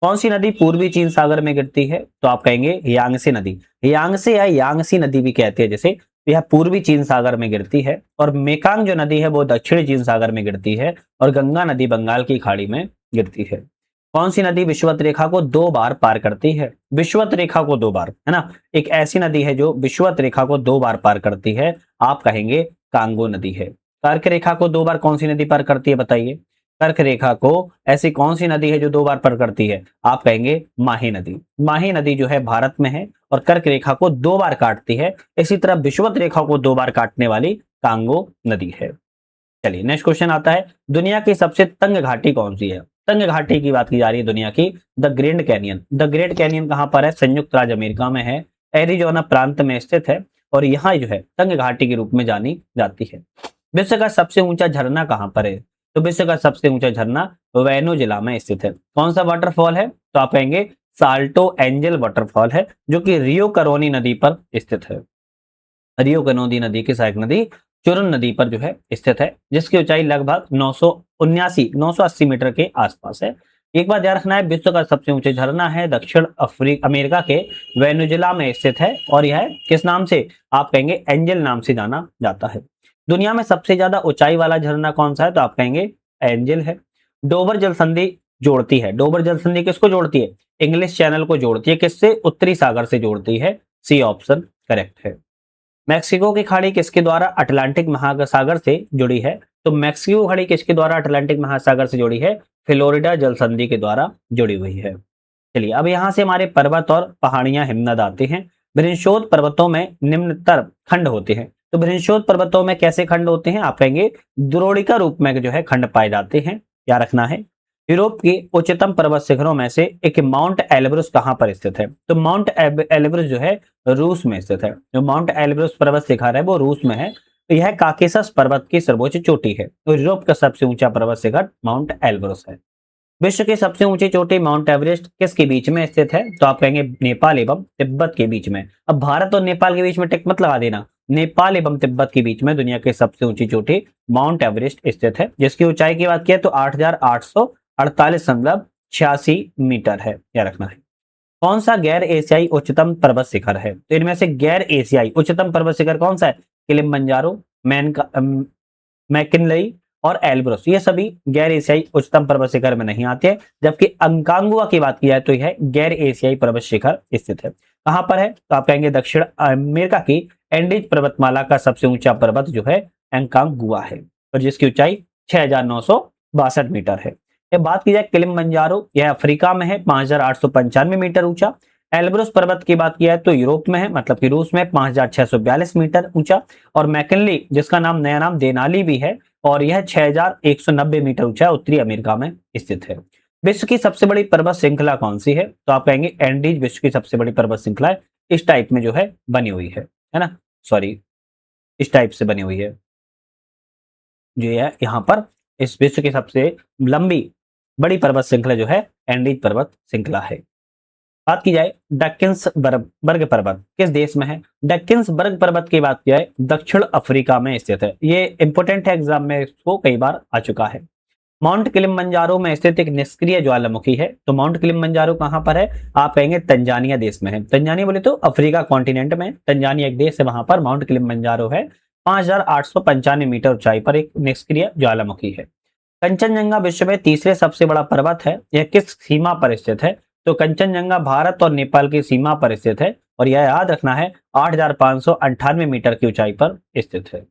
कौन सी नदी पूर्वी चीन सागर में गिरती है तो आप कहेंगे यांगसे नदी। यांगसे या यांगसी नदी भी कहते हैं जैसे, यह पूर्वी चीन सागर में गिरती है और मेकांग जो नदी है वो दक्षिणी चीन सागर में गिरती है और गंगा नदी बंगाल की खाड़ी में गिरती है। कौन सी नदी विषुवत रेखा को 2 बार पार करती है? विषुवत रेखा को 2 बार, है ना, एक ऐसी नदी है जो विषुवत रेखा को 2 बार पार करती है, आप कहेंगे कांगो नदी है। कर्क रेखा को 2 बार कौन सी नदी पार करती है बताइए? कर्क रेखा को ऐसी कौन सी नदी है जो 2 बार पार करती है? आप कहेंगे माही नदी। माही नदी जो है भारत में है और कर्क रेखा को 2 बार काटती है। इसी तरह विषुवत रेखा को 2 बार काटने वाली कांगो नदी है। चलिए नेक्स्ट क्वेश्चन आता है, दुनिया की सबसे तंग घाटी कौन सी है? तंग घाटी की बात की जा रही है दुनिया की, the grand canyon. The great canyon कहां पर है? संयुक्त राज्य अमेरिका में है, एरिजोना प्रांत में स्थित है और यहाँ जो है तंग घाटी के रूप में जानी जाती है। विश्व का सबसे ऊंचा झरना कहां पर है? तो विश्व का सबसे ऊंचा झरना वेनेजुएला में स्थित है। कौन सा वाटरफॉल है तो आप कहेंगे साल्टो एंजल वाटरफॉल है, जो कि रियो करोनी नदी पर स्थित है। रियो करोनी नदी की सहायक नदी चुरन नदी पर जो है स्थित है, जिसकी ऊंचाई लगभग 980 मीटर के आसपास है। एक बात ध्यान रखना है, विश्व का सबसे ऊंचा झरना है दक्षिण अमेरिका के वेनेजुएला में स्थित है और यह किस नाम से? आप कहेंगे एंजल नाम से जाना जाता है। दुनिया में सबसे ज्यादा ऊंचाई वाला झरना कौन सा है तो आप कहेंगे एंजल है। डोबर जल संधि जोड़ती है, डोबर जल संधि किसको जोड़ती है? इंग्लिश चैनल को जोड़ती है, किससे? उत्तरी सागर से जोड़ती है, सी ऑप्शन करेक्ट है। मैक्सिको की खाड़ी किसके द्वारा अटलांटिक महासागर से जुड़ी है? तो मैक्सिको खाड़ी किसके द्वारा अटलांटिक महासागर से जुड़ी है? फ्लोरिडा जल संधि के द्वारा जुड़ी हुई है। चलिए अब यहां से हमारे पर्वत और पहाड़ियां हिमनद आते हैं। बृहस्पति पर्वतों में निम्नतर खंड होते हैं, तो बृहस्पति पर्वतों में कैसे खंड होते हैं? आप कहेंगे द्रोणिका रूप में जो है खंड पाए जाते हैं, क्या रखना है। यूरोप के उच्चतम पर्वत शिखरों में से एक माउंट एल्ब्रुस कहां पर स्थित है? तो माउंट एल्ब्रुस जो है रूस में स्थित है। जो माउंट एल्ब्रुस पर्वत शिखर है वो रूस में है। तो यह काकेशस पर्वत की सर्वोच्च चोटी है। तो यूरोप का सबसे ऊंचा पर्वत शिखर माउंट एल्ब्रुस है। विश्व की सबसे ऊंची चोटी माउंट एवरेस्ट किसके बीच में स्थित है? तो आप कहेंगे नेपाल एवं तिब्बत के बीच में। अब भारत और नेपाल के बीच में टिक मत लगा देना, नेपाल एवं तिब्बत के बीच में दुनिया की सबसे ऊंची चोटी माउंट एवरेस्ट स्थित है, जिसकी ऊंचाई की बात किया तो 8,848.86 मीटर है, याद रखना है। कौन सा गैर एशियाई उच्चतम पर्वत शिखर है? तो इनमें से गैर एशियाई उच्चतम पर्वत शिखर कौन सा है? किलिमंजारो, मैकिनली और एल्ब्रुस, ये सभी गैर एशियाई उच्चतम पर्वत शिखर में नहीं आते हैं। जबकि अंकांगुआ की बात की जाए तो यह गैर एशियाई पर्वत शिखर स्थित है। कहां पर है? तो आप कहेंगे दक्षिण अमेरिका की एंडीज पर्वतमाला का सबसे ऊंचा पर्वत जो है अंकांगुआ है, और जिसकी ऊंचाई 6,962 मीटर है। ये बात की जाए किलिमंजारो, यह अफ्रीका में है, 5,895 मीटर ऊंचा। एल्ब्रुस पर्वत की बात किया है तो यूरोप में है, मतलब कि रूस में, 5,642 मीटर ऊंचा। और मैकिनली, जिसका नाम नया नाम देनाली भी है, और यह 6,190 मीटर ऊंचा उत्तरी अमेरिका में स्थित है। विश्व की सबसे बड़ी पर्वत श्रृंखला कौन सी है? तो आप कहेंगे एंडीज विश्व की सबसे बड़ी पर्वत श्रृंखला इस टाइप में जो है बनी हुई है ना, सॉरी, इस टाइप से बनी हुई है जो है यहाँ पर। इस विश्व की सबसे लंबी बड़ी पर्वत श्रृंखला जो है एंडीज पर्वत श्रृंखला है। बात की जाए डक्किंस बर्ग पर्वत किस देश में है? डक्किंस बर्ग पर्वत की बात की जाए दक्षिण अफ्रीका में स्थित है। ये इंपोर्टेंट है, एग्जाम में इसको कई बार आ चुका है। माउंट किलिमंजारो में स्थित एक निष्क्रिय ज्वालामुखी है। तो माउंट किलिमंजारो कहां पर है? आप कहेंगे तंजानिया देश में है। तंजानिया बोले तो अफ्रीका कॉन्टिनेंट में, तंजानिया एक देश है, वहां पर माउंट किलिमंजारो है। 5,895 मीटर ऊंचाई पर एक निष्क्रिय ज्वालामुखी है। कंचनजंगा विश्व में तीसरे सबसे बड़ा पर्वत है, यह किस सीमा पर स्थित है? तो कंचनजंगा भारत और नेपाल की सीमा पर स्थित है, और यह याद रखना है 8,598 मीटर की ऊंचाई पर स्थित है।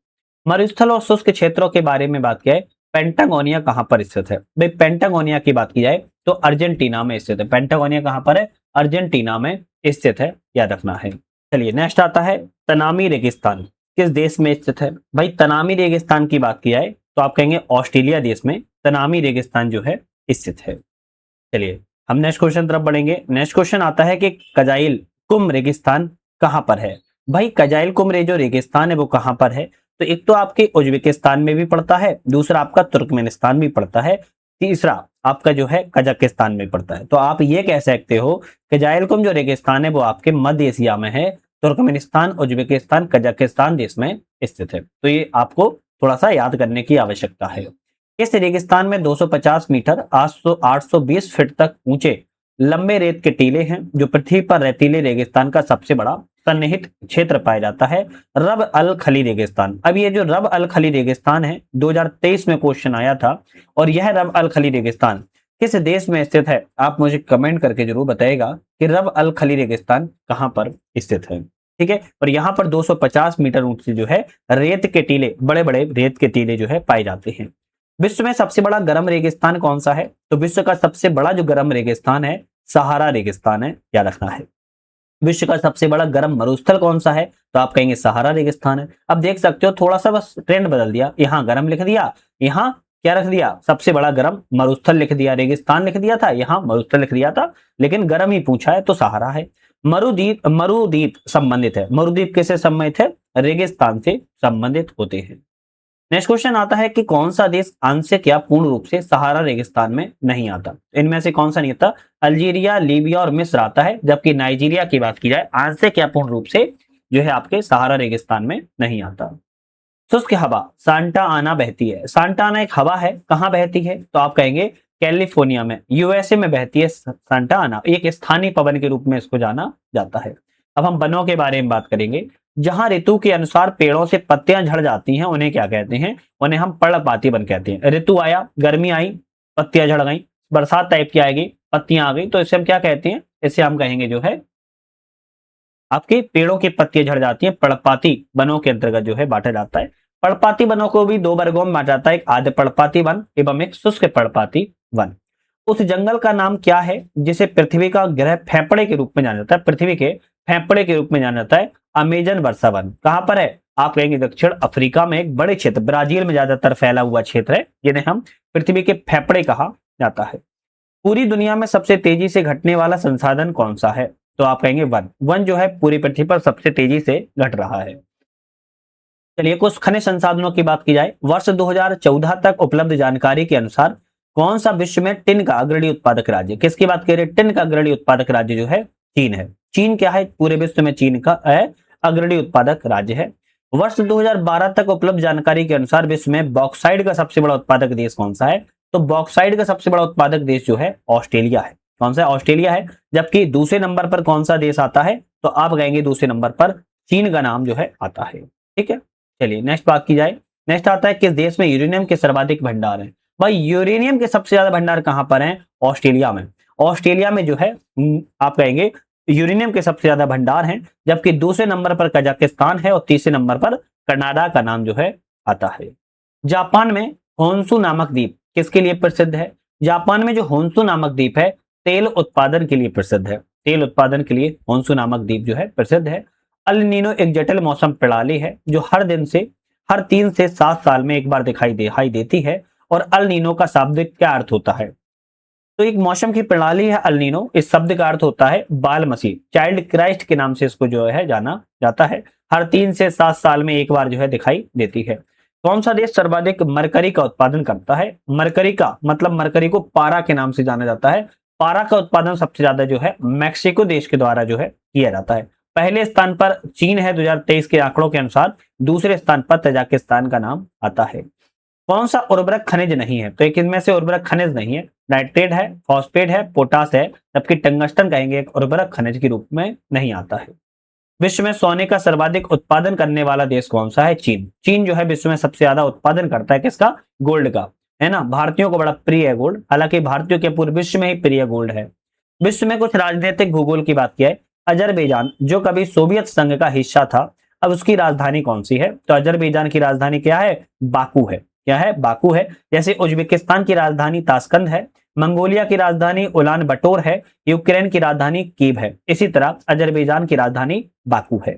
मरुस्थल और शुष्क क्षेत्रों के बारे में बात किया है, पेंटागोनिया कहां पर स्थित है? भाई पेंटागोनिया की बात की जाए तो अर्जेंटीना में स्थित है। पेंटागोनिया कहां पर है? अर्जेंटीना में स्थित है, याद रखना है। चलिए नेक्स्ट आता है तनामी रेगिस्तान किस देश में स्थित है? भाई तनामी रेगिस्तान की बात की जाए तो आप कहेंगे ऑस्ट्रेलिया देश में तनामी रेगिस्तान जो है स्थित है। चलिए हम नेक्स्ट क्वेश्चन तरफ बढ़ेंगे। नेक्स्ट क्वेश्चन आता है कि कजाइल कुम रेगिस्तान कहां पर है? भाई कजाइल कुम जो रेगिस्तान है वो कहां पर है? तो एक तो आपके उज्बेकिस्तान में भी पड़ता है, दूसरा आपका तुर्कमेनिस्तान भी पड़ता है, तीसरा आपका जो है कजाकिस्तान में पड़ता है। तो आप ये कह सकते हो कजाइल कुम जो रेगिस्तान है वो आपके मध्य एशिया में है, तुर्कमेनिस्तान, उज्बेकिस्तान, कजाकिस्तान देश में स्थित है। तो ये आपको थोड़ा सा याद करने की आवश्यकता है। इस रेगिस्तान में 250 मीटर 820 फीट तक ऊंचे लंबे रेत के टीले हैं, जो पृथ्वी पर रेतीले रेगिस्तान का सबसे बड़ा सन्निहित क्षेत्र पाया जाता है, रब अल खली रेगिस्तान। अब ये जो रब अल खली रेगिस्तान है 2023 में क्वेश्चन आया था, और यह रब अल खली रेगिस्तान किस देश में स्थित है? आप मुझे कमेंट करके जरूर बताइएगा कि रब अल खली रेगिस्तान कहां पर स्थित है। ठीक है, और यहाँ पर 250 मीटर ऊंचे जो है रेत के टीले, बड़े बड़े रेत के टीले जो है पाए जाते हैं। विश्व में सबसे बड़ा गर्म रेगिस्तान कौन सा है? तो विश्व का सबसे बड़ा जो गर्म रेगिस्तान है सहारा रेगिस्तान है, याद रखना है। विश्व का सबसे बड़ा गर्म मरुस्थल कौन सा है? तो आप कहेंगे सहारा रेगिस्तान है। अब देख सकते हो थोड़ा सा बस ट्रेंड बदल दिया, यहाँ गर्म लिख दिया, यहाँ क्या रख दिया? सबसे बड़ा गर्म मरुस्थल लिख दिया, रेगिस्तान लिख दिया था, यहाँ मरुस्थल लिख दिया था, लेकिन गर्म ही पूछा है तो सहारा है। मरुद्वीप संबंधित है, मरुद्वीप किससे संबंधित है? रेगिस्तान से संबंधित होते हैं। नेक्स्ट क्वेश्चन आता है कि कौन सा देश आंशिक या पूर्ण रूप से सहारा रेगिस्तान में नहीं आता? इनमें से कौन सा नहीं आता? अल्जीरिया, लीबिया और मिस्र आता है, जबकि नाइजीरिया की बात की जाए आंशिक या पूर्ण रूप से जो है आपके सहारा रेगिस्तान में नहीं आता। शुष्क हवा सांता आना बहती है। सांता आना एक हवा है, कहां बहती है? तो आप कहेंगे कैलिफोर्निया में, यूएसए में बहती है सांता आना, एक स्थानीय पवन के रूप में इसको जाना जाता है। अब हम वनों के बारे में बात करेंगे। जहां ऋतु के अनुसार पेड़ों से पत्तियां झड़ जाती हैं उन्हें क्या कहते हैं? उन्हें हम पर्णपाती वन कहते हैं। ऋतु आया, गर्मी आई, पत्तियां झड़ गई, बरसात टाइप की आएगी, पत्तियां आ गई, तो इसे हम क्या कहते हैं? इसे हम कहेंगे जो है आपके पेड़ों की पत्तियां झड़ जाती हैं, पर्णपाती वनों के अंतर्गत जो है बांटा जाता है। पर्णपाती वनों को भी दो वर्गों में बांटा जाता है, एक आद्र पर्णपाती वन एवं एक शुष्क पर्णपाती वन। उस जंगल का नाम क्या है जिसे पृथ्वी का ग्रह फेफड़े के रूप में जाना जाता है? पृथ्वी के फेफड़े के रूप में जाना जाता है अमेजन वर्षा वन। कहां पर है? आप कहेंगे दक्षिण अफ्रीका में, एक बड़े क्षेत्र, ब्राजील में ज्यादातर फैला हुआ क्षेत्र है, जिन्हें हम पृथ्वी के फेफड़े कहा जाता है। पूरी दुनिया में सबसे तेजी से घटने वाला संसाधन कौन सा है? तो आप कहेंगे वन। वन जो है पूरी पृथ्वी पर सबसे तेजी से घट रहा है। चलिए कुछ खनिज संसाधनों की बात की जाए। वर्ष 2014 तक उपलब्ध जानकारी के अनुसार कौन सा विश्व में टिन का अग्रणी उत्पादक राज्य? किसकी बात कर रहे हैं? टिन का अग्रणी उत्पादक राज्य जो है चीन है। चीन क्या है? पूरे विश्व में चीन का अग्रणी उत्पादक राज्य है। वर्ष 2012 तक उपलब्ध जानकारी के अनुसार विश्व में बॉक्साइट का सबसे बड़ा उत्पादक देश कौन सा है? तो बॉक्साइट का सबसे बड़ा उत्पादक देश जो है ऑस्ट्रेलिया है। कौन सा है? ऑस्ट्रेलिया है। जबकि दूसरे नंबर पर कौन सा देश आता है? तो आप कहेंगे दूसरे नंबर पर चीन का नाम जो है आता है। ठीक है, चलिए नेक्स्ट बात की जाए। नेक्स्ट आता है किस देश में यूरेनियम के सर्वाधिक भंडार है? भाई यूरेनियम के सबसे ज्यादा भंडार कहां पर हैं? ऑस्ट्रेलिया में। ऑस्ट्रेलिया में जो है आप कहेंगे यूरेनियम के सबसे ज्यादा भंडार हैं। जबकि दूसरे नंबर पर कजाकिस्तान है और तीसरे नंबर पर कनाडा का नाम जो है आता है। जापान में होन्शु नामक द्वीप किसके लिए प्रसिद्ध है? जापान में जो होन्शु नामक द्वीप है तेल उत्पादन के लिए प्रसिद्ध है। तेल उत्पादन के लिए होन्शु नामक द्वीप जो है प्रसिद्ध है। अल नीनो एक जटिल मौसम प्रणाली है जो हर 3 से 7 साल में एक बार दिखाई देती है। और अल नीनो का शाब्दिक क्या अर्थ होता है? तो एक मौसम की प्रणाली है अल नीनो। इस शब्द का अर्थ होता है बाल मसीह, चाइल्ड क्राइस्ट के नाम से इसको जो है जाना जाता है। हर 3 से 7 साल में एक बार जो है दिखाई देती है। कौन सा देश सर्वाधिक मरकरी का उत्पादन करता है? मरकरी का मतलब मरकरी को पारा के नाम से जाना जाता है। पारा का उत्पादन सबसे ज्यादा जो है मैक्सिको देश के द्वारा जो है किया जाता है। पहले स्थान पर चीन है 2023 के आंकड़ों के अनुसार। दूसरे स्थान पर तजाकिस्तान का नाम आता है। कौन सा उर्वरक खनिज नहीं है? तो एक इनमें से उर्वरक खनिज नहीं है। नाइट्रेट है, फॉस्फेट है, पोटास है। जबकि टंगस्टन कहेंगे एक उर्वरक खनिज के रूप में नहीं आता है। विश्व में सोने का सर्वाधिक उत्पादन करने वाला देश कौन सा है? चीन। चीन जो है विश्व में सबसे ज्यादा उत्पादन करता है किसका? गोल्ड का, है ना। भारतीयों को बड़ा प्रिय है गोल्ड, हालांकि भारतीयों के पूरे विश्व में ही प्रिय गोल्ड है। विश्व में कुछ राजनीतिक भूगोल की बात की है। अजरबैजान जो कभी सोवियत संघ का हिस्सा था, अब उसकी राजधानी कौन सी है? तो अजरबैजान की राजधानी क्या है? बाकू है। क्या है? बाकू है। जैसे उज्बेकिस्तान की राजधानी ताशकंद है, मंगोलिया की राजधानी उलान बटोर है, यूक्रेन की राजधानी कीव है। इसी तरह अजरबैजान की राजधानी बाकू है।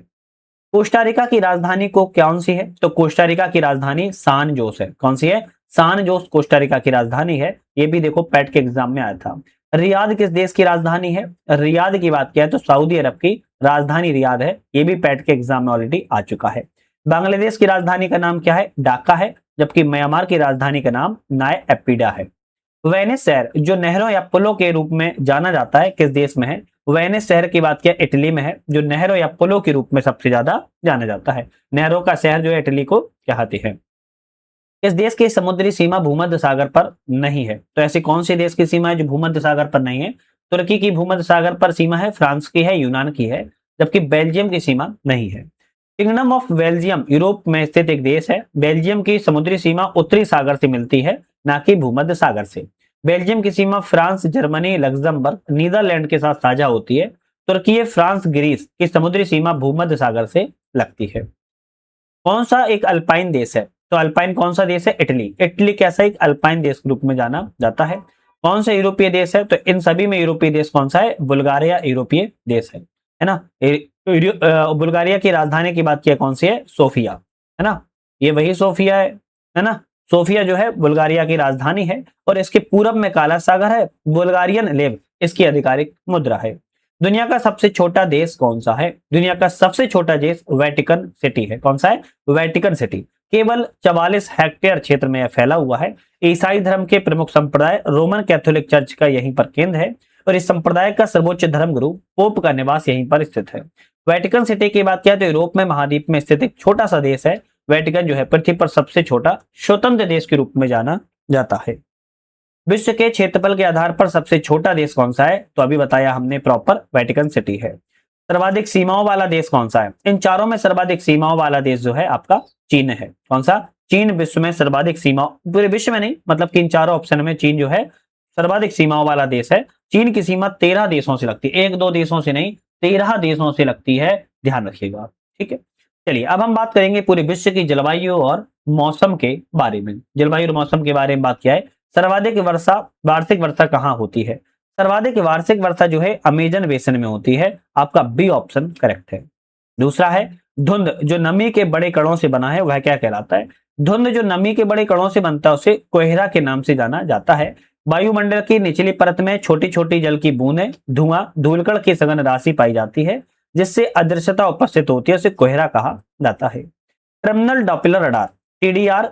कोस्टारिका की राजधानी को कौन सी है? तो कोस्टारिका की राजधानी सान जोस है। कौन सी है? सान जोस कोस्टारिका की राजधानी है। ये भी देखो पैट के एग्जाम में आया था। रियाद किस देश की राजधानी है? रियाद की बात किया है तो सऊदी अरब की राजधानी रियाद है। ये भी पैट के एग्जाम में ऑलरेडी आ चुका है। बांग्लादेश की राजधानी का नाम क्या है? ढाका है। जबकि म्यांमार की राजधानी का नाम नाय एपिडा है। वेनिस शहर जो नहरों या पुलों के रूप में जाना जाता है किस देश में है? वेनिस शहर की बात किया इटली में है, जो नहरों या पुलों के रूप में सबसे ज्यादा जाना जाता है। नहरों का शहर जो है इटली को कहती है। इस देश की समुद्री सीमा भूमध्य सागर पर नहीं है। तो ऐसी कौन सी देश की सीमा है जो भूमध्य सागर पर नहीं है? तुर्की की भूमध्य सागर पर सीमा है, फ्रांस की है, यूनान की है। जबकि बेल्जियम की सीमा नहीं है। किंगडम ऑफ बेल्जियम यूरोप में स्थित एक देश है। बेल्जियम की समुद्री सीमा उत्तरी सागर से मिलती है, ना कि भूमध्य सागर से। बेल्जियम की सीमा फ्रांस, जर्मनी, लग्जमबर्ग, नीदरलैंड के साथ साझा होती है। तुर्की, फ्रांस, ग्रीस की समुद्री सीमा भूमध्य सागर से लगती है। कौन सा एक अल्पाइन देश है? तो अल्पाइन कौन सा देश है? इटली। इटली कैसा एक अल्पाइन देश के रूप में जाना जाता है। कौन सा यूरोपीय देश है? तो इन सभी में यूरोपीय देश कौन सा है? बुल्गारिया यूरोपीय देश है ना। बुल्गारिया की राजधानी की बात किया कौन सी है? सोफिया, है ना। ये वही सोफिया है ना। सोफिया जो है बुल्गारिया की राजधानी है। और इसके पूरब में काला सागर है। बुल्गारियन लेव इसकी आधिकारिक मुद्रा है। दुनिया का सबसे छोटा देश कौन सा है? दुनिया का सबसे छोटा देश वेटिकन सिटी है। कौन सा है? Vatican city. केवल 44 हेक्टेयर क्षेत्र में यह फैला हुआ है। ईसाई धर्म के प्रमुख संप्रदाय रोमन कैथोलिक चर्च का यहीं पर केंद्र है। और इस संप्रदाय का सर्वोच्च धर्मगुरु पोप का निवास यहीं पर स्थित है। वेटिकन सिटी की बात किया तो यूरोप में महाद्वीप में स्थित एक छोटा सा देश है। वेटिकन जो है पृथ्वी पर सबसे छोटा स्वतंत्र देश के रूप में जाना जाता है। विश्व के क्षेत्रफल के आधार पर सबसे छोटा देश कौन सा है? तो अभी बताया हमने प्रॉपर वेटिकन सिटी है। सर्वाधिक सीमाओं वाला देश कौन सा है? इन चारों में सर्वाधिक सीमाओं वाला देश जो है आपका चीन है। कौन सा? चीन विश्व में सर्वाधिक सीमा, पूरे विश्व में नहीं, मतलब कि इन चारों ऑप्शन में चीन जो है सर्वाधिक सीमाओं वाला देश है। चीन की सीमा 13 देशों से लगती है, 1-2 देशों से नहीं, 13 देशों से लगती है। ध्यान रखिएगा, ठीक है। चलिए अब हम बात करेंगे पूरे विश्व की जलवायु और मौसम के बारे में। जलवायु और मौसम के बारे में बात किया है। सर्वाधिक वार्षिक वर्षा कहाँ होती है? सर्वाधिक वार्षिक वर्षा जो है अमेजन बेसिन में होती है। आपका बी ऑप्शन करेक्ट है। दूसरा है धुंध जो नमी के बड़े कणों से बना है वह क्या कहलाता है? धुंध जो नमी के बड़े कणों से बनता है उसे कोहरा के नाम से जाना जाता है। वायुमंडल की निचली परत में छोटी छोटी जल की बूंदें, धुआं, धूलकण की सघन राशि पाई जाती है, जिससे अदृश्यता उपस्थित होती है, उसे कोहरा कहा जाता है। टर्मिनल डॉपलर रडार टीडीआर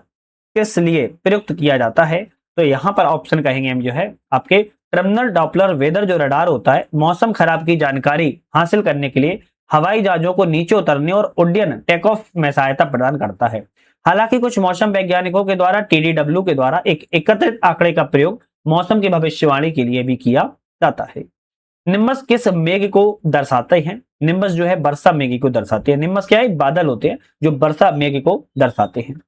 किस लिए प्रयुक्त किया जाता है? तो यहाँ पर ऑप्शन कहेंगे हम जो है आपके टर्मिनल डॉपलर वेदर जो रडार होता है, मौसम खराब की जानकारी हासिल करने के लिए हवाई जहाजों को नीचे उतरने और उड्डयन टेक ऑफ में सहायता प्रदान करता है। हालांकि कुछ मौसम वैज्ञानिकों के द्वारा टीडीडब्ल्यू के द्वारा एक एकत्रित आंकड़े का प्रयोग मौसम की भविष्यवाणी के लिए भी किया जाता है। निम्बस किस मेघ को दर्शाते हैं? निम्बस जो है वर्षा मेघ को दर्शाते हैं। निम्बस क्या है? बादल होते हैं जो वर्षा मेघ को दर्शाते हैं।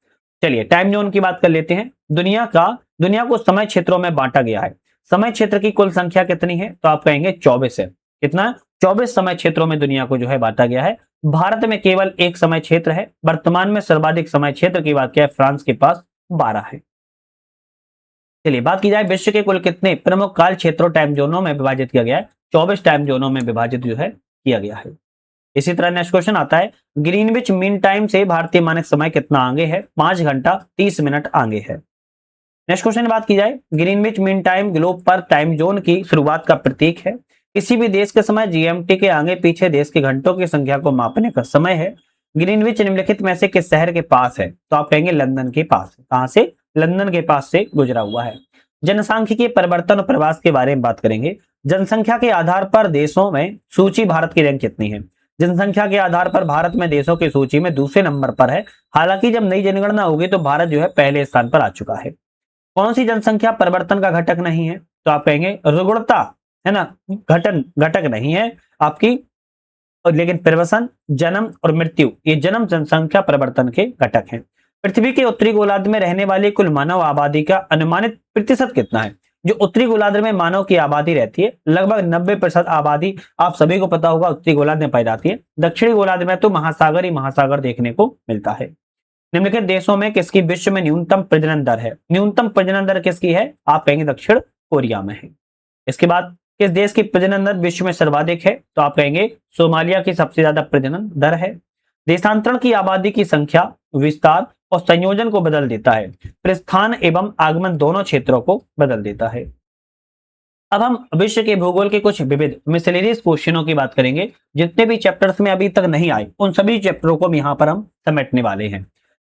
चलिए टाइम जोन की बात कर लेते हैं। दुनिया को समय क्षेत्रों में बांटा गया है। समय क्षेत्र की कुल संख्या कितनी है? तो आप कहेंगे 24 है। कितना? 24 समय क्षेत्रों में दुनिया को जो है बांटा गया है। भारत में केवल एक समय क्षेत्र है। वर्तमान में सर्वाधिक समय क्षेत्र की बात किया है, फ्रांस के पास 12 है। चलिए बात की जाए विश्व के कुल कितने प्रमुख काल क्षेत्रों टाइम जोनों में विभाजित किया गया है? 24 टाइम जोनों में विभाजित जो है किया गया है। इसी तरह नेक्स्ट क्वेश्चन आता है, ग्रीनविच मीन टाइम से भारतीय मानक समय कितना आगे है? 5 घंटा 30 मिनट आगे है। नेक्स्ट क्वेश्चन की बात की जाए, ग्रीनविच मीन टाइम ग्लोब पर टाइम जोन की शुरुआत का प्रतीक है। किसी भी देश के समय जीएमटी के आगे पीछे देश के घंटों की संख्या को मापने का समय है। ग्रीनविच निम्नलिखित में से किस शहर के पास है? तो आप कहेंगे लंदन के पास। कहां से? लंदन के पास से गुजरा हुआ है। जनसांख्यिकीय परिवर्तन और प्रवास के बारे में बात करेंगे। जनसंख्या के आधार पर देशों में सूची भारत की रैंक कितनी है? जनसंख्या के आधार पर भारत में देशों की सूची में दूसरे नंबर पर है। हालांकि जब नई जनगणना होगी तो भारत जो है पहले स्थान पर आ चुका है। कौन सी जनसंख्या परिवर्तन का घटक नहीं है? तो आप कहेंगे रुग्णता, है ना, घटक नहीं है आपकी। और लेकिन प्रवसन, जन्म और मृत्यु ये जन्म जनसंख्या परिवर्तन के घटक हैं। पृथ्वी के उत्तरी गोलार्ध में रहने वाली कुल मानव आबादी का अनुमानित प्रतिशत कितना है? जो उत्तरी गोलार्ध में मानव की आबादी रहती है लगभग 90% आबादी आप सभी को पता होगा उत्तरी गोलार्ध में पाई जाती है। दक्षिणी गोलार्ध में तो महासागर ही महासागर देखने को मिलता है। निम्नलिखित देशों में किसकी विश्व में न्यूनतम प्रजनन दर है? न्यूनतम प्रजनन दर किसकी है? आप कहेंगे दक्षिण कोरिया में है। इसके बाद किस देश की प्रजनन दर विश्व में सर्वाधिक है? तो आप कहेंगे सोमालिया की सबसे ज्यादा प्रजनन दर है। देशांतरण की आबादी की संख्या, विस्तार और संयोजन को बदल देता है। प्रस्थान एवं आगमन दोनों क्षेत्रों को बदल देता है। अब हम विश्व के भूगोल के कुछ विविध मिसलेनियस क्वेश्चनों की बात करेंगे। जितने भी चैप्टर्स में अभी तक नहीं आए उन सभी चैप्टरों को यहाँ पर हम समेटने वाले हैं।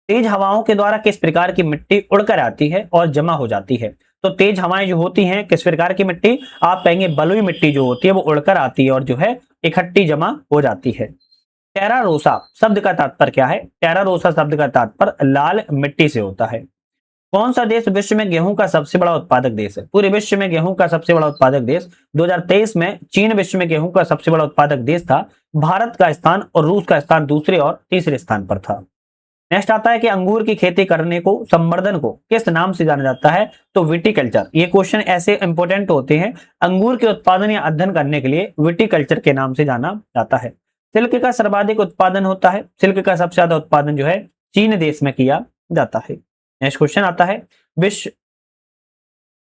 तेज हवाओं के द्वारा किस प्रकार की मिट्टी उड़कर आती है और जमा हो जाती है? तो तेज हवाएं जो होती हैं किस प्रकार की मिट्टी? आप कहेंगे बलुई मिट्टी जो होती है वो उड़कर आती है और जो है इकट्ठी जमा हो जाती है। टेरा रोसा शब्द का तात्पर्य क्या है? टेरा रोसा शब्द का तात्पर्य लाल मिट्टी से होता है। कौन सा देश विश्व में गेहूं का सबसे बड़ा उत्पादक देश है? पूरे विश्व में गेहूं का सबसे बड़ा उत्पादक देश 2023 में चीन विश्व में गेहूं का सबसे बड़ा उत्पादक देश था। भारत का स्थान और रूस का स्थान दूसरे और तीसरे स्थान पर था। नेक्स्ट आता है कि अंगूर की खेती करने को, संवर्धन को किस नाम से जाना जाता है? तो विटिकल्चर। ये क्वेश्चन ऐसे इंपॉर्टेंट होते हैं, अंगूर के उत्पादन या अध्ययन करने के लिए विटिकल्चर के नाम से जाना जाता है। सिल्क का सर्वाधिक उत्पादन होता है। सिल्क का सबसे ज्यादा उत्पादन जो है चीन देश में किया जाता है। नेक्स्ट क्वेश्चन आता है, विश्व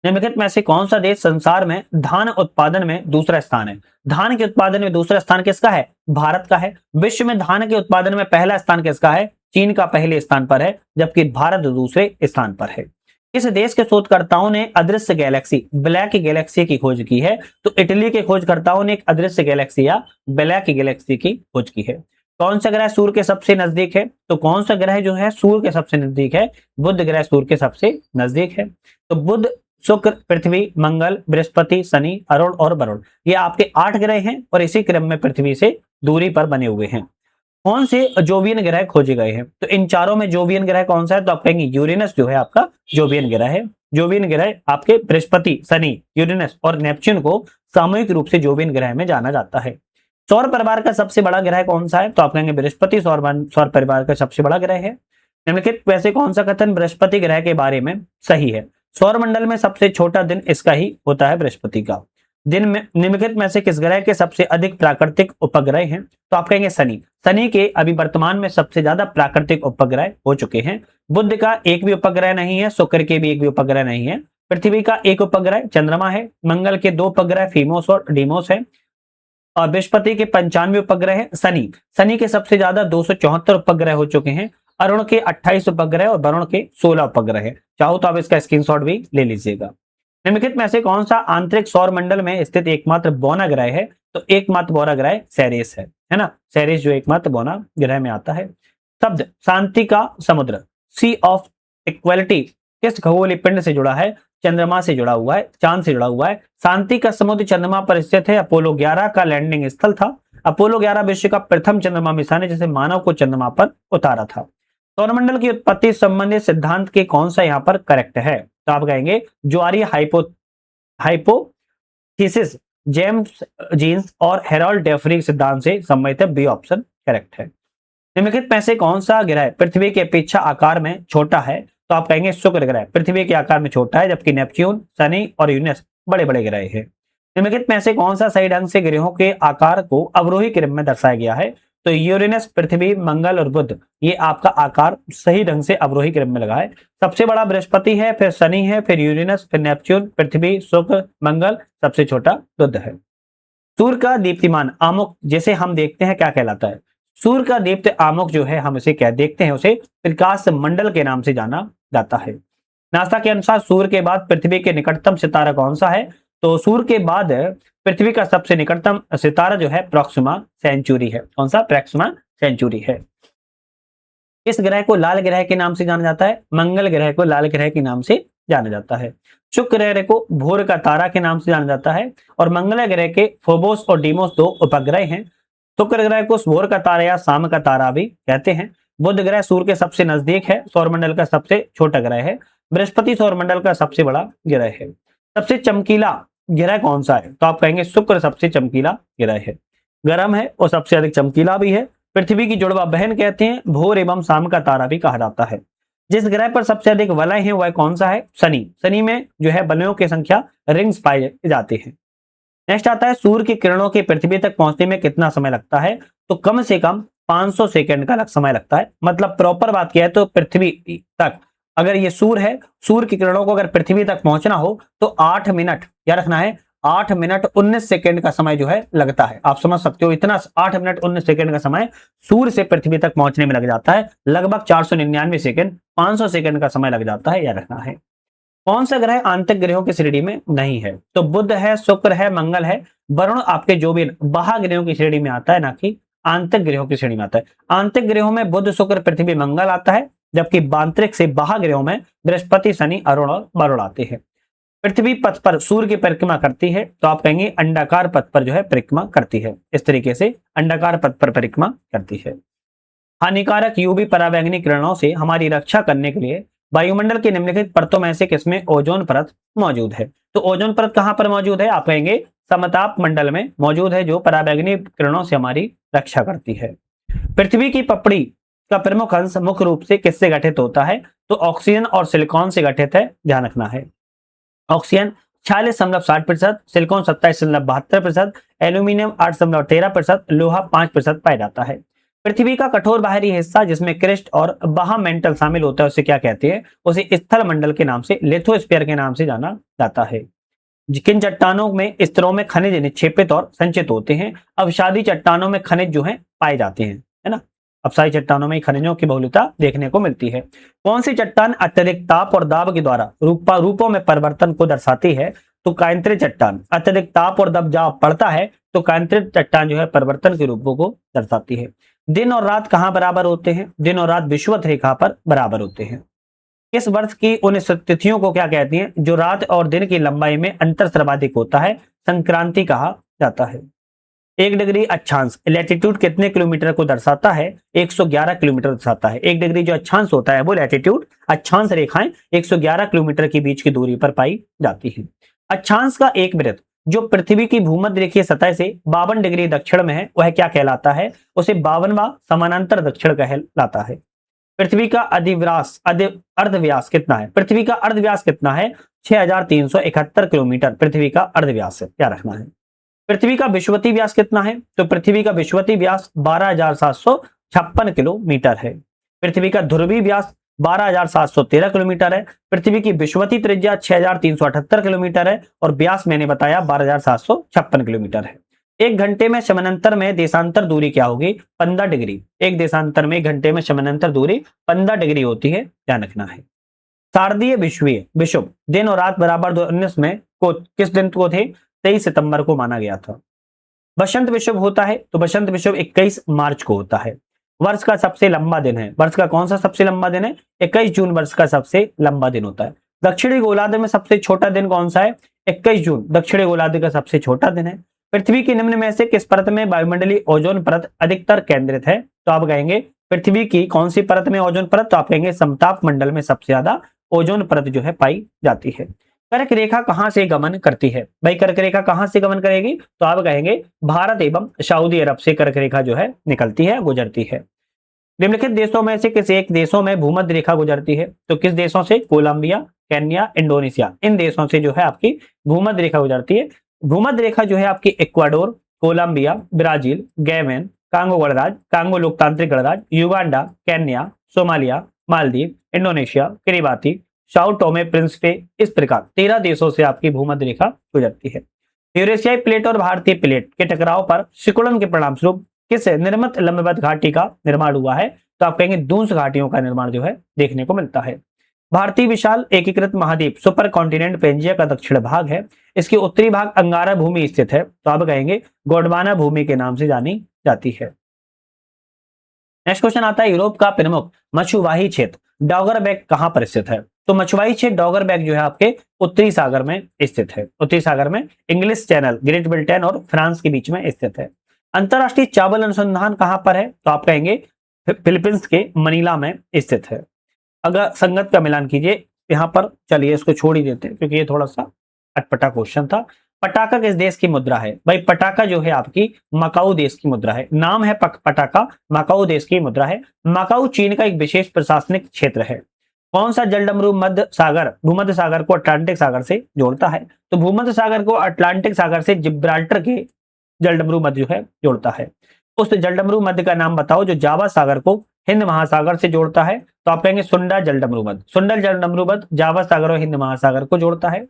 निम्नलिखित में से कौन सा देश संसार में धान उत्पादन में दूसरा स्थान है? धान के उत्पादन में दूसरा स्थान किसका है? भारत का है। विश्व में धान के उत्पादन में पहला स्थान किसका है? चीन का पहले स्थान पर है, जबकि भारत दूसरे स्थान पर है। इस देश के शोधकर्ताओं ने अदृश्य गैलेक्सी ब्लैक गैलेक्सी की खोज की है। तो इटली के खोजकर्ताओं ने एक अदृश्य गैलेक्सी या ब्लैक गैलेक्सी की खोज की है। कौन सा ग्रह सूर्य के सबसे नजदीक है? तो कौन सा ग्रह जो है सूर्य के सबसे नजदीक है? बुध ग्रह सूर्य के सबसे नजदीक है। तो बुध, शुक्र, पृथ्वी, मंगल, बृहस्पति, शनि, अरुण और वरुण ये आपके 8 ग्रह हैं और इसी क्रम में पृथ्वी से दूरी पर बने हुए हैं। कौन से जोवियन ग्रह खोजे गए हैं? तो इन चारों में जोवियन ग्रह कौन सा है? तो आप कहेंगे यूरेनस जो है आपका जोवियन ग्रह है। जोवियन ग्रह आपके बृहस्पति, शनि, यूरेनस और नेपच्यून को सामूहिक रूप से जोवियन ग्रह में जाना जाता है। सौर परिवार का सबसे बड़ा ग्रह कौन सा है? तो आप कहेंगे बृहस्पति सौर परिवार का सबसे बड़ा ग्रह है। निम्नलिखित वैसे कौन सा कथन बृहस्पति ग्रह के बारे में सही है? सौरमंडल में सबसे छोटा दिन इसका ही होता है, बृहस्पति का दिन में। निम्नलिखित में से किस ग्रह के सबसे अधिक प्राकृतिक उपग्रह हैं? तो आप कहेंगे शनि। शनि के अभी वर्तमान में सबसे ज्यादा प्राकृतिक उपग्रह हो चुके हैं। बुध का एक भी उपग्रह नहीं है, शुक्र के भी एक भी उपग्रह नहीं है, पृथ्वी का एक उपग्रह चंद्रमा है, मंगल के 2 उपग्रह फीमोस और डीमोस है और बृहस्पति के 95 उपग्रह है। शनि के सबसे ज्यादा 274 उपग्रह हो चुके हैं। अरुण के 28 उपग्रह और वरुण के 16 उपग्रह है। चाहो तो आप इसका स्क्रीनशॉट भी ले लीजिएगा। निम्नलिखित में से कौन सा आंतरिक सौर मंडल में स्थित एकमात्र बौना ग्रह है? तो एकमात्र बौना ग्रह सेरेस है ना। सेरेस जो एकमात्र बौना ग्रह में आता है। शब्द शांति का समुद्र, सी ऑफ इक्वलिटी किस खगोलीय पिंड से जुड़ा है? चंद्रमा से जुड़ा हुआ है, चांद से जुड़ा हुआ है। शांति का समुद्र चंद्रमा पर स्थित है। अपोलो 11 का लैंडिंग स्थल था। अपोलो 11 विश्व का प्रथम चंद्रमा मिशन है जिसे मानव को चंद्रमा पर उतारा था। सौरमंडल की उत्पत्ति संबंधित सिद्धांत के कौन सा यहाँ पर करेक्ट है? तो आप कहेंगे ज्वारीय हाइपोथेसिस, जेम्स जीन्स और हेरोल्ड डेफरी सिद्धांत से संबंधित है। बी ऑप्शन करेक्ट है। निम्नलिखित में से कौन सा ग्रह पृथ्वी की अपेक्षा आकार में छोटा है? तो आप कहेंगे शुक्र ग्रह पृथ्वी के आकार में छोटा है, जबकि नेपच्यून, शनि और यूरेनस बड़े बड़े ग्रह हैं। निम्नलिखित में से कौन सा सही ढंग से ग्रहों के आकार को अवरोही क्रम में दर्शाया गया है? तो यूरेनस, पृथ्वी, मंगल और बुध, ये आपका आकार सही ढंग से अवरोही क्रम में लगा है। सबसे बड़ा बृहस्पति है, फिर शनि है, फिर यूरेनस, फिर नेपच्यून, पृथ्वी, शुक्र, मंगल, सबसे छोटा बुध है। सूर्य का दीप्तिमान आमुक जिसे हम देखते हैं क्या कहलाता है? सूर्य का दीप्त आमुक जो है हम इसे क्या देखते हैं, उसे प्रकाश मंडल के नाम से जाना जाता है। नासा के अनुसार सूर्य के बाद पृथ्वी के निकटतम सितारा कौन सा है? तो सूर्य के बाद पृथ्वी का सबसे निकटतम सितारा जो है प्रॉक्सिमा सेंचुरी है। कौन सा? प्रॉक्सिमा सेंचुरी है। इस ग्रह को लाल ग्रह के नाम से जाना जाता है। मंगल ग्रह को लाल ग्रह के नाम से जाना जाता है। शुक्र ग्रह को भोर का तारा के नाम से जाना जाता है। और मंगल ग्रह के फोबोस और डीमोस दो उपग्रह हैं। शुक्र ग्रह को भोर का तारा या शाम का तारा भी कहते हैं। बुध ग्रह सूर्य के सबसे नजदीक है, सौरमंडल का सबसे छोटा ग्रह है। बृहस्पति सौरमंडल का सबसे बड़ा ग्रह है। सबसे चमकीला ग्रह कौन सा है? तो आप कहेंगे शुक्र सबसे चमकीला ग्रह है, गर्म है और सबसे अधिक चमकीला भी है। पृथ्वी की जुड़वा बहन कहते हैं। भोर एवं शाम का तारा भी कहा जाता है। जिस ग्रह पर सबसे अधिक वलय है वह कौन सा है? शनि। शनि में जो है वलयों की संख्या रिंग्स पाए जाते हैं। नेक्स्ट आता है सूर्य की किरणों के पृथ्वी तक पहुंचने में कितना समय लगता है? तो कम से कम 500 सेकंड का समय लगता है। मतलब प्रॉपर बात किया है तो पृथ्वी तक अगर ये सूर्य है, सूर्य की किरणों को अगर पृथ्वी तक पहुंचना हो तो 8 मिनट, क्या रखना है, 8 मिनट 19 सेकंड का समय जो है लगता है। आप समझ सकते हो इतना 8 मिनट 19 सेकंड का समय सूर्य से पृथ्वी तक पहुंचने में लग जाता है। लगभग 499 सेकंड, 500 सेकंड का समय लग जाता है, यह रखना है। कौन सा ग्रह आंतरिक ग्रहों की श्रेणी में नहीं है? तो बुध है, शुक्र है, मंगल है। वरुण आपके जो भी बाह्य ग्रहों की श्रेणी में आता है, ना कि आंतरिक ग्रहों की श्रेणी में आता है। आंतरिक ग्रहों में बुध, शुक्र, पृथ्वी, मंगल आता है, जबकि बांतरिक से बाह्य ग्रहों में बृहस्पति, शनि, अरुण और वरुण आते हैं। पृथ्वी पथ पर सूर्य की परिक्रमा करती है, तो आप कहेंगे अंडाकार पथ पर जो है परिक्रमा करती है। इस तरीके से अंडाकार पथ पर परिक्रमा करती है। हानिकारक यूवी पराबैंगनी किरणों से हमारी रक्षा करने के लिए वायुमंडल की निम्नलिखित परतों में से किसमें ओजोन परत मौजूद है? तो ओजोन परत कहां पर मौजूद है? आप कहेंगे समताप मंडल में मौजूद है, जो पराबैंगनी किरणों से हमारी रक्षा करती है। पृथ्वी की पपड़ी का प्रमुख अंश मुख्य रूप से किससे गठित होता है? तो ऑक्सीजन और सिलिकॉन से गठित है, ध्यान रखना है। ऑक्सीजन 46.60%, सिलिकॉन 27.72%, एल्यूमिनियम 8.13%, लोहा 5% पाया जाता है। पृथ्वी का कठोर बाहरी हिस्सा जिसमें क्रिस्ट और बाह्य मेंटल शामिल होता है उसे क्या कहते हैं? उसे स्थल मंडल के नाम से, लिथोस्फीयर के नाम से जाना जाता है। किन चट्टानों में स्तरों में खनिज निक्षेपित और संचित होते हैं? अवसादी चट्टानों में खनिज जो है पाए जाते हैं, है ना। अवसादी चट्टानों में खनिजों की बहुलता देखने को मिलती है। कौन सी चट्टान अत्यधिक ताप और दाब के द्वारा रूपों में परिवर्तन को दर्शाती है? तो कांतित चट्टान। अत्यधिक ताप और दबाव पड़ता है तो कांतित चट्टान जो है परिवर्तन के रूपों को दर्शाती है। दिन और रात कहां बराबर होते हैं? दिन और रात विषुवत रेखा पर बराबर होते हैं। इस वर्ष की उन तिथियों को क्या कहती हैं जो रात और दिन की लंबाई में अंतर सर्वाधिक होता है? संक्रांति कहा जाता है। 1 डिग्री अक्षांश लैटिट्यूड कितने किलोमीटर को दर्शाता है? 111 किलोमीटर दर्शाता है। 1 डिग्री जो अक्षांश होता है वो लैटिट्यूड, अक्षांश रेखाएं 111 किलोमीटर के बीच की दूरी पर पाई जाती है। अक्षांश का एक वृत्त जो पृथ्वी की भूमध्य रेखीय सतह से 52 डिग्री दक्षिण में है वह क्या कहलाता है? उसे 52वां समानांतर दक्षिण कहलाता है। पृथ्वी का अर्धव्यास कितना है? पृथ्वी का अर्धव्यास कितना है? 6371 किलोमीटर पृथ्वी का अर्धव्यास है, क्या रखना है। पृथ्वी का विषुवती व्यास कितना है? तो पृथ्वी का विषुवती व्यास 12,756 किलोमीटर है। पृथ्वी का ध्रुवीय व्यास 12,713 किलोमीटर है। पृथ्वी की विषुवती त्रिज्या 6,378 किलोमीटर है और व्यास मैंने बताया 12,756 किलोमीटर है। 1 घंटे में समानांतर में देशांतर दूरी क्या होगी? 15 डिग्री। एक देशांतर में 1 घंटे में समानांतर दूरी 15 डिग्री होती है, ध्यान रखना है। शारदीय विषुव दिन और रात बराबर 19 में को किस दिन को थे? 23 सितंबर को माना गया था। बसंत विषुव होता है तो बसंत विषुव 21 मार्च को होता है। वर्ष का सबसे लंबा दिन है, वर्ष का कौन सा सबसे लंबा दिन है? 21 जून वर्ष का सबसे लंबा दिन होता है। दक्षिणी गोलार्ध में सबसे छोटा दिन कौन सा है? 21 जून दक्षिणी गोलार्ध का सबसे छोटा दिन है। पृथ्वी की निम्न में से किस परत में वायुमंडलीय ओजोन परत अधिकतर केंद्रित है? तो आप कहेंगे पृथ्वी की कौन सी परत में ओजोन परत? तो आप कहेंगे समताप मंडल में सबसे ज्यादा ओजोन परत जो है पाई जाती है। कर्क रेखा कहां से गमन करती है? भाई कर्क रेखा कहां से गमन करेगी? तो आप कहेंगे भारत एवं सऊदी अरब से कर्क रेखा जो है निकलती है, गुजरती है। निम्नलिखित देशों में से किस एक देशों में भूमध्य रेखा गुजरती है? तो किस देशों से? कोलंबिया, केन्या, इंडोनेशिया, इन देशों से जो है आपकी भूमध्य रेखा गुजरती है। भूमध्य रेखा जो है आपकी Ecuador, Colombia, Brazil, Gabon, Congo गणराज्य, कांगो लोकतांत्रिक गणराज्य, Uganda, Kenya, Somalia, Maldives, Indonesia, Kiribati, Sao Tome Principe, इस प्रकार 13 देशों से आपकी भूमध्य रेखा गुजरती है। यूरेशियाई प्लेट और भारतीय प्लेट के टकराव पर सिकुड़न के परिणाम स्वरूप किस निर्मित लंबवत घाटी का निर्माण हुआ है? तो आप कहेंगे दूंस घाटियों का निर्माण जो है देखने को मिलता है। भारतीय विशाल एकीकृत महाद्वीप सुपर कॉन्टिनेंट पेंजिया का दक्षिण भाग है। इसकी उत्तरी भाग अंगारा भूमि स्थित है, तो आप कहेंगे गोंडवाना भूमि के नाम से जानी जाती है। नेक्स्ट क्वेश्चन आता है, यूरोप का प्रमुख मछुवाही क्षेत्र डॉगरबैक कहां पर स्थित है? तो मछुआई क्षेत्र डॉगरबैक जो है आपके उत्तरी सागर में स्थित है। उत्तरी सागर में इंग्लिश चैनल, ग्रेट ब्रिटेन और फ्रांस के बीच में स्थित है। अंतरराष्ट्रीय चावल अनुसंधान कहां पर है? तो आप कहेंगे फिलीपींस के मनीला में स्थित है। अगर संगत का मिलान कीजिए यहां पर, चलिए इसको छोड़ ही देते हैं क्योंकि ये थोड़ा सा अटपटा क्वेश्चन था। पटाखा किस देश की मुद्रा है? भाई पटाखा जो है आपकी मकाऊ देश की मुद्रा है। नाम है पटाखा, मकाऊ देश की मुद्रा है। मकाऊ चीन का एक विशेष प्रशासनिक क्षेत्र है। कौन सा जलडमरू भूमध्य सागर को अटलांटिक सागर से जोड़ता है? तो भूमध्य सागर को अटलांटिक सागर से जिब्राल्टर के जलडमरू मध्य जो है जोड़ता है। उस जलडमरू मध्य का नाम बताओ जो जावा सागर को हिंद महासागर से जोड़ता है। तो आप कहेंगे सुंडा जलडमरू मध्य। सुंडा जलडमरू मध्य जावा सागर और हिंद महासागर को जोड़ता है।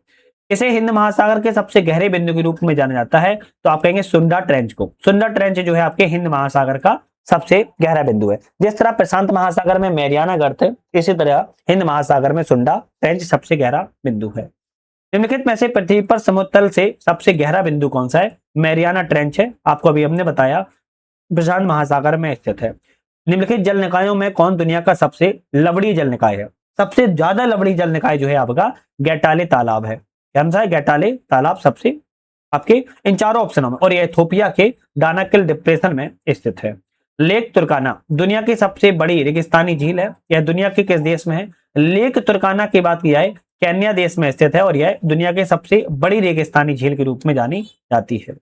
इसे हिंद महासागर के सबसे गहरे बिंदु के रूप में जाना जाता है, तो आप कहेंगे सुंडा ट्रेंच को। सुंडा ट्रेंच जो है आपके हिंद महासागर का सबसे गहरा बिंदु है। जिस तरह प्रशांत महासागर में मैरियाना गर्त है, इसी तरह हिंद महासागर में सुंडा ट्रेंच सबसे गहरा बिंदु है। निम्नलिखित में से पृथ्वी पर समुद्र तल से सबसे गहरा बिंदु कौन सा है? मैरियाना ट्रेंच है, आपको अभी हमने बताया, प्रशांत महासागर में स्थित है। निम्नलिखित जल निकायों में कौन दुनिया का सबसे लवणीय जल निकाय है? सबसे ज्यादा लवणीय जल निकाय जो है आपका गैटाले तालाब है। क्या है? गैटाले तालाब सबसे आपके इन चारों ऑप्शनों में, और यह इथोपिया के दानाकिल डिप्रेशन में स्थित है। लेक तुर्काना दुनिया की सबसे बड़ी रेगिस्तानी झील है। यह दुनिया के किस देश में है? लेक तुर्काना की बात की जाए केन्या देश में स्थित है, और यह दुनिया के सबसे बड़ी रेगिस्तानी झील के रूप में जानी जाती है।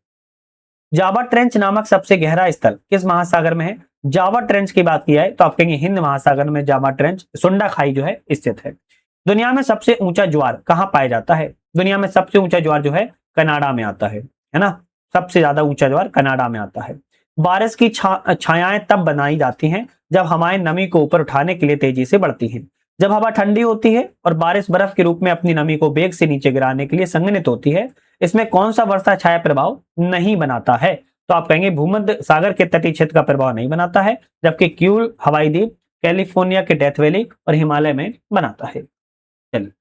जावा ट्रेंच नामक सबसे गहरा स्थल किस महासागर में है? जावा ट्रेंच की बात की जाए तो आप कहेंगे हिंद महासागर में जावा ट्रेंच, सुंडा खाई जो है स्थित है। दुनिया में सबसे ऊंचा ज्वार कहां पाया जाता है? दुनिया में सबसे ऊंचा ज्वार जो है कनाडा में आता है ना। सबसे ज्यादा ऊंचा ज्वार कनाडा में आता है। बारिश की छायाएं तब बनाई जाती हैं जब हवाएं नमी को ऊपर उठाने के लिए तेजी से बढ़ती हैं। जब हवा ठंडी होती है और बारिश बर्फ के रूप में अपनी नमी को वेग से नीचे गिराने के लिए संघनित होती है, इसमें कौन सा वर्षा छाया प्रभाव नहीं बनाता है? तो आप कहेंगे भूमध्य सागर के तटीय क्षेत्र का प्रभाव नहीं बनाता है, जबकि क्यूल हवाई द्वीप, कैलिफोर्निया के डेथ वैली और हिमालय में बनाता है। चलिए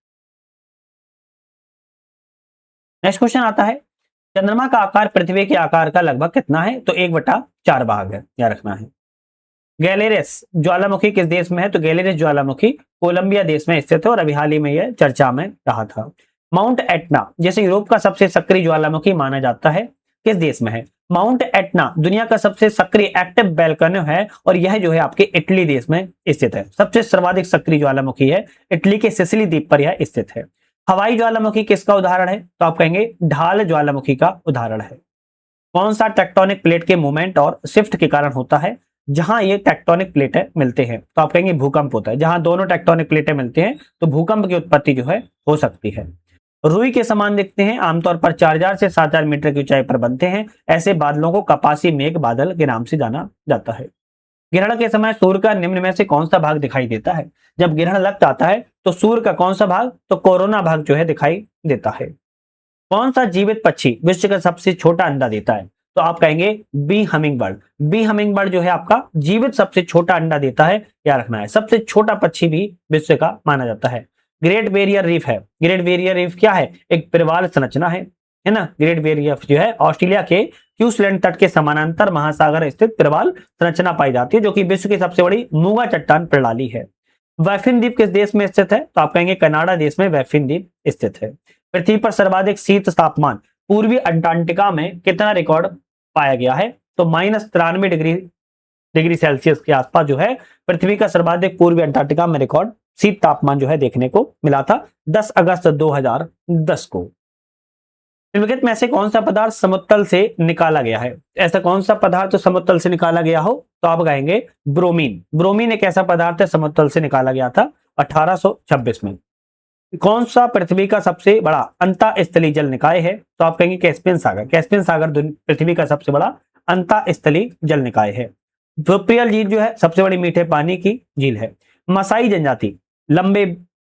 नेक्स्ट क्वेश्चन आता है, चंद्रमा का आकार पृथ्वी के आकार का लगभग कितना है? तो 1/4 भाग है, याद रखना है। गैलेरियस ज्वालामुखी किस देश में है? तो गैलेरियस ज्वालामुखी कोलंबिया देश में स्थित है और अभी हाल ही में यह चर्चा में रहा था। माउंट एटना जैसे यूरोप का सबसे सक्रिय ज्वालामुखी माना जाता है, किस देश में है? माउंट एटना दुनिया का सबसे सक्रिय एक्टिव वोल्केनो है और यह जो है आपके इटली देश में स्थित है। सबसे सर्वाधिक सक्रिय ज्वालामुखी है, इटली के सिसिली द्वीप पर यह स्थित है। हवाई ज्वालामुखी किसका उदाहरण है? तो आप कहेंगे ढाल ज्वालामुखी का उदाहरण है। कौन सा टेक्टोनिक प्लेट के मूवमेंट और शिफ्ट के कारण होता है? जहां ये टेक्टोनिक प्लेटें मिलते हैं तो आप कहेंगे भूकंप होता है। जहां दोनों टेक्टोनिक प्लेटें मिलते हैं तो भूकंप की उत्पत्ति जो है हो सकती है। रुई के समान दिखते हैं, आमतौर पर 4000 से 7000 मीटर की ऊंचाई पर बनते हैं। ऐसे बादलों को कपासी मेघ बादल के नाम से जाना जाता है। ग्रहण के समय सूर्य का निम्न में से कौन सा भाग दिखाई देता है? जब ग्रहण लग जाता है तो सूर्य का कौन सा भाग? तो कोरोना भाग जो है दिखाई देता है। कौन सा जीवित पक्षी विश्व का सबसे छोटा अंडा देता है? तो आप कहेंगे B humming bird. B humming bird जो है आपका जीवित सबसे छोटा अंडा देता है, क्या रखना है। सबसे छोटा पक्षी भी विश्व का माना जाता है। ग्रेट बैरियर रीफ है। ग्रेट बैरियर रीफ क्या है? एक प्रवाल संरचना है ना। ग्रेट बैरियर रीफ जो है ऑस्ट्रेलिया के क्वींसलैंड तट के समानांतर महासागर स्थित प्रवाल संरचना पाई जाती है, जो कि विश्व की सबसे बड़ी मूंगा चट्टान प्रणाली है। वैफिन द्वीप किस देश में स्थित है? तो आप कहेंगे कनाडा देश में वैफिन द्वीप स्थित है। पृथ्वी पर सर्वाधिक शीत तापमान पूर्वी अंटार्कटिका में कितना रिकॉर्ड पाया गया है? तो -93 डिग्री सेल्सियस के आसपास जो है पृथ्वी का सर्वाधिक पूर्वी अंटार्कटिका में रिकॉर्ड शीत तापमान जो है देखने को मिला था 10 अगस्त 2010 को। निम्नलिखित में से कौन सा पदार्थ समुद्र से निकाला गया है? ऐसा कौन सा पदार्थ जो समुद्र से निकाला गया हो? तो आप कहेंगे ब्रोमीन। ब्रोमीन एक ऐसा पदार्थ है समुद्र से निकाला गया था 1826 में। कौन सा पृथ्वी का सबसे बड़ा अंतःस्थलीय जल निकाय है? तो आप कहेंगे कैस्पियन सागर। कैस्पियन सागर पृथ्वी का सबसे बड़ा अंतःस्थलीय जल निकाय है। प्रियल झील जो है सबसे बड़ी मीठे पानी की झील है। मसाई जनजाति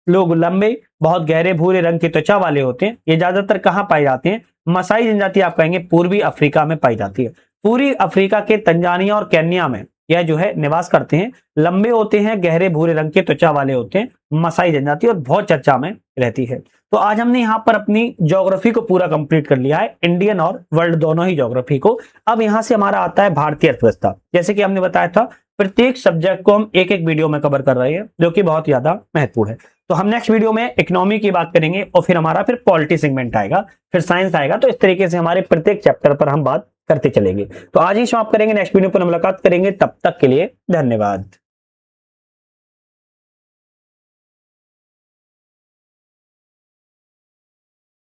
लंबे बहुत गहरे भूरे रंग की त्वचा वाले होते हैं। ये ज्यादातर कहाँ पाए जाते हैं? मसाई जनजाति आप कहेंगे पूर्वी अफ्रीका में पाई जाती है। पूर्वी अफ्रीका के तंजानिया और केन्या में यह जो है निवास करते हैं। लंबे होते हैं, गहरे भूरे रंग के त्वचा वाले होते हैं मसाई जनजाति, और बहुत चर्चा में रहती है। तो आज हमने यहाँ पर अपनी ज्योग्राफी को पूरा कंप्लीट कर लिया है, इंडियन और वर्ल्ड दोनों ही ज्योग्राफी को। अब यहाँ से हमारा आता है भारतीय अर्थव्यवस्था। जैसे कि हमने बताया था प्रत्येक सब्जेक्ट को हम एक एक वीडियो में कवर कर रहे हैं, जो कि बहुत ज्यादा महत्वपूर्ण है। तो हम नेक्स्ट वीडियो में इकोनॉमी की बात करेंगे और फिर हमारा पॉलिटी सेगमेंट आएगा, फिर साइंस आएगा। तो इस तरीके से हमारे प्रत्येक चैप्टर पर हम बात करते चलेंगे। तो आज ही समाप्त करेंगे, नेक्स्ट वीडियो पर मुलाकात करेंगे। तब तक के लिए धन्यवाद।